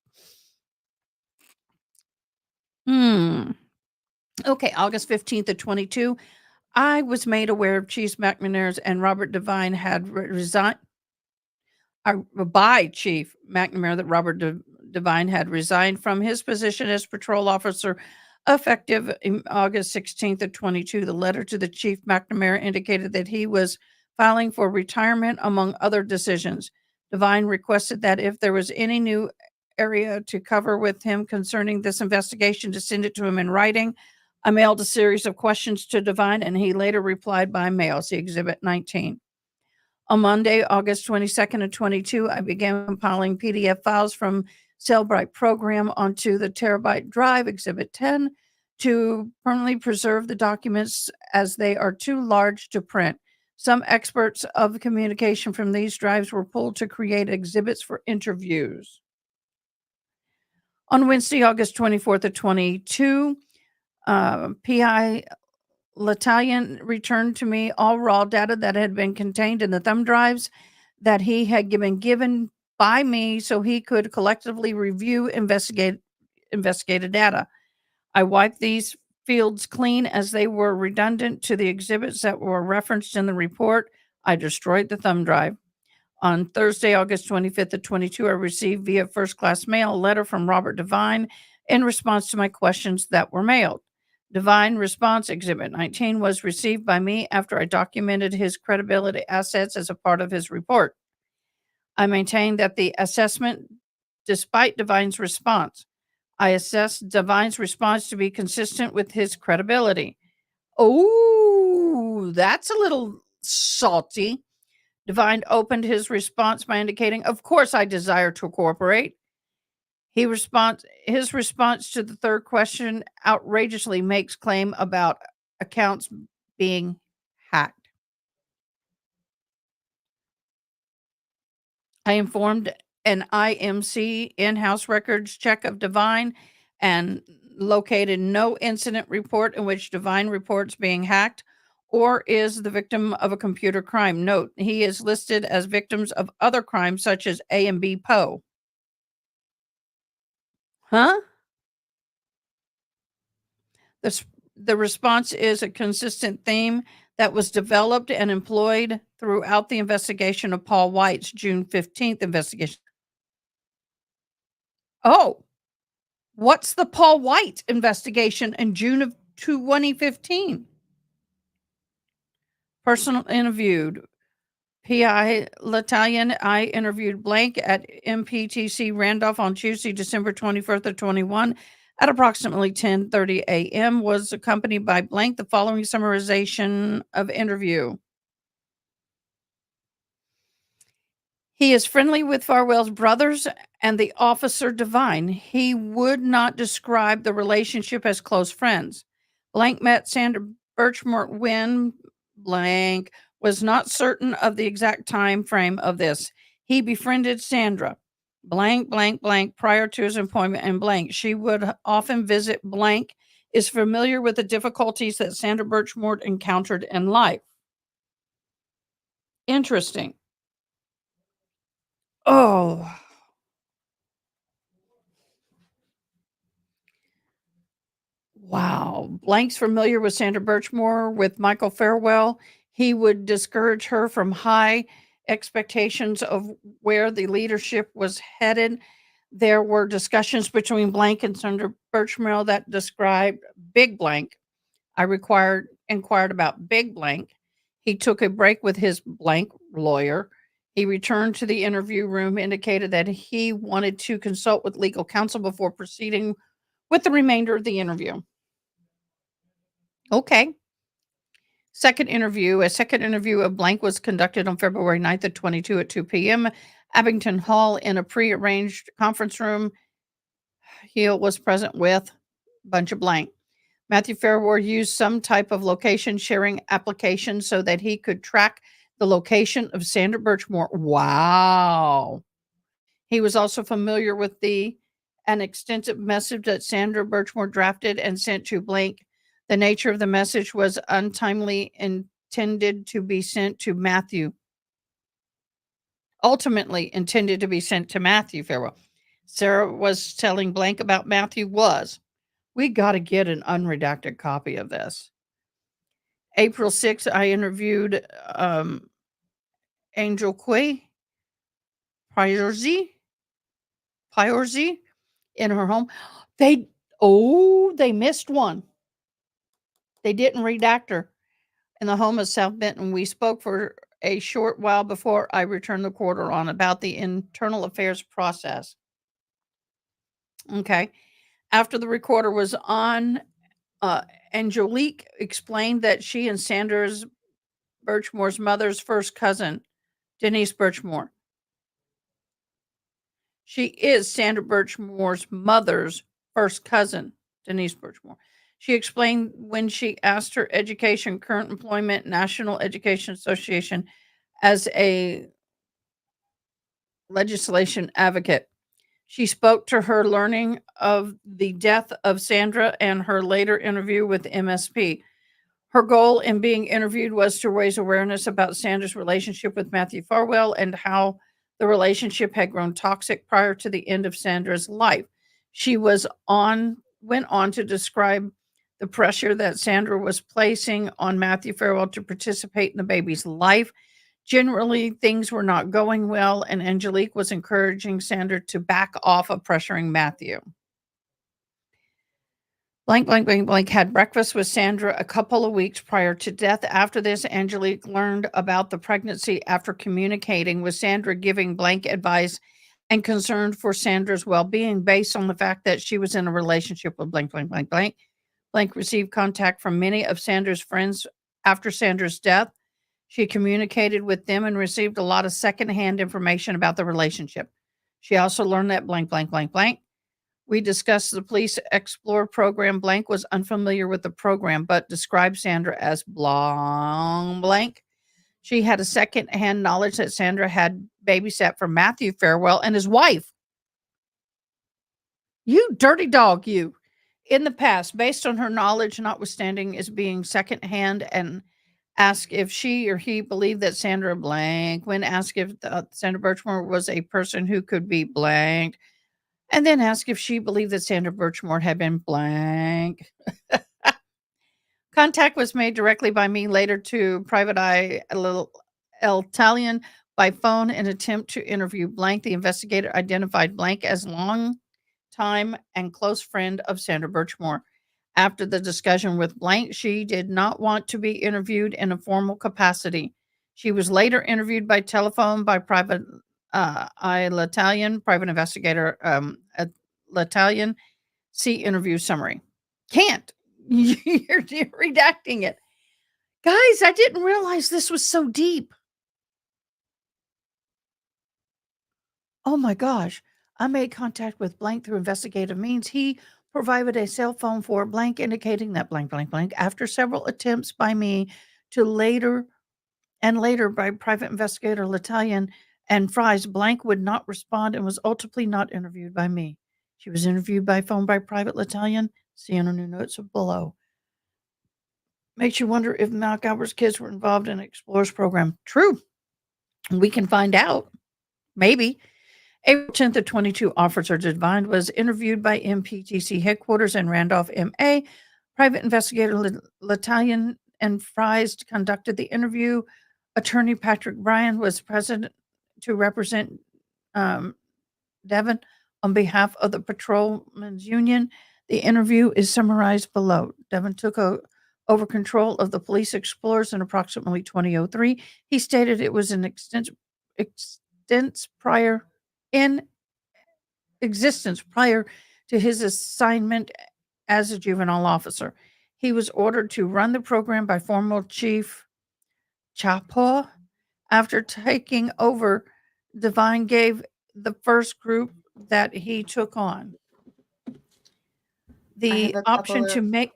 Hmm. Okay, August 15th to 22. I was made aware of Chief McNamara's and Robert Devine had resigned by Chief McNamara that Robert Devine had resigned from his position as patrol officer effective in August 16th of 22. The letter to the Chief McNamara indicated that he was filing for retirement among other decisions. Devine requested that if there was any new area to cover with him concerning this investigation to send it to him in writing. I mailed a series of questions to Devine and he later replied by mail. See Exhibit 19. On Monday, August 22nd and 22, I began compiling PDF files from Cellbrite program onto the terabyte drive, Exhibit 10, to permanently preserve the documents as they are too large to print. Some experts of communication from these drives were pulled to create exhibits for interviews. On Wednesday, August 24th to 22, PI L'Italian returned to me all raw data that had been contained in the thumb drives that he had been given by me so he could collectively review investigated data. I wiped these fields clean as they were redundant to the exhibits that were referenced in the report. I destroyed the thumb drive. On Thursday, August 25th to 22, I received via first class mail a letter from Robert Devine in response to my questions that were mailed. Devine Response Exhibit 19 was received by me after I documented his credibility assets as a part of his report. I maintain that the assessment, despite Devine's response, I assessed Devine's response to be consistent with his credibility. Oh, that's a little salty. Devine opened his response by indicating, "Of course I desire to cooperate." His response to the third question outrageously makes claim about accounts being hacked. I informed an IMC in-house records check of Devine and located no incident report in which Devine reports being hacked or is the victim of a computer crime. Note, he is listed as victims of other crimes such as A and B Poe. Huh? The, s- the response is a consistent theme that was developed and employed throughout the investigation of Paul White's June 15th investigation. Oh, what's the Paul White investigation in June of 2015? Personal interviewed. PI L'Italian, I interviewed blank at MPTC Randolph on Tuesday, December 21st of 21 at approximately 10:30 a.m. Was accompanied by blank the following summarization of interview. He is friendly with Farwell's brothers and the officer Devine. He would not describe the relationship as close friends. Blank met Sandra Birchmore when blank was not certain of the exact time frame of this. He befriended Sandra blank prior to his employment in blank. She would often visit blank is familiar with the difficulties that Sandra Birchmore encountered in life. Interesting. Oh, wow. Blank's familiar with Sandra Birchmore, with Michael Farwell. He would discourage her from high expectations of where the leadership was headed. There were discussions between Blank and Sandra Birchmore that described Big Blank. I inquired about Big Blank. He took a break with his blank lawyer. He returned to the interview room, indicated that he wanted to consult with legal counsel before proceeding with the remainder of the interview. Okay. Second interview. A second interview of Blank was conducted on February 9th at 22 at 2 p.m. Abington Hall in a prearranged conference room. Heel was present with bunch of Blank. Matthew Fairward used some type of location sharing application so that he could track the location of Sandra Birchmore. Wow. He was also familiar with an extensive message that Sandra Birchmore drafted and sent to Blank. The nature of the message was untimely intended to be sent to Matthew. Ultimately intended to be sent to Matthew Farwell. Sarah was telling Blank about Matthew was. We got to get an unredacted copy of this. April 6th, I interviewed Angel Quay Priorzy in her home. They they missed one. They didn't redact her in the home of South Benton. We spoke for a short while before I returned the quarter on about the internal affairs process. Okay. After the recorder was on, Angelique explained that she and Sanders Birchmore's mother's first cousin, Denise Birchmore. She is Sandra Birchmore's mother's first cousin, Denise Birchmore. She explained when she asked her education, current employment, National Education Association as a legislation advocate. She spoke to her learning of the death of Sandra and her later interview with MSP. Her goal in being interviewed was to raise awareness about Sandra's relationship with Matthew Farwell and how the relationship had grown toxic prior to the end of Sandra's life. She went on to describe the pressure that Sandra was placing on Matthew Farwell to participate in the baby's life. Generally, things were not going well, and Angelique was encouraging Sandra to back off of pressuring Matthew. Blank had breakfast with Sandra a couple of weeks prior to death. After this, Angelique learned about the pregnancy after communicating with Sandra, giving Blank advice and concern for Sandra's well being based on the fact that she was in a relationship with Blank. Blank received contact from many of Sandra's friends after Sandra's death. She communicated with them and received a lot of secondhand information about the relationship. She also learned that blank. We discussed the Police Explore program. Blank was unfamiliar with the program, but described Sandra as blank. She had a second-hand knowledge that Sandra had babysat for Matthew Farwell and his wife. You dirty dog, you. In the past, based on her knowledge, notwithstanding as being secondhand, and asked if she or he believed that Sandra blank, when asked if Sandra Birchmore was a person who could be blank, and then asked if she believed that Sandra Birchmore had been blank. Contact was made directly by me later to Private Eye Italian by phone in attempt to interview Blank. The investigator identified Blank as long time and close friend of Sandra Birchmore. After the discussion with Blank, she did not want to be interviewed in a formal capacity. She was later interviewed by telephone by Private Eye Italian, private investigator Italian. See interview summary. Can't. You're redacting it. Guys, I didn't realize this was so deep. Oh my gosh. I made contact with Blank through investigative means. He provided a cell phone for Blank, indicating that blank. After several attempts by me to later by private investigator L'Italian and Fries, Blank would not respond and was ultimately not interviewed by me. She was interviewed by phone by private L'Italian. See on her new notes below. Makes you wonder if Malk kids were involved in Explorer's program. True. We can find out. Maybe. April 10th of 22, Officer Divine was interviewed by MPTC headquarters and Randolph MA. Private investigator L'Italian and Fries conducted the interview. Attorney Patrick Bryan was present to represent Devon on behalf of the Patrolmen's Union. The interview is summarized below. Devon took over control of the police explorers in approximately 2003. He stated it was in existence prior to his assignment as a juvenile officer. He was ordered to run the program by former Chief Chapo. After taking over, Divine gave the first group that he took on I have the a couple option of to make,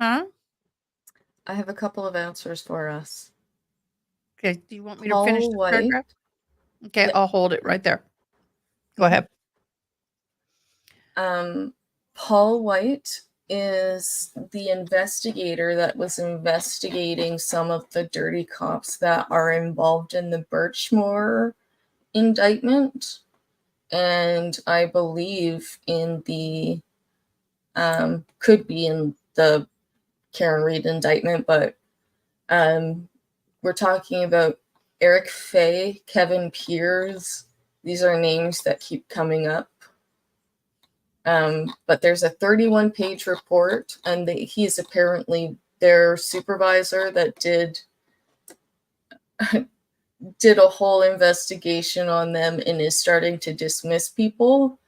huh? I have a couple of answers for us. Okay, do you want me to finish Paul the White. paragraph? Okay, Yep. I'll hold it right there. Go ahead. Paul White is the investigator that was investigating some of the dirty cops that are involved in the Birchmore indictment, and I believe in the could be in the Karen Reed indictment, but we're talking about Eric Fay, Kevin Piers. These are names that keep coming up. But there's a 31-page report, and he's apparently their supervisor that did a whole investigation on them and is starting to dismiss people.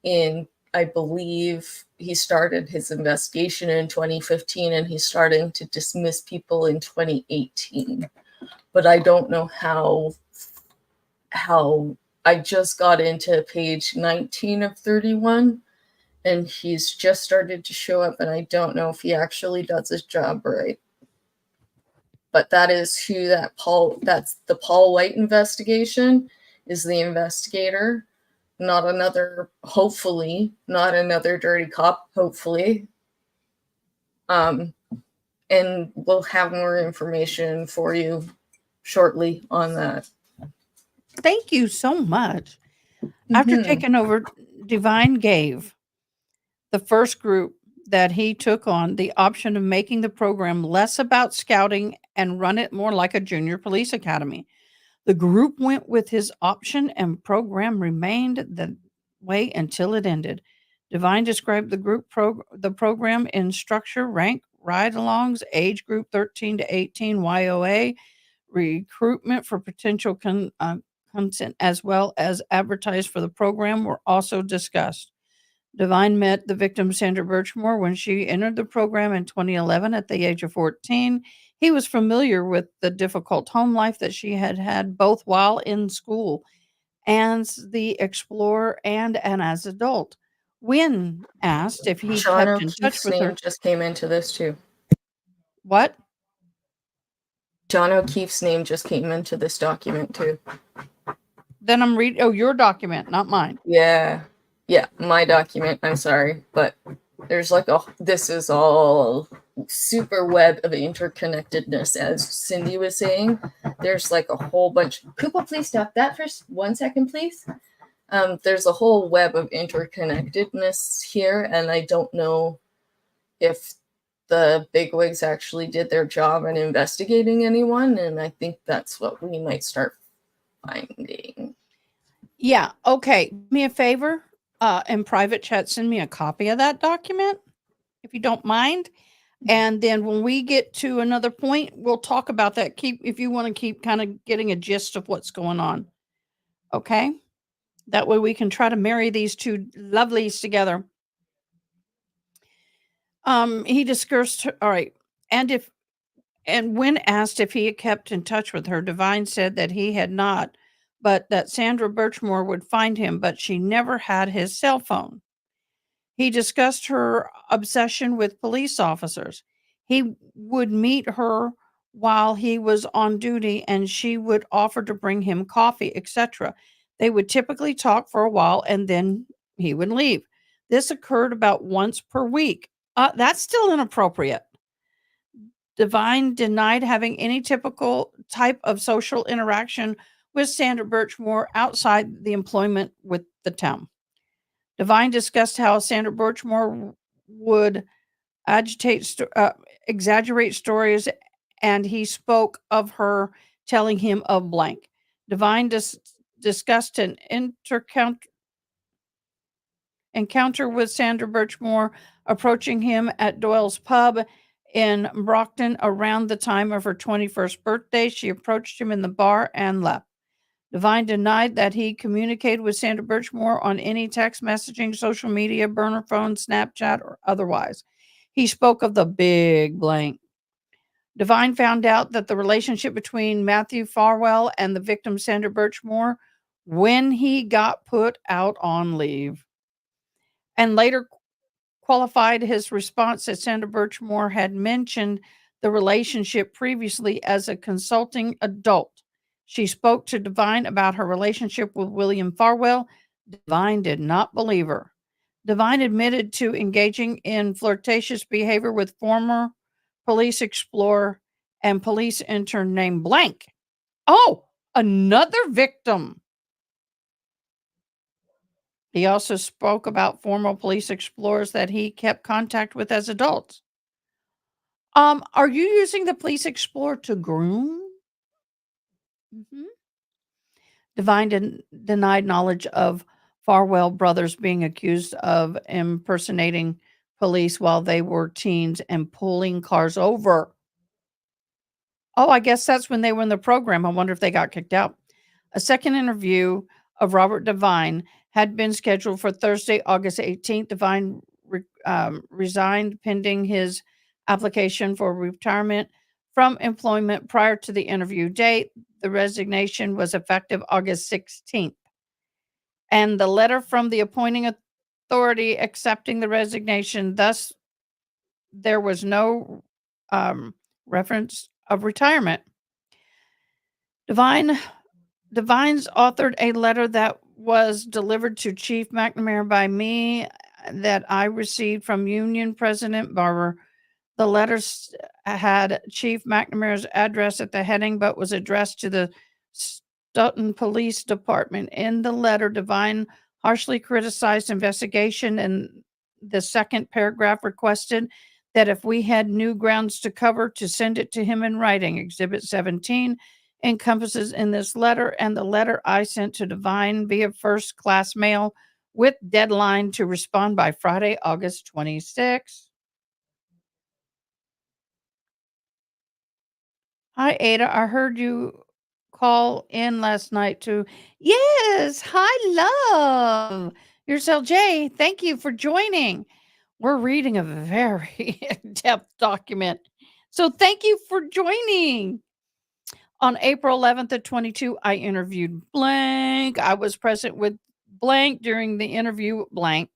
In I believe he started his investigation in 2015, and he's starting to dismiss people in 2018. But I don't know how I just got into page 19 of 31, and he's just started to show up, and I don't know if he actually does his job right. But that is who that's the Paul White investigation, is the investigator, not another, hopefully, not another dirty cop, hopefully. And we'll have more information for you shortly on that. Thank you so much. After taking over, Divine gave the first group that he took on the option of making the program less about scouting and run it more like a junior police academy. The group went with his option and program remained the way until it ended. Divine described the program in structure, rank, ride-alongs, age group 13 to 18, YOA, recruitment for potential consent, as well as advertised for the program were also discussed. Divine met the victim, Sandra Birchmore, when she entered the program in 2011 at the age of 14. He was familiar with the difficult home life that she had had both while in school and the explorer and as adult. When asked if he John kept in touch O'Keefe's with name her, just came into this too. what? John O'Keefe's name just came into this document too. Then I'm reading, oh, your document, not mine. Yeah, my document. I'm sorry, but there's like this is all super web of interconnectedness, as Cindy was saying. There's like a whole bunch. Koopa, please stop that for 1 second, please. There's a whole web of interconnectedness here, and I don't know if the bigwigs actually did their job in investigating anyone, and I think that's what we might start finding. Yeah, okay. Do me a favor, in private chat, send me a copy of that document, if you don't mind. And then when we get to another point, we'll talk about that. If you want to keep kind of getting a gist of what's going on. Okay? That way we can try to marry these two lovelies together. He discussed, all right. And when asked if he had kept in touch with her, Divine said that he had not, but that Sandra Birchmore would find him, but she never had his cell phone. He discussed her obsession with police officers. He would meet her while he was on duty and she would offer to bring him coffee, etc. They would typically talk for a while and then he would leave. This occurred about once per week. That's still inappropriate. Divine denied having any typical type of social interaction with Sandra Birchmore outside the employment with the town. Divine discussed how Sandra Birchmore would exaggerate stories, and he spoke of her telling him of blank. Divine discussed an encounter with Sandra Birchmore approaching him at Doyle's Pub in Brockton around the time of her 21st birthday. She approached him in the bar and left. Divine denied that he communicated with Sandra Birchmore on any text messaging, social media, burner phone, Snapchat, or otherwise. He spoke of the big blank. Devine found out that the relationship between Matthew Farwell and the victim, Sandra Birchmore, when he got put out on leave, and later qualified his response that Sandra Birchmore had mentioned the relationship previously as a consulting adult. She spoke to Devine about her relationship with William Farwell. Devine did not believe her. Devine admitted to engaging in flirtatious behavior with former police explorer and police intern named Blank. Oh, another victim. He also spoke about former police explorers that he kept contact with as adults. Are you using the police explorer to groom? Mhm. Devine denied knowledge of Farwell brothers being accused of impersonating police while they were teens and pulling cars over. Oh, I guess that's when they were in the program. I wonder if they got kicked out. A second interview of Robert Devine had been scheduled for Thursday, August 18th. Devine resigned pending his application for retirement from employment prior to the interview date. The resignation was effective August 16th. And the letter from the appointing authority accepting the resignation, thus, there was no reference of retirement. Devine Devines authored a letter that was delivered to Chief McNamara by me that I received from Union President Barber. The letter had Chief McNamara's address at the heading, but was addressed to the Stoughton Police Department. In the letter, Devine harshly criticized investigation, and the second paragraph requested that if we had new grounds to cover, to send it to him in writing. Exhibit 17 encompasses in this letter, and the letter I sent to Devine via first class mail with deadline to respond by Friday, August 26th. Hi, Ada. I heard you call in last night to. Yes. Hi, love. You're Jay. Thank you for joining. We're reading a very in depth document. So thank you for joining. On April 11th of 22, I interviewed Blank. I was present with Blank during the interview. Blank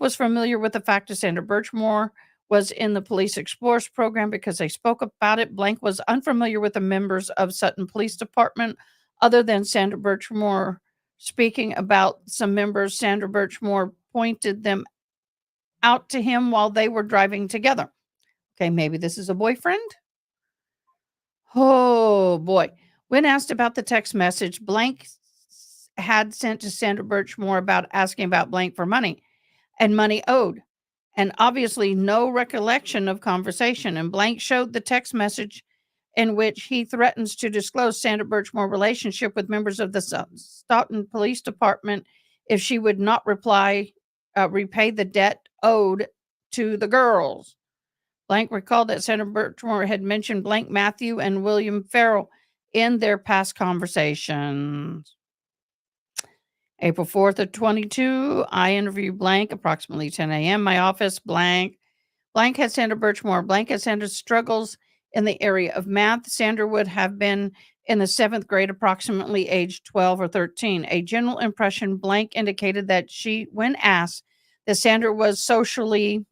was familiar with the fact that Sandra Birchmore was in the Police Explorers program because they spoke about it. Blank was unfamiliar with the members of Sutton Police Department other than Sandra Birchmore speaking about some members. Sandra Birchmore pointed them out to him while they were driving together. Okay, maybe this is a boyfriend? Oh boy. When asked about the text message Blank had sent to Sandra Birchmore about asking about Blank for money and money owed, and obviously no recollection of conversation. And Blank showed the text message in which he threatens to disclose Sandra Birchmore's relationship with members of the Stoughton Police Department if she would not repay the debt owed to the girls. Blank recalled that Sandra Birchmore had mentioned Blank Matthew and William Farrell in their past conversations. April 4th of 22, I interviewed Blank approximately 10 a.m. My office, Blank had Sandra Birchmore. Blank had Sandra's struggles in the area of math. Sandra would have been in the 7th grade, approximately age 12 or 13. A general impression, Blank indicated that she, when asked, that Sandra was socially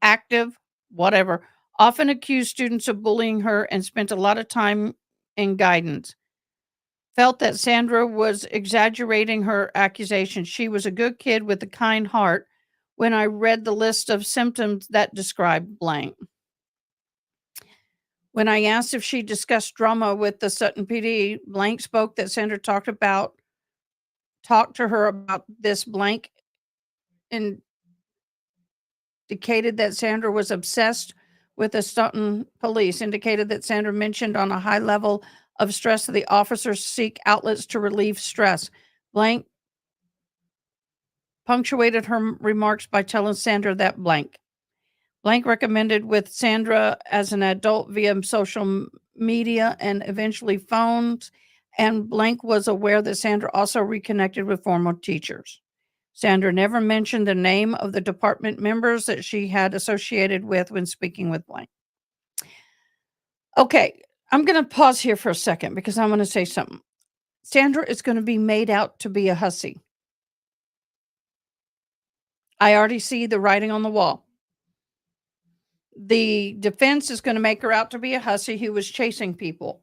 active, whatever, often accused students of bullying her and spent a lot of time in guidance. Felt that Sandra was exaggerating her accusations. She was a good kid with a kind heart when I read the list of symptoms that described Blank. When I asked if she discussed drama with the Sutton PD, Blank spoke that Sandra talked to her about this. Blank indicated that Sandra was obsessed with the Stoughton police, indicated that Sandra mentioned on a high level of stress that the officers seek outlets to relieve stress. Blank punctuated her remarks by telling Sandra that Blank recommended with Sandra as an adult via social media and eventually phones, and Blank was aware that Sandra also reconnected with former teachers. Sandra never mentioned the name of the department members that she had associated with when speaking with blank. Okay, I'm going to pause here for a second because I'm going to say something. Sandra is going to be made out to be a hussy. I already see the writing on the wall. The defense is going to make her out to be a hussy who was chasing people.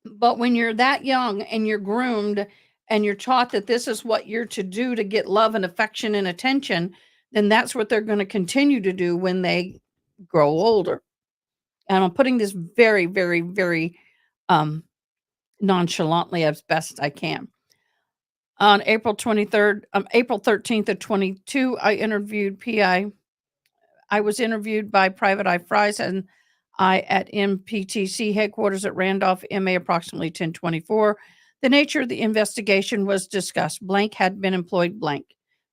But when you're that young and you're groomed and you're taught that this is what you're to do to get love and affection and attention, then that's what they're going to continue to do when they grow older. And I'm putting this very, very, very nonchalantly as best I can. On April 13th of 22, I interviewed PI. I was interviewed by Private Eye Fries and I at MPTC headquarters at Randolph, MA, approximately 1024. The nature of the investigation was discussed. Blank had been employed blank.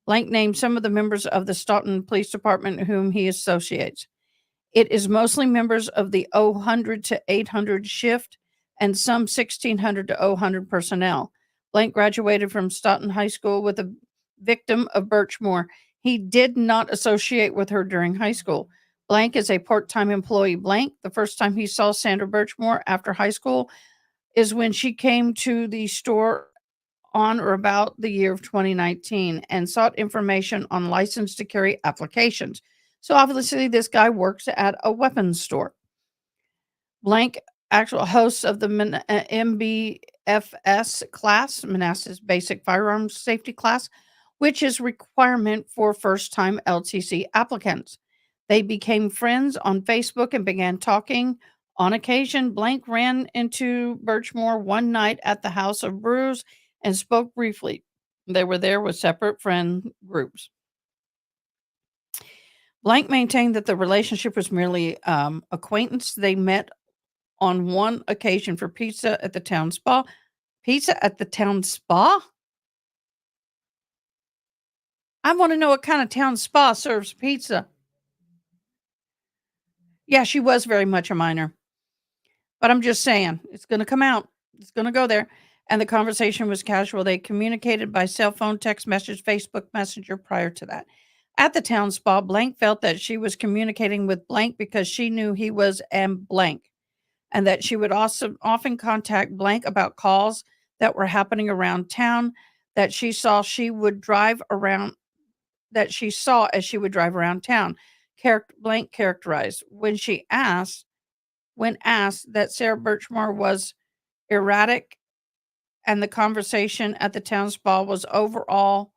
Blank named some of the members of the Staunton Police Department whom he associates. It is mostly members of the 000 to 800 shift and some 1600 to 000 personnel. Blank graduated from Staunton High School with a victim of Birchmore. He did not associate with her during high school. Blank is a part-time employee. Blank, the first time he saw Sandra Birchmore after high school is when she came to the store on or about the year of 2019 and sought information on license to carry applications. So obviously this guy works at a weapons store. Blank, actual hosts of the MBFS class, Manassas Basic Firearms Safety class, which is requirement for first-time LTC applicants. They became friends on Facebook and began talking. On occasion, Blank ran into Birchmore one night at the House of Brews and spoke briefly. They were there with separate friend groups. Blank maintained that the relationship was merely acquaintance. They met on one occasion for pizza at the town spa. Pizza at the town spa? I want to know what kind of town spa serves pizza. Yeah, she was very much a minor. But I'm just saying, it's going to come out. It's going to go there. And the conversation was casual. They communicated by cell phone, text message, Facebook Messenger prior to that. At the town spa, Blank felt that she was communicating with Blank because she knew he was blank, and that she would also often contact Blank about calls that were happening around town that she saw she would drive around that she saw as she would drive around town. Blank characterized when asked that Sarah Birchmore was erratic and the conversation at the town spa was all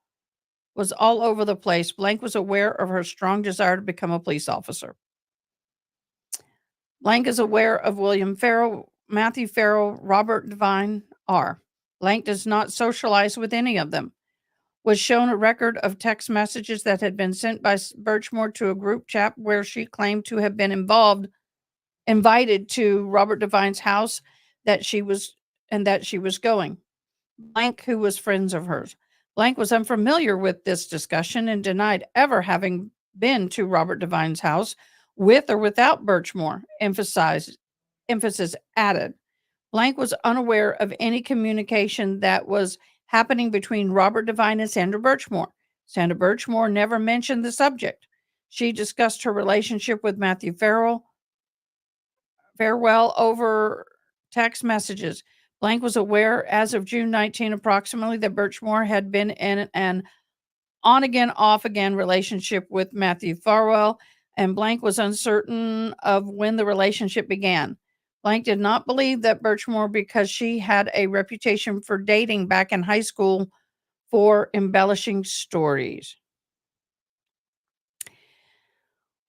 over the place. Blank was aware of her strong desire to become a police officer. Blank is aware of William Farrell, Matthew Farrell, Robert Devine R. Blank does not socialize with any of them. Was shown a record of text messages that had been sent by Birchmore to a group chat where she claimed to have been invited to Robert Devine's house that she was going. Blank, who was friends of hers. Blank was unfamiliar with this discussion and denied ever having been to Robert Devine's house with or without Birchmore. Emphasis added. Blank was unaware of any communication that was happening between Robert Devine and Sandra Birchmore. Sandra Birchmore never mentioned the subject. She discussed her relationship with Matthew Farwell over text messages. Blank was aware as of June 19 approximately that Birchmore had been in an on again, off again relationship with Matthew Farwell, and Blank was uncertain of when the relationship began. Blank did not believe that Birchmore because she had a reputation for dating back in high school for embellishing stories.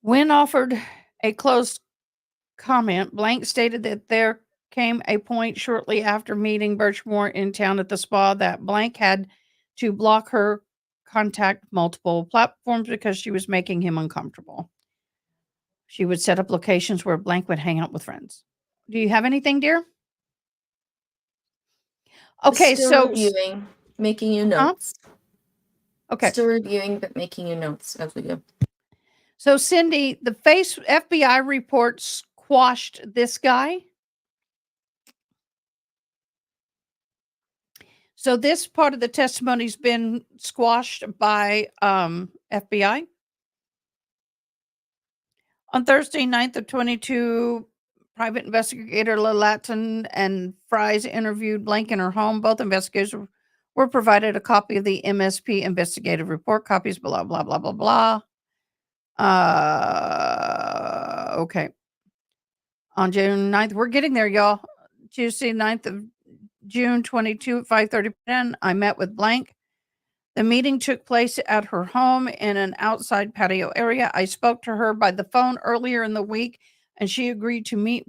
When offered a closed comment, Blank stated that there came a point shortly after meeting Birchmore in town at the spa that Blank had to block her contact multiple platforms because she was making him uncomfortable. She would set up locations where Blank would hang out with friends. Do you have anything, dear? Okay, Still reviewing, making you notes. Okay. Still reviewing, but making you notes as we go. So, Cindy, the FBI report squashed this guy. So this part of the testimony's been squashed by FBI. On Thursday, 9th of 22, private investigator Latin and Fries interviewed Blank in her home. Both investigators were provided a copy of the MSP investigative report. Copies, blah, blah, blah, blah, blah. Okay. On June 9th, we're getting there, y'all. Tuesday, 9th of June 22 at 5:30 p.m. I met with Blank. The meeting took place at her home in an outside patio area. I spoke to her by the phone earlier in the week, and she agreed to meet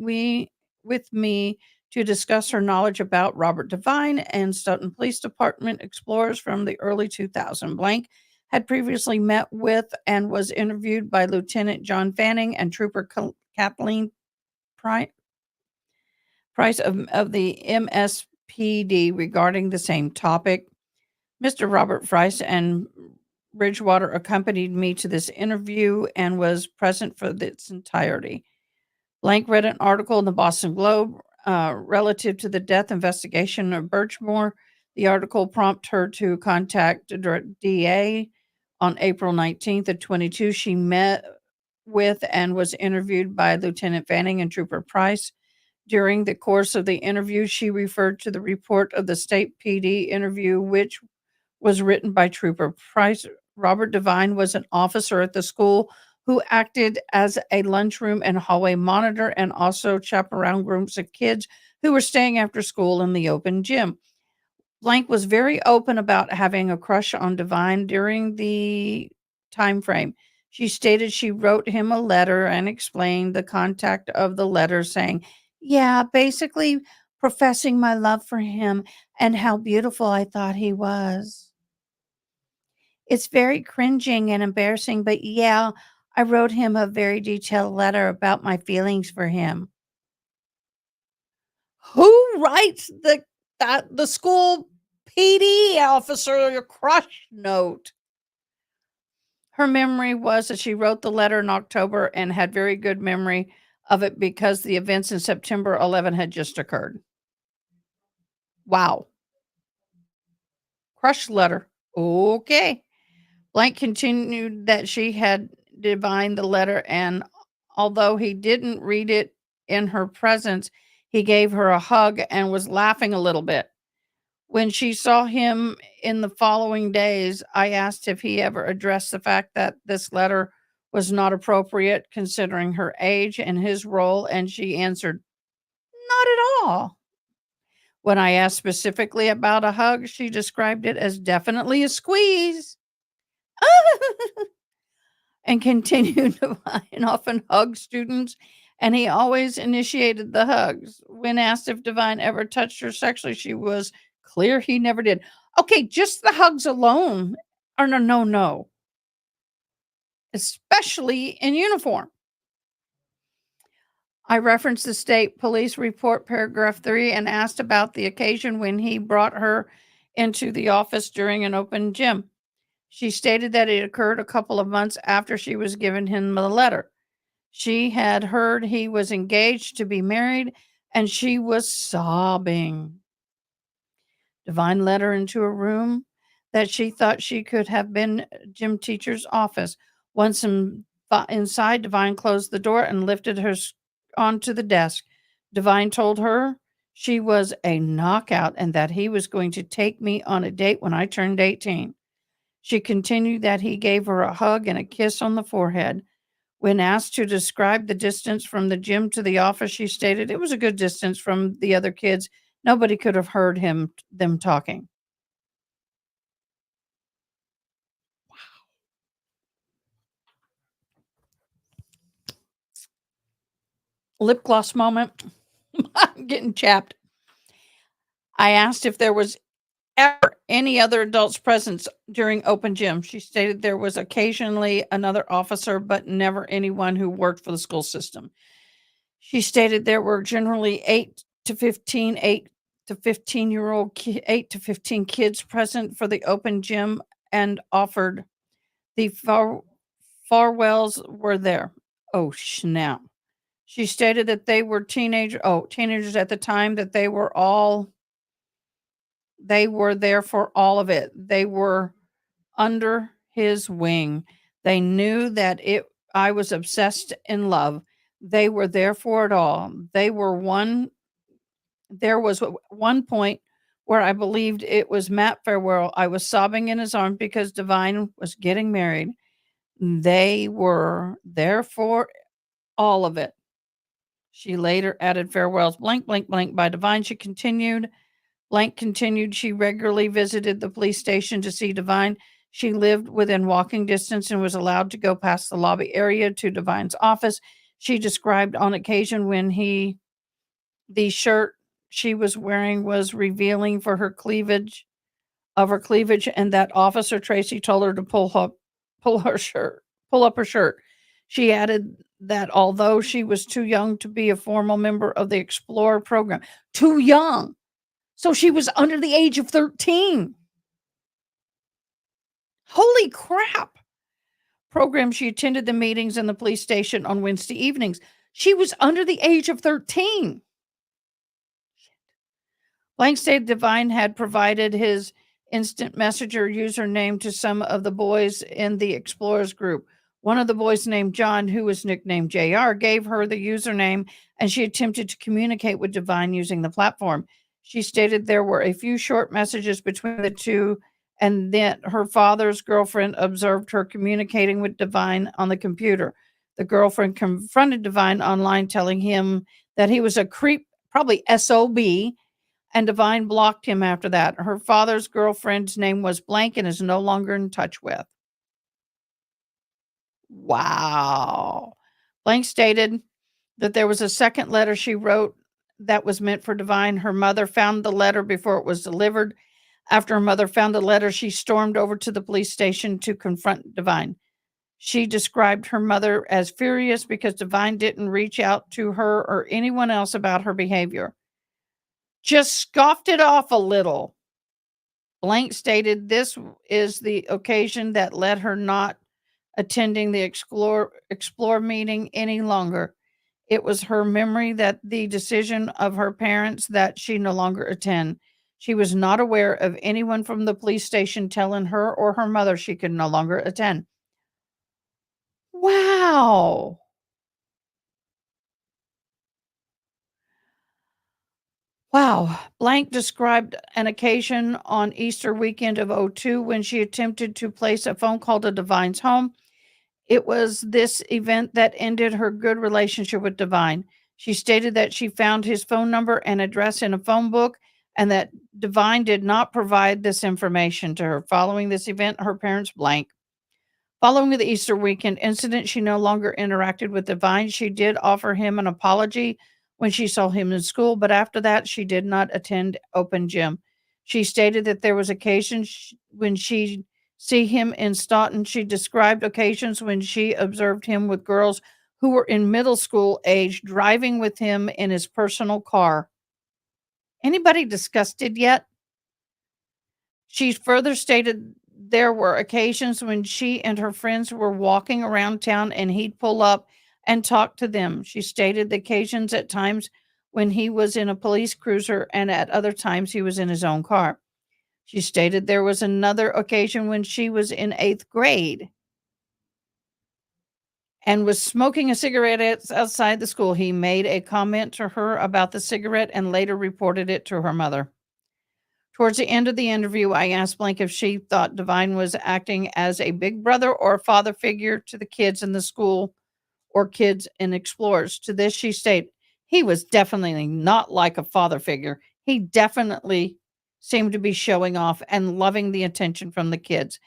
with me to discuss her knowledge about Robert Devine and Stoughton Police Department explorers from the early 2000s. Blank had previously met with and was interviewed by Lieutenant John Fanning and Trooper Kathleen Price of the MSPD regarding the same topic. Mr. Robert Price and Bridgewater accompanied me to this interview and was present for its entirety. Blank read an article in the Boston Globe relative to the death investigation of Birchmore. The article prompted her to contact the DA on April 19th of 22. She met with and was interviewed by Lieutenant Fanning and Trooper Price. During the course of the interview, she referred to the report of the state PD interview, which was written by Trooper Price. Robert Devine was an officer at the school who acted as a lunchroom and hallway monitor and also chaperoned groups of kids who were staying after school in the open gym. Blank was very open about having a crush on Devine during the time frame. She stated she wrote him a letter and explained the contact of the letter, saying, "Yeah, basically professing my love for him and how beautiful I thought he was. It's very cringing and embarrassing, but yeah, I wrote him a very detailed letter about my feelings for him." Who writes the school PD officer a crush note? Her memory was that she wrote the letter in October and had very good memory of it because the events in September 11 had just occurred. Wow. Crush letter. Okay. Blank continued that she had divined the letter, and although he didn't read it in her presence, he gave her a hug and was laughing a little bit. When she saw him in the following days, I asked if he ever addressed the fact that this letter was not appropriate considering her age and his role, and she answered, "Not at all." When I asked specifically about a hug, she described it as definitely a squeeze. And continued to and often hug students, and he always initiated the hugs. When asked if Divine ever touched her sexually, she was clear he never did. Okay, just the hugs alone are no, no, no, especially in uniform. I referenced the state police report, paragraph 3, and asked about the occasion when he brought her into the office during an open gym. She stated that it occurred a couple of months after she was given him the letter. She had heard he was engaged to be married, and she was sobbing. Divine led her into a room that she thought she could have been a gym teacher's office. Once inside, Divine closed the door and lifted her onto the desk. Divine told her she was a knockout and that he was going to take me on a date when I turned 18. She continued that he gave her a hug and a kiss on the forehead. When asked to describe the distance from the gym to the office, she stated it was a good distance from the other kids. Nobody could have heard them talking. Lip gloss moment. I'm getting chapped. I asked if there was ever any other adults present during open gym. She stated there was occasionally another officer, but never anyone who worked for the school system. She stated there were generally 8 to 15-year-old 8 to 15 kids present for the open gym and offered the Farwells were there. Oh, snap. She stated that they were teenagers at the time, that they were all They were there for all of it. They were under his wing. They knew that it I was obsessed in love. They were there for it all. They were one There was one point where I believed it was Matt Farwell. I was sobbing in his arms because Divine was getting married. They were there for all of it. She later added farewells blank, blank, blank by Divine. She continued, blank continued. She regularly visited the police station to see Divine. She lived within walking distance and was allowed to go past the lobby area to Divine's office. She described on occasion when the shirt she was wearing was revealing for her cleavage, and that Officer Tracy told her to pull her shirt pull up her shirt. She added that although she was too young to be a formal member of the Explorer program, too young. So she was under the age of 13. Holy crap. Program she attended the meetings in the police station on Wednesday evenings. She was under the age of 13. Blank State Divine had provided his instant messenger username to some of the boys in the Explorers group. One of the boys named John, who was nicknamed JR, gave her the username and she attempted to communicate with Divine using the platform. She stated there were a few short messages between the two and that her father's girlfriend observed her communicating with Divine on the computer. The girlfriend confronted Divine online, telling him that he was a creep, probably SOB, and Divine blocked him after that. Her father's girlfriend's name was blank and is no longer in touch with. Wow. Blank stated that there was a second letter she wrote that was meant for Divine. Her mother found the letter before it was delivered. After her mother found the letter, she stormed over to the police station to confront Divine. She described her mother as furious because Divine didn't reach out to her or anyone else about her behavior. Just scoffed it off a little. Blank stated this is the occasion that led her not attending the explore meeting any longer. It was her memory that the decision of her parents that she no longer attend. She was not aware of anyone from the police station telling her or her mother she could no longer attend. Wow. Wow. Blank described an occasion on Easter weekend of '02 when she attempted to place a phone call to Divine's home. It was this event that ended her good relationship with Divine. She stated that she found his phone number and address in a phone book and that Divine did not provide this information to her. Following this event, her parents blank. Following the Easter weekend incident, she no longer interacted with Divine. She did offer him an apology when she saw him in school, but after that, she did not attend open gym. She stated that there was occasions when she see him in Staunton. She described occasions when she observed him with girls who were in middle school age driving with him in his personal car. Anybody disgusted yet? She further stated there were occasions when she and her friends were walking around town and he'd pull up and talk to them. She stated the occasions at times when he was in a police cruiser and at other times he was in his own car. She stated there was another occasion when she was in 8th grade and was smoking a cigarette outside the school. He made a comment to her about the cigarette and later reported it to her mother. Towards the end of the interview, I asked Blank if she thought Divine was acting as a big brother or a father figure to the kids in the school or kids in Explorers. To this, she stated, he was definitely not like a father figure. He definitely seemed to be showing off and loving the attention from the kids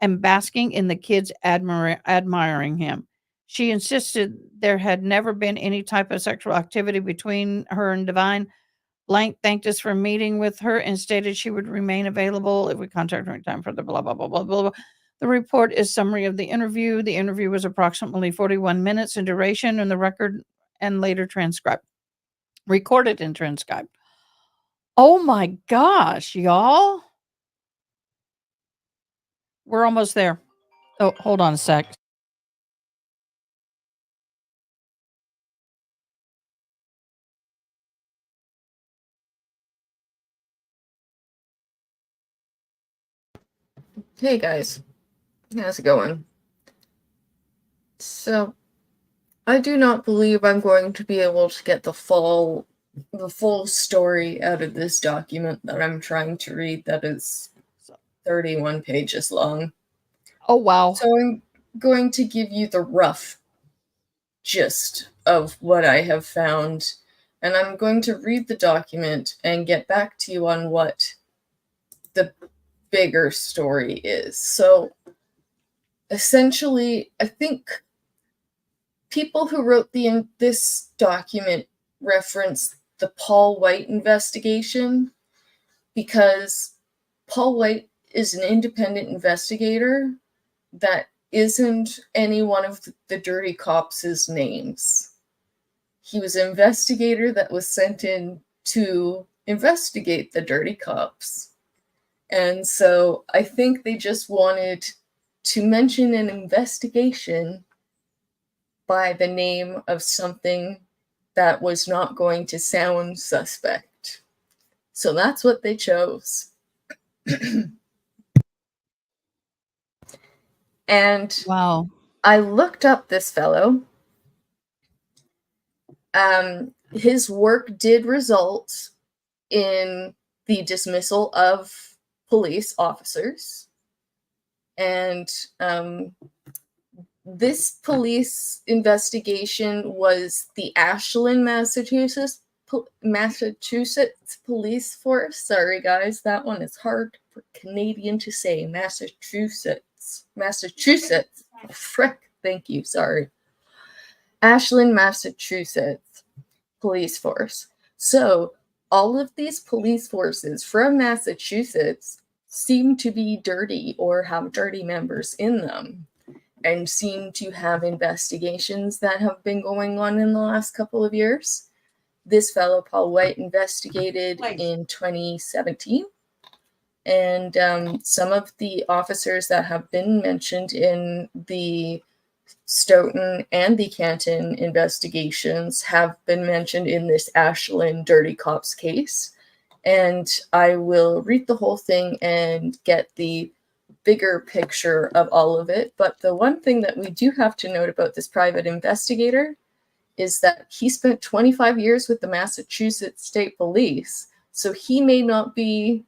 and basking in the kids admiring him. She insisted there had never been any type of sexual activity between her and Divine. Blank thanked us for meeting with her and stated she would remain available if we contact her in time for the blah, blah, blah, blah, blah, blah. The report is summary of the interview. The interview was approximately 41 minutes in duration and the record and later transcribed, recorded and transcribed. Oh my gosh, y'all. We're almost there. Oh, hold on a sec. Hey guys, how's it going? So, I do not believe I'm going to be able to get the full story out of this document that I'm trying to read that is 31 pages long. Oh, wow. So I'm going to give you the rough gist of what I have found, and I'm going to read the document and get back to you on what the bigger story is. So essentially, I think people who wrote this document reference the Paul White investigation because Paul White is an independent investigator that isn't any one of the dirty cops' names. He was an investigator that was sent in to investigate the dirty cops. And so I think they just wanted to mention an investigation by the name of something that was not going to sound suspect. So that's what they chose. And Wow. I looked up this fellow. His work did result in the dismissal of police officers. And this police investigation was the Ashland, Massachusetts police force. Sorry, guys, that one is hard for Canadian to say. Massachusetts. Oh, frick. Thank you. Sorry. Ashland, Massachusetts police force. So all of these police forces from Massachusetts seem to be dirty or have dirty members in them, and seem to have investigations that have been going on in the last couple of years. This fellow, Paul White, investigated in 2017. And some of the officers that have been mentioned in the Stoughton and the Canton investigations have been mentioned in this Ashland Dirty Cops case. And I will read the whole thing and get the bigger picture of all of it. But the one thing that we do have to note about this private investigator is that he spent 25 years with the Massachusetts State Police, so he may not be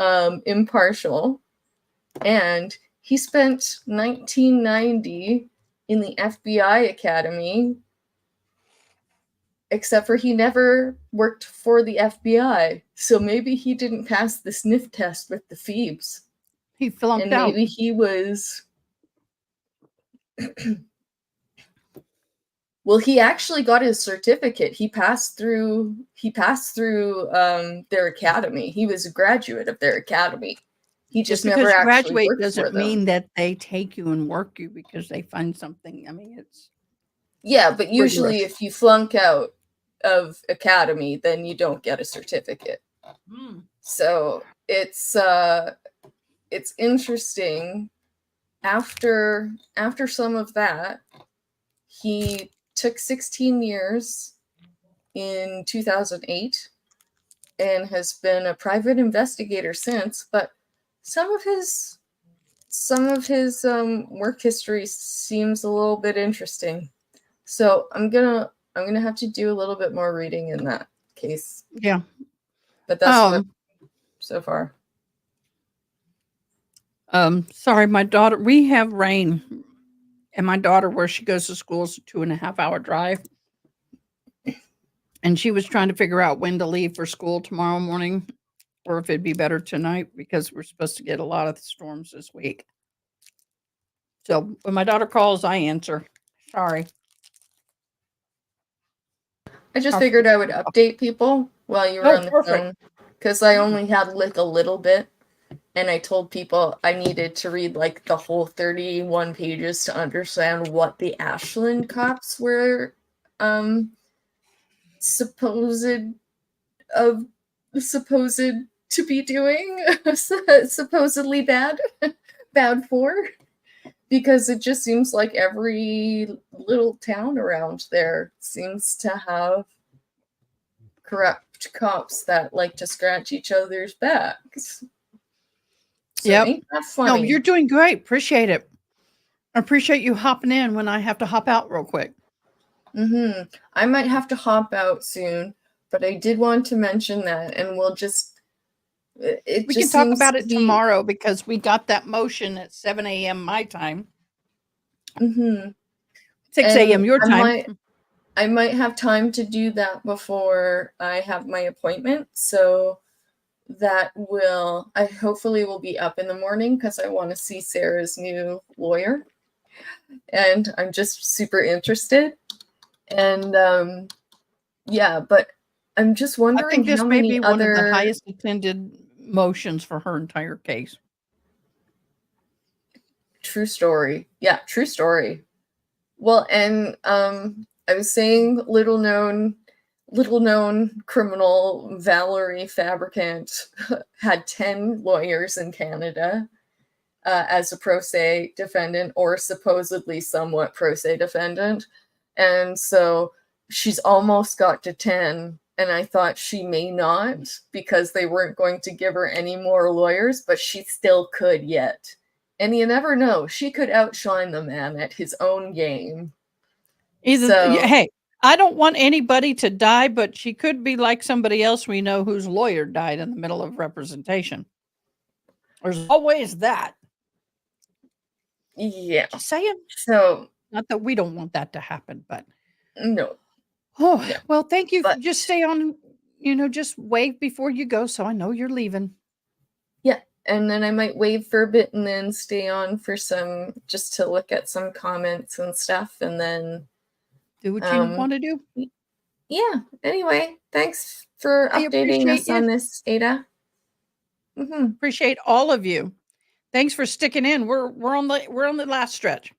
impartial. And he spent 1990 in the FBI Academy, except for he never worked for the FBI. So maybe he didn't pass the sniff test with the Phoebes. He flunked And out. maybe he was well, he actually got his certificate. He passed through their academy. He was a graduate of their academy. He just never Because you actually graduate worked for doesn't them. mean that they take you and work you because they find something. I mean, it's Yeah, but usually rigorous. if you flunk out of academy, then you don't get a certificate. So it's interesting. After some of that, he took 16 years in 2008 and has been a private investigator since. But some of his work history seems a little bit interesting. So I'm gonna have to do a little bit more reading in that case. Yeah. But that's what so far. Sorry, my daughter, we have rain, and my daughter, where she goes to school, is a 2.5-hour drive. And she was trying to figure out when to leave for school tomorrow morning, or if it'd be better tonight because we're supposed to get a lot of storms this week. So when my daughter calls, I answer. Sorry. I just figured I would update people while you were on the phone, because I only had like a little bit, and I told people I needed to read like the whole 31 pages to understand what the Ashland cops were supposed to be doing, supposedly bad for, because it just seems like every little town around there seems to have corrupt cops that like to scratch each other's backs. So Yep. ain't that No, funny? you're doing great. Appreciate it. I appreciate you hopping in when I have to hop out real quick. I might have to hop out soon, but I did want to mention that, and we'll just it We can just talk seems about to it be tomorrow because we got that motion at 7 a.m. my time, mm-hmm. 6 a.m. And your time. I might have time to do that before I have my appointment, so that I hopefully will be up in the morning because I want to see Sarah's new lawyer, and I'm just super interested. And yeah, but I'm just I think wondering this how may be many one of the other highest attended motions for her entire case. true story. Yeah, true story. Well, and I was saying little known criminal Valerie Fabricant had 10 lawyers in Canada as a pro se defendant, or supposedly somewhat pro se defendant. And so she's almost got to 10. And I thought she may not because they weren't going to give her any more lawyers, but she still could yet. And you never know, she could outshine the man at his own game. So, Hey, I don't want anybody to die, but she could be like somebody else we know whose lawyer died in the middle of representation. There's always that. yeah. Just saying. So, Not that we don't want that to happen, but no, oh, no. well, thank you. But Just stay on, just wave before you go so I know you're leaving. yeah, and then I might wave for a bit and then stay on for some just to look at some comments and stuff, and then Do what you want to do. yeah. Anyway, thanks for I updating appreciate us you. on this, Ada. Appreciate all of you. Thanks for sticking in. We're on the last stretch.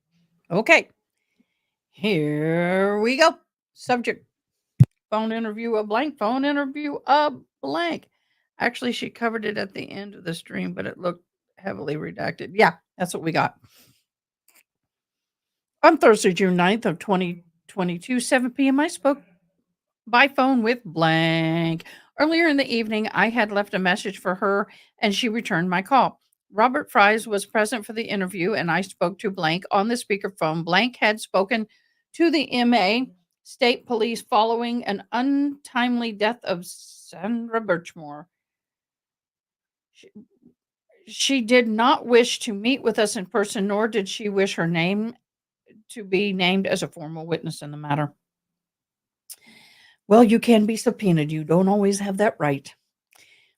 Okay. Here we go. Subject: phone interview a blank, phone interview a blank. Actually, she covered it at the end of the stream, but it looked heavily redacted. Yeah, that's what we got. On Thursday, June 9th of 2022, 7 p.m., I spoke by phone with blank. Earlier in the evening, I had left a message for her and she returned my call. Robert Fries was present for the interview and I spoke to blank on the speakerphone. Blank had spoken to the MA state police following an untimely death of Sandra Birchmore. She did not wish to meet with us in person, nor did she wish her name to be named as a formal witness in the matter. Well, you can be subpoenaed. You don't always have that right.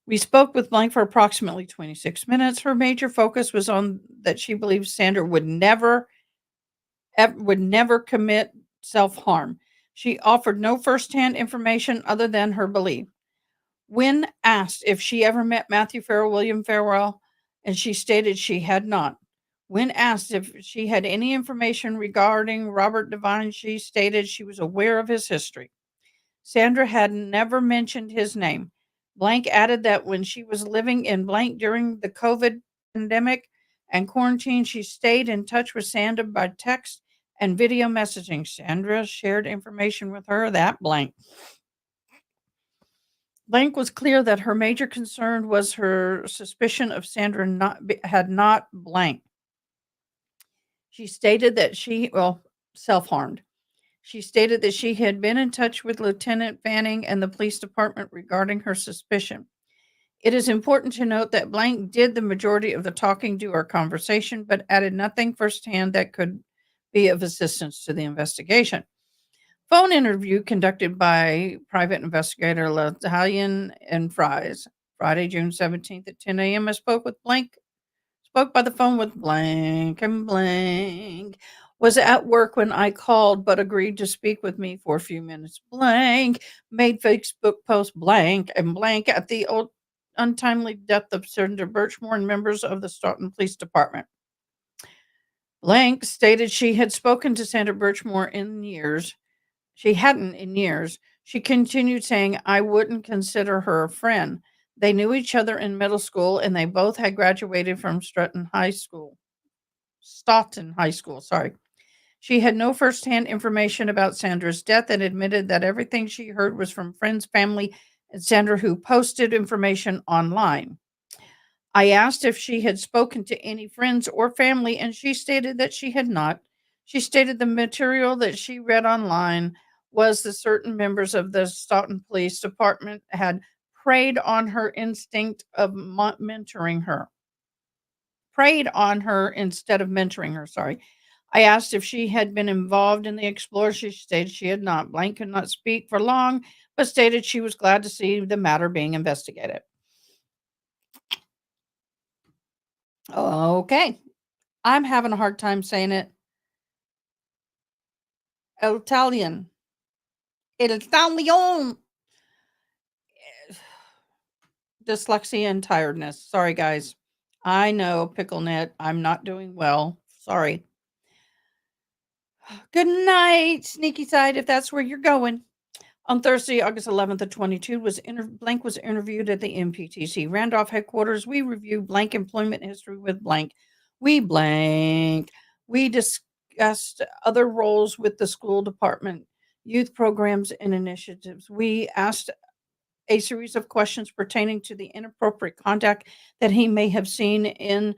We spoke with Blank for approximately 26 minutes. Her major focus was on that she believes Sandra would never commit self-harm. She offered no firsthand information other than her belief. When asked if she ever met Matthew Farwell, and she stated she had not. When asked if she had any information regarding Robert Devine, she stated she was aware of his history. Sandra had never mentioned his name. Blank added that when she was living in blank during the COVID pandemic and quarantine, she stayed in touch with Sandra by text and video messaging. Sandra shared information with her that blank. Blank was clear that her major concern was her suspicion of Sandra had not blank. She stated that self-harmed. She stated that she had been in touch with Lieutenant Fanning and the police department regarding her suspicion. It is important to note that blank did the majority of the talking to our conversation, but added nothing firsthand that could be of assistance to the investigation. Phone interview conducted by private investigator L'Italian and Fries. Friday, June 17th at 10 a.m. I spoke by the phone with blank, and blank was at work when I called but agreed to speak with me for a few minutes. Blank made Facebook post blank and blank at the untimely death of Sandra Birchmore and members of the Staunton Police Department. Blank stated she had spoken to Sandra Birchmore in years. She hadn't in years. She continued saying, I wouldn't consider her a friend. They knew each other in middle school and they both had graduated from Staunton High School, sorry. She had no firsthand information about Sandra's death and admitted that everything she heard was from friends, family, and Sandra who posted information online. I asked if she had spoken to any friends or family, and she stated that she had not. She stated the material that she read online was that certain members of the Stoughton Police Department had preyed on her instinct of mentoring her. Preyed on her instead of mentoring her, sorry. I asked if she had been involved in the Explorer. She stated she had not. Blank could not speak for long, but stated she was glad to see the matter being investigated. Okay. I'm having a hard time saying it. Italian. Italian. Dyslexia and tiredness. Sorry, guys. I know, PickleNet. I'm not doing well. Sorry. Good night, Sneaky Side, if that's where you're going. On Thursday, August 11th of 22, Blank was interviewed at the MPTC Randolph headquarters. We reviewed Blank employment history with Blank. We blank. We discussed other roles with the school department, youth programs, and initiatives. We asked a series of questions pertaining to the inappropriate conduct that he may have seen in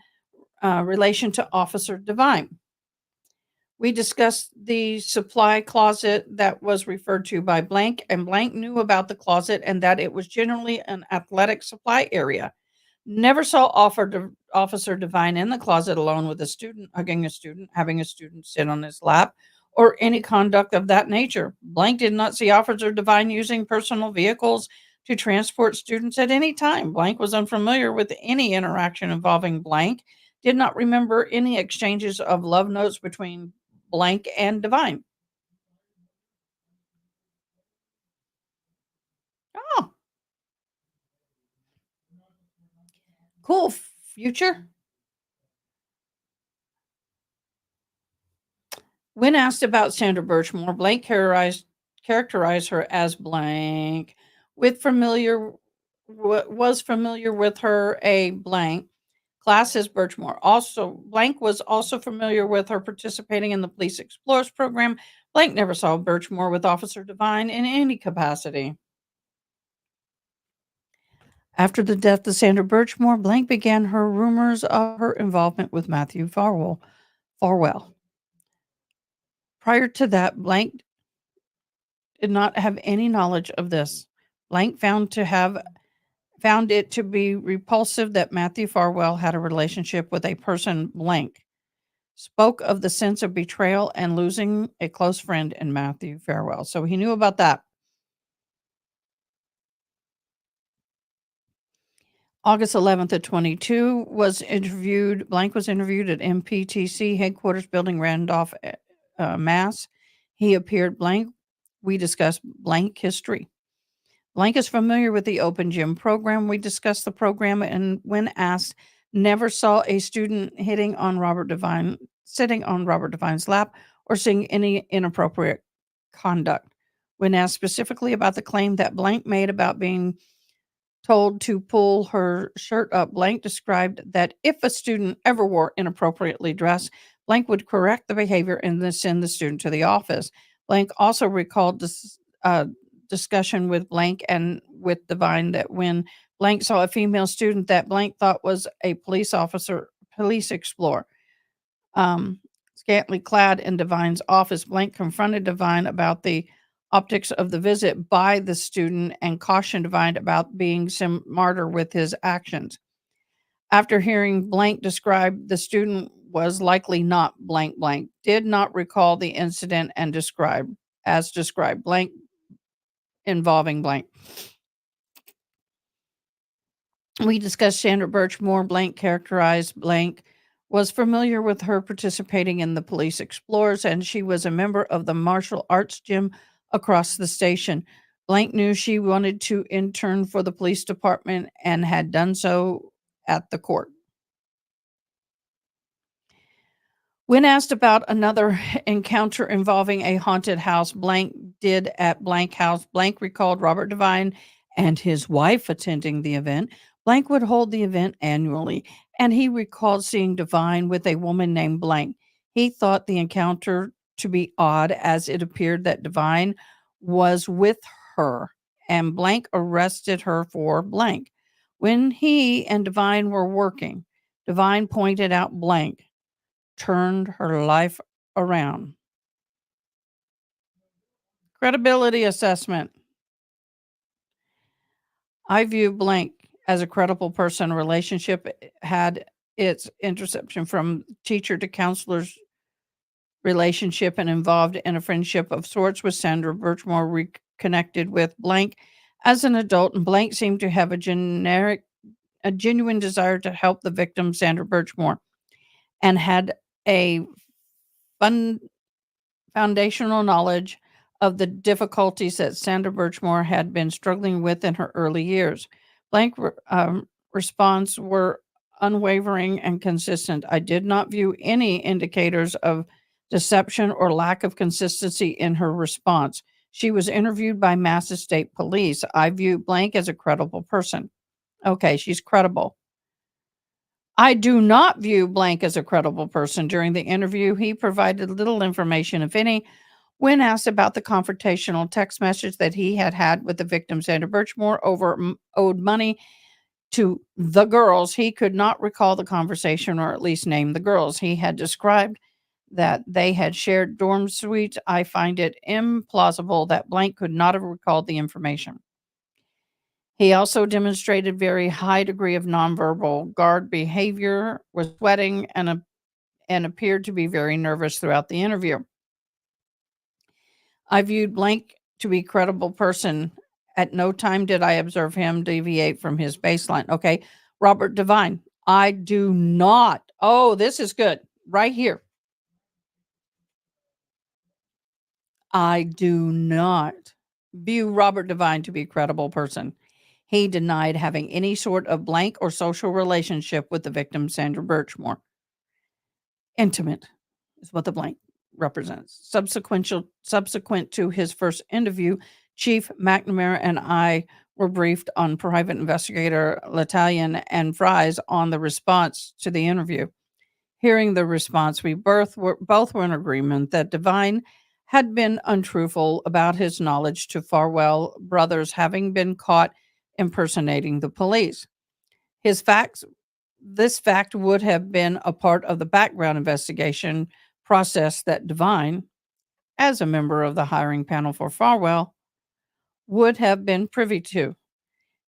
relation to Officer Devine. We discussed the supply closet that was referred to by Blank, and Blank knew about the closet and that it was generally an athletic supply area. Never saw Officer Devine in the closet alone with a student, hugging a student, having a student sit on his lap, or any conduct of that nature. Blank did not see Officer Devine using personal vehicles to transport students at any time. Blank was unfamiliar with any interaction involving Blank, did not remember any exchanges of love notes between Blank and Devine. Oh, cool. Future. When asked about Sandra Birchmore, Blank characterized her as blank. With familiar was familiar with her a blank class as Birchmore. Also, Blank was also familiar with her participating in the Police Explorers program. Blank never saw Birchmore with Officer Devine in any capacity. After the death of Sandra Birchmore, Blank began her rumors of her involvement with Matthew Farwell. Prior to that, Blank did not have any knowledge of this. Blank found it to be repulsive that Matthew Farwell had a relationship with a person Blank. Spoke of the sense of betrayal and losing a close friend in Matthew Farwell. So he knew about that. August 11th of 22 Blank was interviewed at MPTC headquarters building Randolph, Mass. He appeared Blank. We discussed Blank history. Blank is familiar with the open gym program. We discussed the program and when asked, never saw a student sitting on Robert Devine's lap or seeing any inappropriate conduct. When asked specifically about the claim that Blank made about being told to pull her shirt up, Blank described that if a student ever wore inappropriately dressed, Blank would correct the behavior and then send the student to the office. Blank also recalled discussion with Blank and with Divine that when Blank saw a female student that Blank thought was a police explorer, scantily clad in Divine's office, Blank confronted Divine about the optics of the visit by the student and cautioned Divine about being smarter with his actions. After hearing Blank describe the student was likely not blank, did not recall the incident and described blank involving blank. We discussed Sandra Birchmore. Blank characterized Blank was familiar with her participating in the Police Explorers, and she was a member of the martial arts gym across the station. Blank knew she wanted to intern for the police department and had done so at the court. When asked about another encounter involving a haunted house Blank did at Blank House, Blank recalled Robert Devine and his wife attending the event. Blank would hold the event annually, and he recalled seeing Devine with a woman named Blank. He thought the encounter to be odd as it appeared that Devine was with her, and Blank arrested her for blank. When he and Divine were working, Divine pointed out blank, turned her life around. Credibility assessment. I view blank as a credible person. Relationship had its interception from teacher to counselor's relationship and involved in a friendship of sorts with Sandra Birchmore, reconnected with blank as an adult, and blank seemed to have a genuine desire to help the victim, Sandra Birchmore, and had a fun foundational knowledge of the difficulties that Sandra Birchmore had been struggling with in her early years. Response were unwavering and consistent. I did not view any indicators of deception or lack of consistency in her response. She was interviewed by Massachusetts State Police. I view blank as a credible person. Okay, she's credible. I do not view blank as a credible person. During the interview, he provided little information, if any, when asked about the confrontational text message that he had had with the victim, Sandra Birchmore, over owed money to the girls. He could not recall the conversation or at least name the girls. He had described that they had shared dorm suites. I find it implausible that blank could not have recalled the information. He also demonstrated very high degree of nonverbal guard behavior, was sweating, and appeared to be very nervous throughout the interview. I viewed blank to be credible person. At no time did I observe him deviate from his baseline. Okay, Robert Devine. I do not. Oh, this is good. Right here. I do not view Robert Devine to be a credible person. He denied having any sort of blank or social relationship with the victim, Sandra Birchmore. Intimate is what the blank represents. Subsequent to his first interview, Chief McNamara and I were briefed on Private Investigator Latalian and Fries on the response to the interview. Hearing the response, we both were in agreement that Devine had been untruthful about his knowledge to Farwell brothers having been caught impersonating the police. His facts This fact would have been a part of the background investigation process that Devine, as a member of the hiring panel for Farwell, would have been privy to.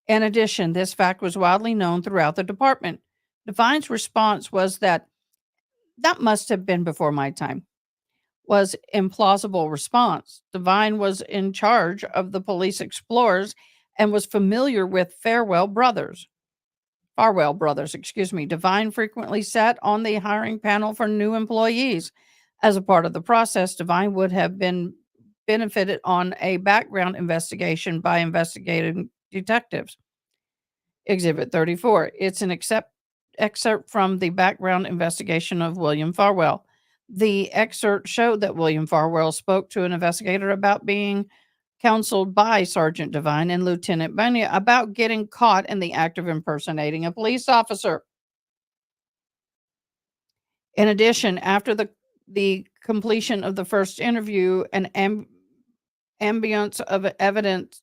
In addition, this fact was widely known throughout the department. Devine's response was that must have been before my time. Was implausible response. Devine was in charge of the police explorers and was familiar with Farwell brothers, excuse me. Devine frequently sat on the hiring panel for new employees. As a part of the process, Devine would have been benefited on a background investigation by investigating detectives. Exhibit 34. It's an excerpt from the background investigation of William Farwell. The excerpt showed that William Farwell spoke to an investigator about being counseled by Sergeant Devine and Lieutenant Bunya about getting caught in the act of impersonating a police officer. In addition, after the completion of the first interview, an ambience of evidence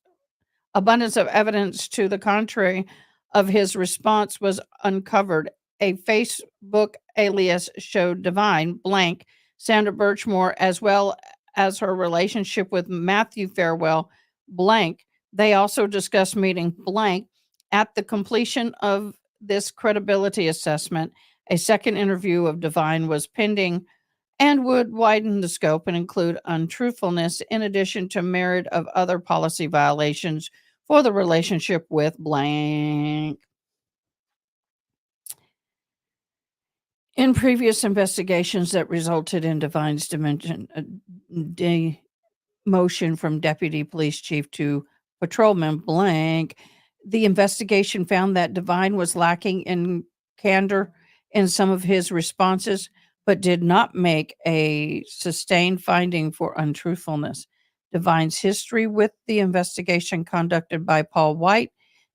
abundance of evidence to the contrary of his response was uncovered. A Facebook alias showed Divine blank Sandra Birchmore as well as her relationship with Matthew Farwell blank. They also discussed meeting blank. At the completion of this credibility assessment, a second interview of Divine was pending and would widen the scope and include untruthfulness in addition to merit of other policy violations for the relationship with blank. In previous investigations that resulted in Divine's demotion from deputy police chief to patrolman blank, the investigation found that Divine was lacking in candor in some of his responses, but did not make a sustained finding for untruthfulness. Divine's history with the investigation conducted by Paul White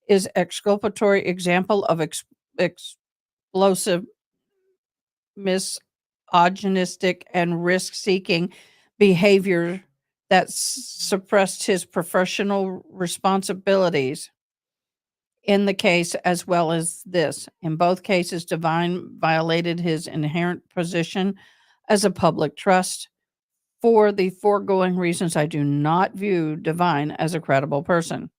is exculpatory example of explosive, misogynistic, and risk-seeking behavior that suppressed his professional responsibilities. in the case as well as this. In both cases, Devine violated his inherent position as a public trust. For the foregoing reasons, I do not view Devine as a credible person.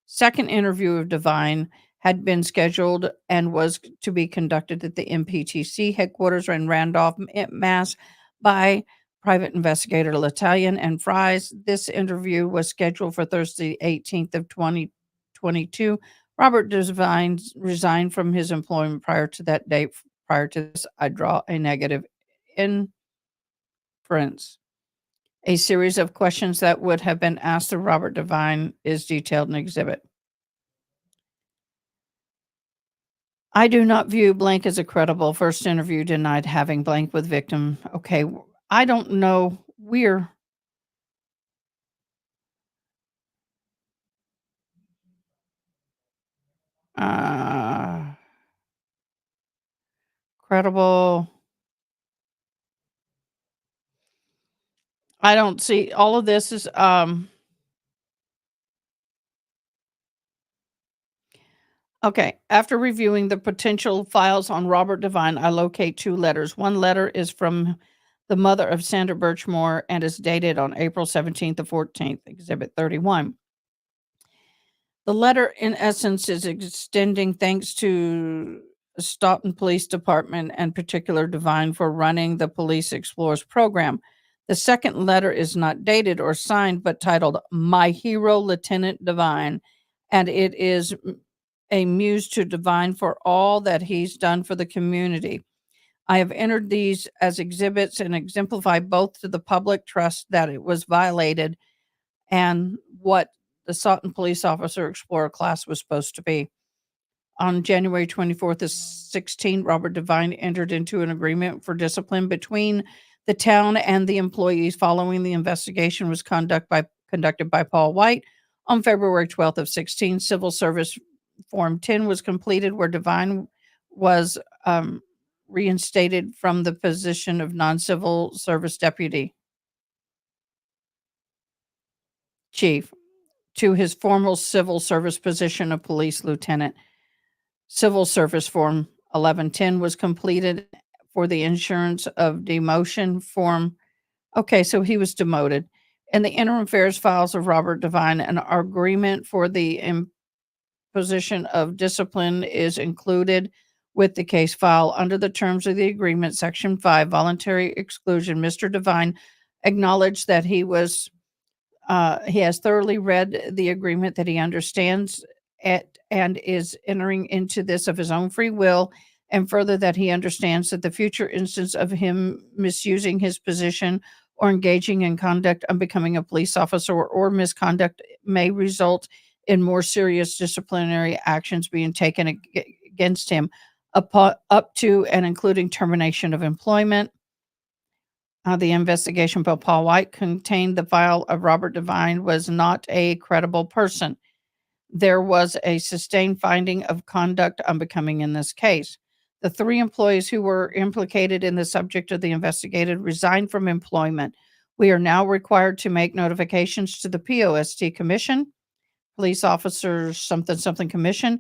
Second interview of Devine had been scheduled and was to be conducted at the MPTC headquarters in Randolph, Mass, by private investigator L'Italian and Fries. This interview was scheduled for Thursday, 18th of 2022. Robert Devine resigned from his employment prior to that date. Prior to this, I draw a negative inference. A series of questions that would have been asked of Robert Devine is detailed in exhibit. I do not view blank as a credible. First interview denied having blank with victim. Okay, I don't know. We're uh, credible. I don't see all of this is okay. After reviewing the potential files on Robert Devine, I locate two letters. One letter is from the mother of Sandra Birchmore and is dated on April 17th to 14th, Exhibit 31. The letter, in essence, is extending thanks to Stoughton Police Department and particular Devine for running the Police Explorers program. The second letter is not dated or signed, but titled My Hero, Lieutenant Devine, and it is a muse to Devine for all that he's done for the community. I have entered these as exhibits and exemplify both to the public trust that it was violated and what the Sutton police officer explorer class was supposed to be. On January 24th of 16, Robert Devine entered into an agreement for discipline between the town and the employees following the investigation was conducted by Paul White. On February 12th of 16, Civil Service Form 10 was completed where Devine was reinstated from the position of non-civil service deputy chief to his formal civil service position of police lieutenant. Civil Service Form 1110 was completed for the insurance of demotion form. Okay, so he was demoted. In the interim affairs files of Robert Devine, an agreement for the imposition of discipline is included with the case file. Under the terms of the agreement, Section 5, voluntary exclusion, Mr. Devine acknowledged that he has thoroughly read the agreement, that he understands it and is entering into this of his own free will, and further that he understands that the future instance of him misusing his position or engaging in conduct unbecoming a police officer or misconduct may result in more serious disciplinary actions being taken against him up to and including termination of employment. The investigation by Paul White contained the file of Robert Devine was not a credible person. There was a sustained finding of conduct unbecoming in this case. The three employees who were implicated in the subject of the investigated resigned from employment. We are now required to make notifications to the POST Commission, Police Officers something something Commission.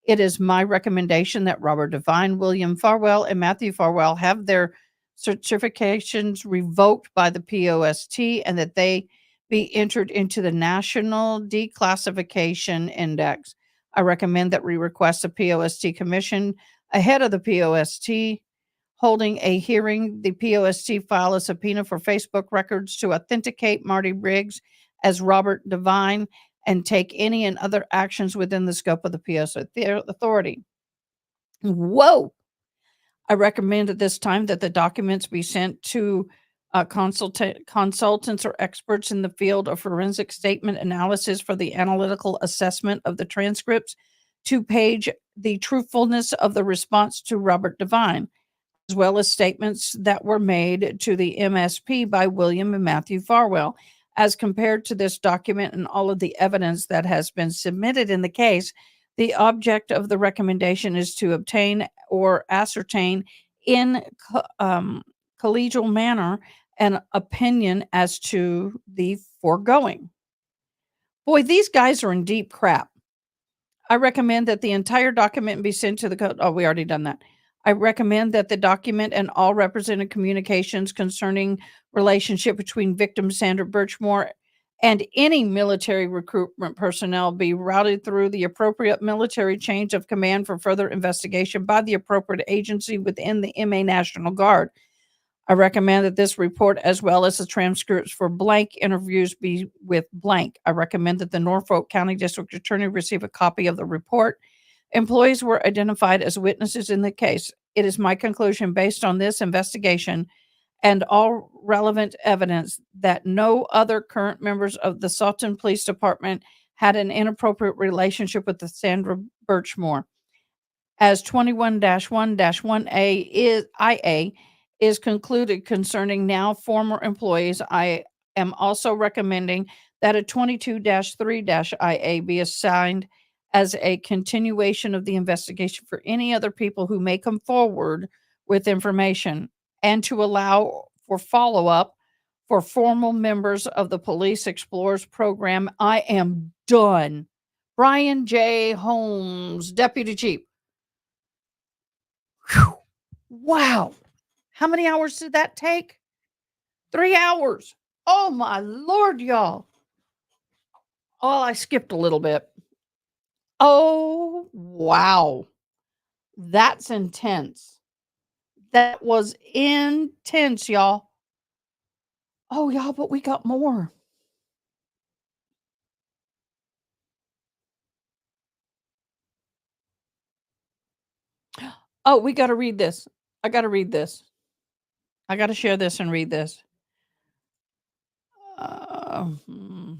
It is my recommendation that Robert Devine, William Farwell, and Matthew Farwell have their certifications revoked by the POST and that they be entered into the National Declassification Index. I recommend that we request a POST commission ahead of the POST holding a hearing. The POST file a subpoena for Facebook records to authenticate Marty Briggs as Robert Devine and take any and other actions within the scope of the POST authority. Whoa! I recommend at this time that the documents be sent to consultants or experts in the field of forensic statement analysis for the analytical assessment of the transcripts to page the truthfulness of the response to Robert Devine, as well as statements that were made to the MSP by William and Matthew Farwell. As compared to this document and all of the evidence that has been submitted in the case, the object of the recommendation is to obtain or ascertain in collegial manner an opinion as to the foregoing. Boy, these guys are in deep crap. I recommend that the entire document be sent to the code. Oh, we already done that. I recommend that the document and all represented communications concerning relationship between victim Sandra Birchmore and any military recruitment personnel be routed through the appropriate military change of command for further investigation by the appropriate agency within the MA National Guard. I recommend that this report, as well as the transcripts for blank interviews, be with blank. I recommend that the Norfolk County District Attorney receive a copy of the report. Employees were identified as witnesses in the case. It is my conclusion, based on this investigation and all relevant evidence, that no other current members of the Salton Police Department had an inappropriate relationship with the Sandra Birchmore. As 21-1-1A is IA is concluded concerning now former employees, I am also recommending that a 22-3-IA be assigned as a continuation of the investigation for any other people who may come forward with information, and to allow for follow-up for formal members of the Police Explorers program. I am done. Brian J. Holmes, Deputy Chief. Whew. Wow. How many hours did that take? 3 hours. Oh my lord, y'all. Oh, I skipped a little bit. Oh, wow. That's intense. That was intense, y'all. Oh, y'all, but we got more. Oh, we got to read this. I got to read this. I got to share this and read this. Hmm.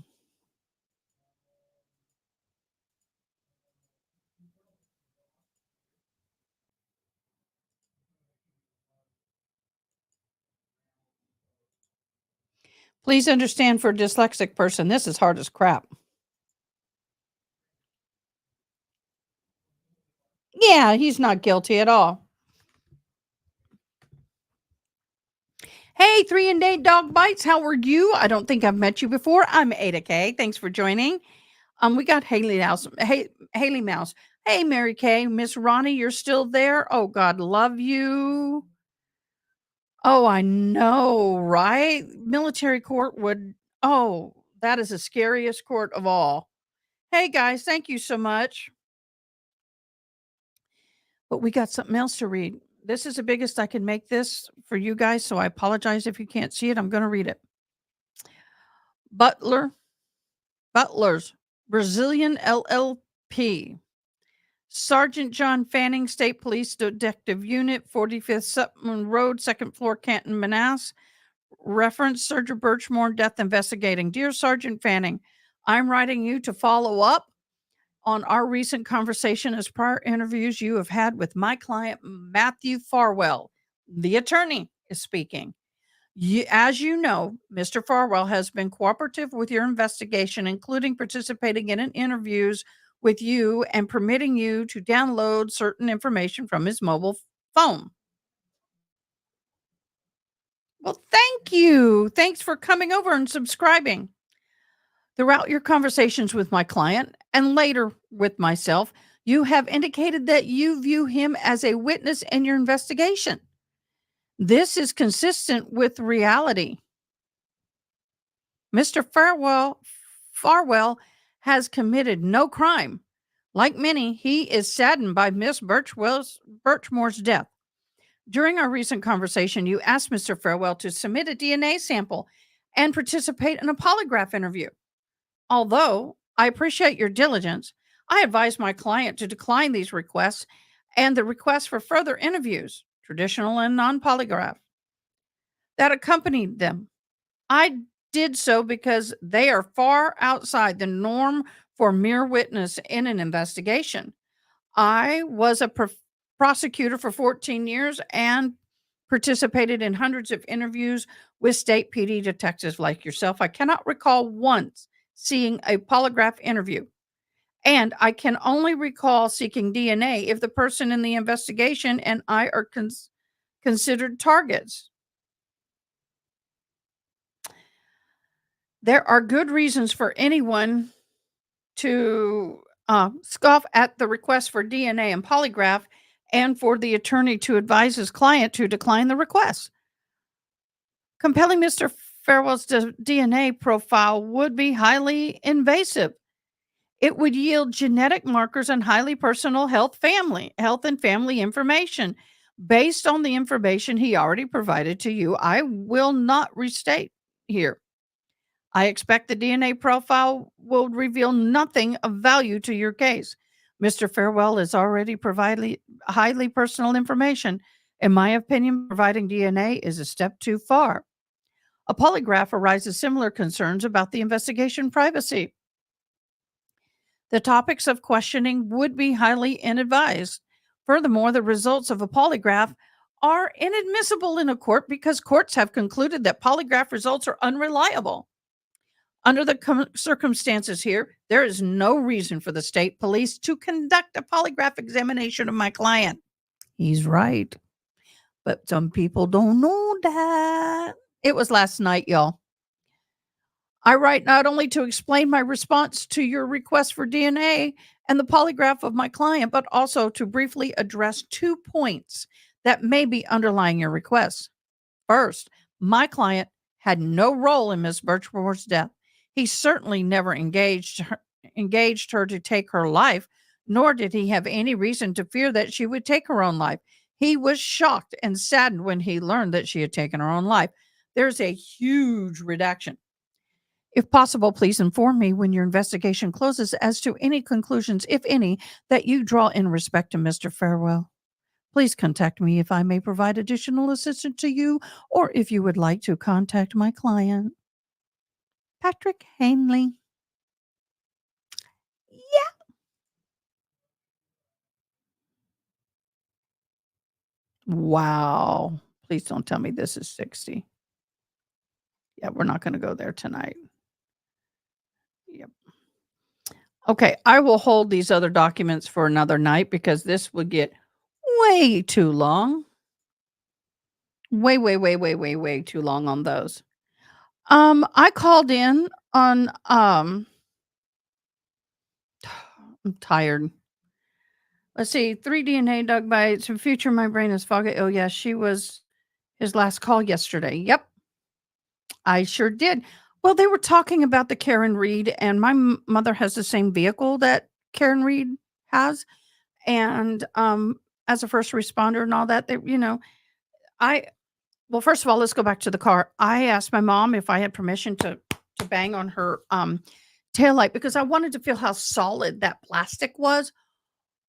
Please understand, for a dyslexic person, this is hard as crap. Yeah, he's not guilty at all. Hey, 3 and 8 Dog Bites, how are you? I don't think I've met you before. I'm Ada K. Thanks for joining. We got Haley Mouse. Hey, Haley Mouse. Hey, Mary Kay. Miss Ronnie, you're still there? Oh, God, love you. Oh, I know, right? Military court would, oh, that is the scariest court of all. Hey, guys, thank you so much. But we got something else to read. This is the biggest I can make this for you guys, so I apologize if you can't see it. I'm going to read it. Butlers, Brazilian LLP. Sergeant John Fanning, State Police Detective Unit, 45th Sutton Road, 2nd floor, Canton, Manassas. Reference Sandra Birchmore death investigating. Dear Sergeant Fanning, I'm writing you to follow up on our recent conversation as prior interviews you have had with my client, Matthew Farwell. The attorney is speaking. As you know, Mr. Farwell has been cooperative with your investigation, including participating in interviews with you and permitting you to download certain information from his mobile phone. Well, thank you. Thanks for coming over and subscribing. Throughout your conversations with my client and later with myself, you have indicated that you view him as a witness in your investigation. This is consistent with reality. Mr. Farwell has committed no crime. Like many, he is saddened by Miss Birchmore's death. During our recent conversation, you asked Mr. Farwell to submit a DNA sample and participate in a polygraph interview. Although I appreciate your diligence, I advise my client to decline these requests and the request for further interviews, traditional and non-polygraph, that accompanied them. I did so because they are far outside the norm for mere witness in an investigation. I was a prosecutor for 14 years and participated in hundreds of interviews with state PD detectives like yourself. I cannot recall once seeing a polygraph interview. And I can only recall seeking DNA if the person in the investigation and I are considered targets. There are good reasons for anyone to scoff at the request for DNA and polygraph and for the attorney to advise his client to decline the request. Compelling Mr. Farwell's DNA profile would be highly invasive. It would yield genetic markers and highly personal health and family information. Based on the information he already provided to you, I will not restate here. I expect the DNA profile will reveal nothing of value to your case. Mr. Farwell is already providing highly personal information. In my opinion, providing DNA is a step too far. A polygraph arises similar concerns about the investigation privacy. The topics of questioning would be highly inadvised. Furthermore, the results of a polygraph are inadmissible in a court because courts have concluded that polygraph results are unreliable. Under the circumstances here, there is no reason for the state police to conduct a polygraph examination of my client. He's right. But some people don't know that. It was last night, y'all. I write not only to explain my response to your request for DNA and the polygraph of my client, but also to briefly address 2 points that may be underlying your request. First, my client had no role in Miss Birchmore's death. He certainly never engaged her to take her life, nor did he have any reason to fear that she would take her own life. He was shocked and saddened when he learned that she had taken her own life. There's a huge redaction. If possible, please inform me when your investigation closes as to any conclusions, if any, that you draw in respect to Mr. Farwell. Please contact me if I may provide additional assistance to you or if you would like to contact my client. Patrick Hanley. Yeah. Wow. Please don't tell me this is 60. Yeah, we're not going to go there tonight. Yep. Okay, I will hold these other documents for another night because this would get way too long. Way too long on those. I called in on I'm tired. Let's see, 3 DNA dug bites in future my brain is foggy. Oh yeah, she was his last call yesterday. Yep, I sure did. Well, they were talking about the Karen Reed, and my mother has the same vehicle that Karen Reed has, and as a first responder and all that, I well, first of all, let's go back to the car. I asked my mom if I had permission to bang on her taillight because I wanted to feel how solid that plastic was.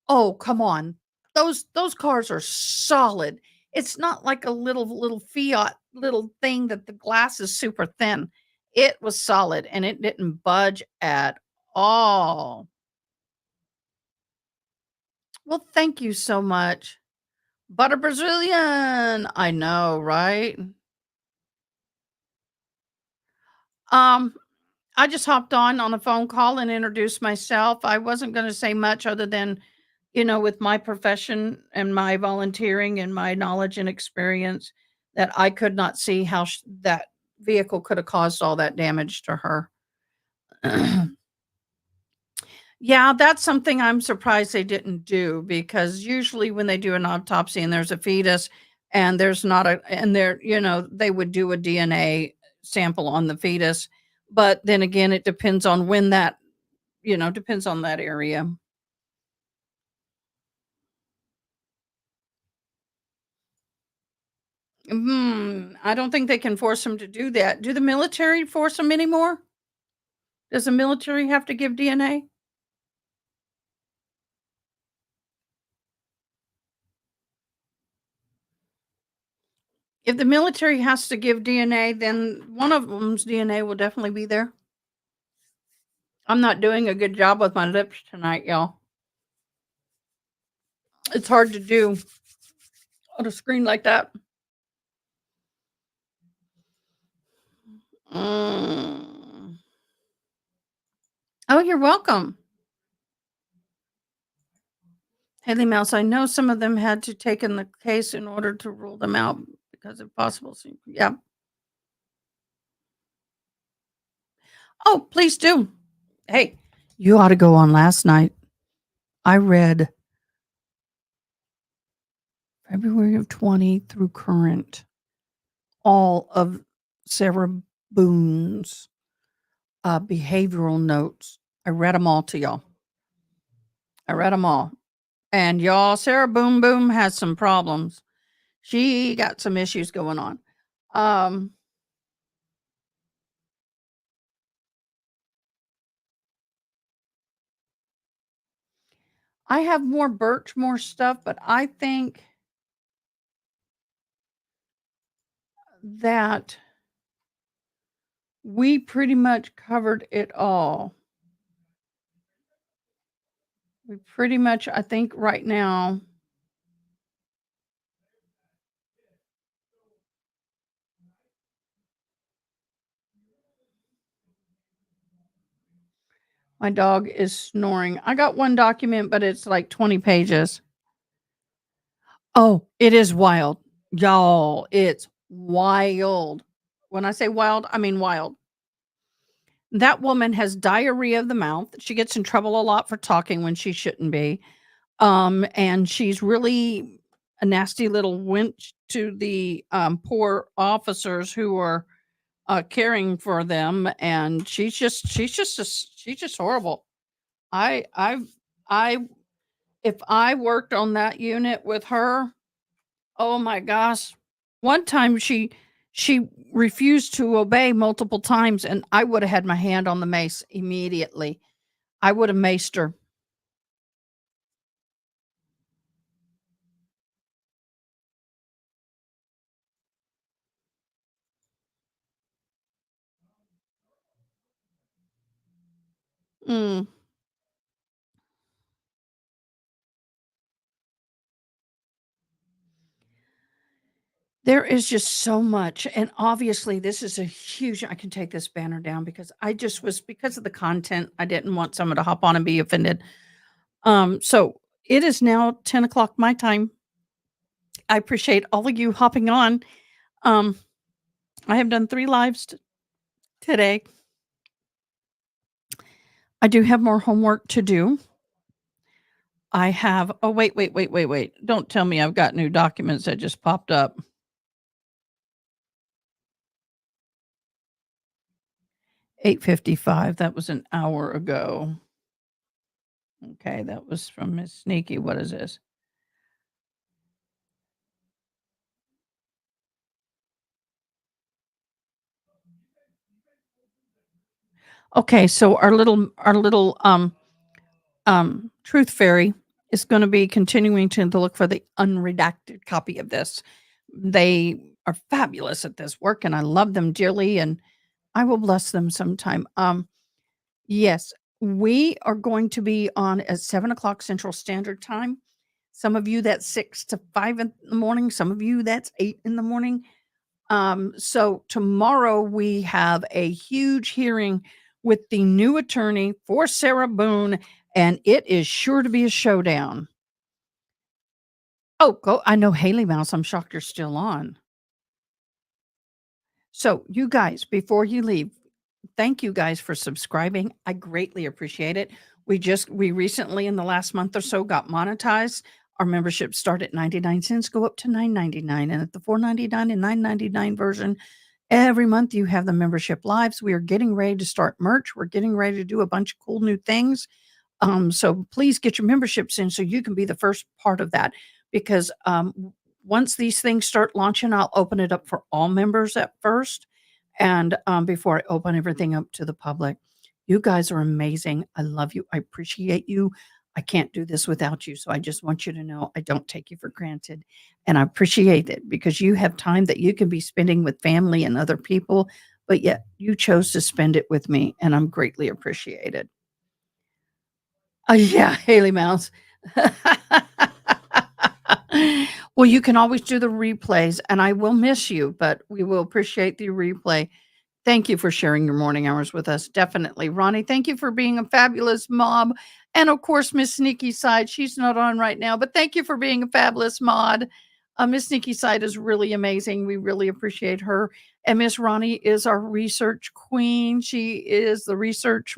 Oh, come on. Those cars are solid. It's not like a little Fiat little thing that the glass is super thin. It was solid and it didn't budge at all. Well, thank you so much. Butter Brazilian. I know, right? Um, I just hopped on a phone call and introduced myself. I wasn't going to say much other than, with my profession and my volunteering and my knowledge and experience, that I could not see how that vehicle could have caused all that damage to her. Yeah, that's something I'm surprised they didn't do because usually when they do an autopsy and there's a fetus and there's not a, and they would do a DNA sample on the fetus. But then again, it depends on when that, depends on that area. I don't think they can force them to do that. Do the military force them anymore? Does the military have to give DNA? If the military has to give DNA, then one of them's DNA will definitely be there. I'm not doing a good job with my lips tonight, y'all. It's hard to do on a screen like that. Mm. Oh, you're welcome. Haley Mouse, I know some of them had to take in the case in order to rule them out because of possible. Yeah. Oh, please do. Hey, you ought to go on last night. I read February of 20 through current, all of Sarah Boone's, behavioral notes. I read them all to y'all. I read them all. And y'all, Sarah Boom Boom has some problems. She got some issues going on. Um, I have more Birchmore stuff, but I think that we pretty much covered it all. We pretty much, I think right now, my dog is snoring. I got one document, but it's like 20 pages. Oh, it is wild. Y'all, it's wild. When I say wild, I mean wild. That woman has diarrhea of the mouth. She gets in trouble a lot for talking when she shouldn't be. And she's really a nasty little wench to the poor officers who are caring for them, and she's just horrible. I I I if I worked on that unit with her, oh my gosh. One time she refused to obey multiple times, and I would have had my hand on the mace immediately. I would have maced her. Mm. There is just so much, and obviously, this is a huge I can take this banner down because I just was because of the content, I didn't want someone to hop on and be offended. So it is now 10 o'clock my time. I appreciate all of you hopping on. Um, I have done 3 lives today. I do have more homework to do. I have oh, wait. Don't tell me I've got new documents that just popped up. 8:55, that was an hour ago. Okay, that was from Miss Sneaky. What is this? Okay, so our little truth fairy is gonna be continuing to look for the unredacted copy of this. They are fabulous at this work, and I love them dearly, and I will bless them sometime. Yes, we are going to be on at 7 o'clock Central Standard Time. Some of you, that's 6 to 5 in the morning, some of you, that's 8 in the morning. So tomorrow we have a huge hearing with the new attorney for Sarah Boone, and it is sure to be a showdown. Oh, go I know Haley Mouse, I'm shocked you're still on. So, you guys, before you leave, thank you guys for subscribing. I greatly appreciate it. We recently in the last month or so got monetized. Our memberships start at 99 cents, go up to 9.99, and at the 4.99 and 9.99 version, every month you have the membership lives. We are getting ready to start merch. We're getting ready to do a bunch of cool new things. So please get your memberships in so you can be the first part of that because once these things start launching, I'll open it up for all members at first and before I open everything up to the public. You guys are amazing. I love you. I appreciate you. I can't do this without you. So I just want you to know I don't take you for granted. And I appreciate it because you have time that you can be spending with family and other people, but yet you chose to spend it with me. And I'm greatly appreciated. Yeah, Haley Mouse. Well, you can always do the replays, and I will miss you, but we will appreciate the replay. Thank you for sharing your morning hours with us. Definitely. Ronnie, thank you for being a fabulous mom. And of course, Miss Sneaky Side, she's not on right now, but thank you for being a fabulous mod. Miss Sneaky Side is really amazing. We really appreciate her. And Miss Ronnie is our research queen. She is the research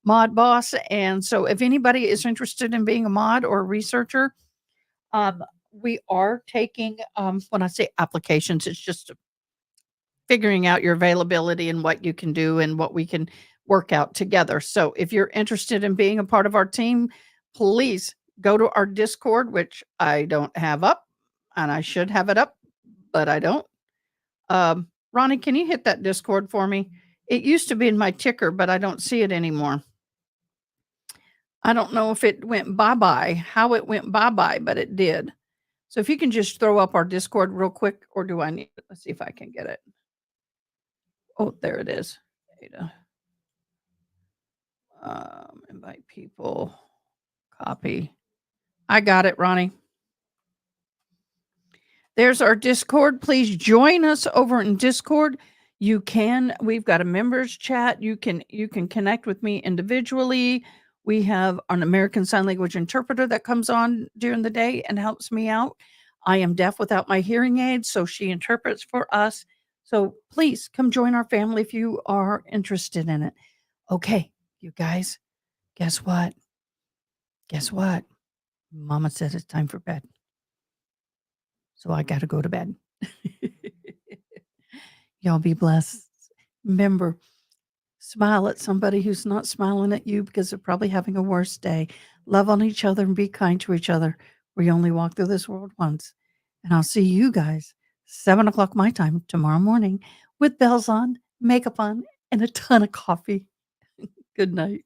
mod boss. And so if anybody is interested in being a mod or a researcher, um, we are taking, when I say applications, it's just figuring out your availability and what you can do and what we can work out together. So if you're interested in being a part of our team, please go to our Discord, which I don't have up, and I should have it up, but I don't. Ronnie, can you hit that Discord for me? It used to be in my ticker, but I don't see it anymore. I don't know if it went bye-bye, how it went bye-bye, but it did. So if you can just throw up our Discord real quick, or do I need let's see if I can get it. Oh, there it is. Data. Invite people, copy. I got it, Ronnie. There's our Discord. Please join us over in Discord. We've got a members chat. You can connect with me individually. We have an American Sign Language interpreter that comes on during the day and helps me out. I am deaf without my hearing aids, so she interprets for us. So please come join our family if you are interested in it. Okay, you guys, guess what? Guess what? Mama said it's time for bed. So I got to go to bed. Y'all be blessed. Remember, smile at somebody who's not smiling at you because they're probably having a worse day. Love on each other and be kind to each other. We only walk through this world once. And I'll see you guys 7 o'clock my time tomorrow morning with bells on, makeup on, and a ton of coffee. Good night.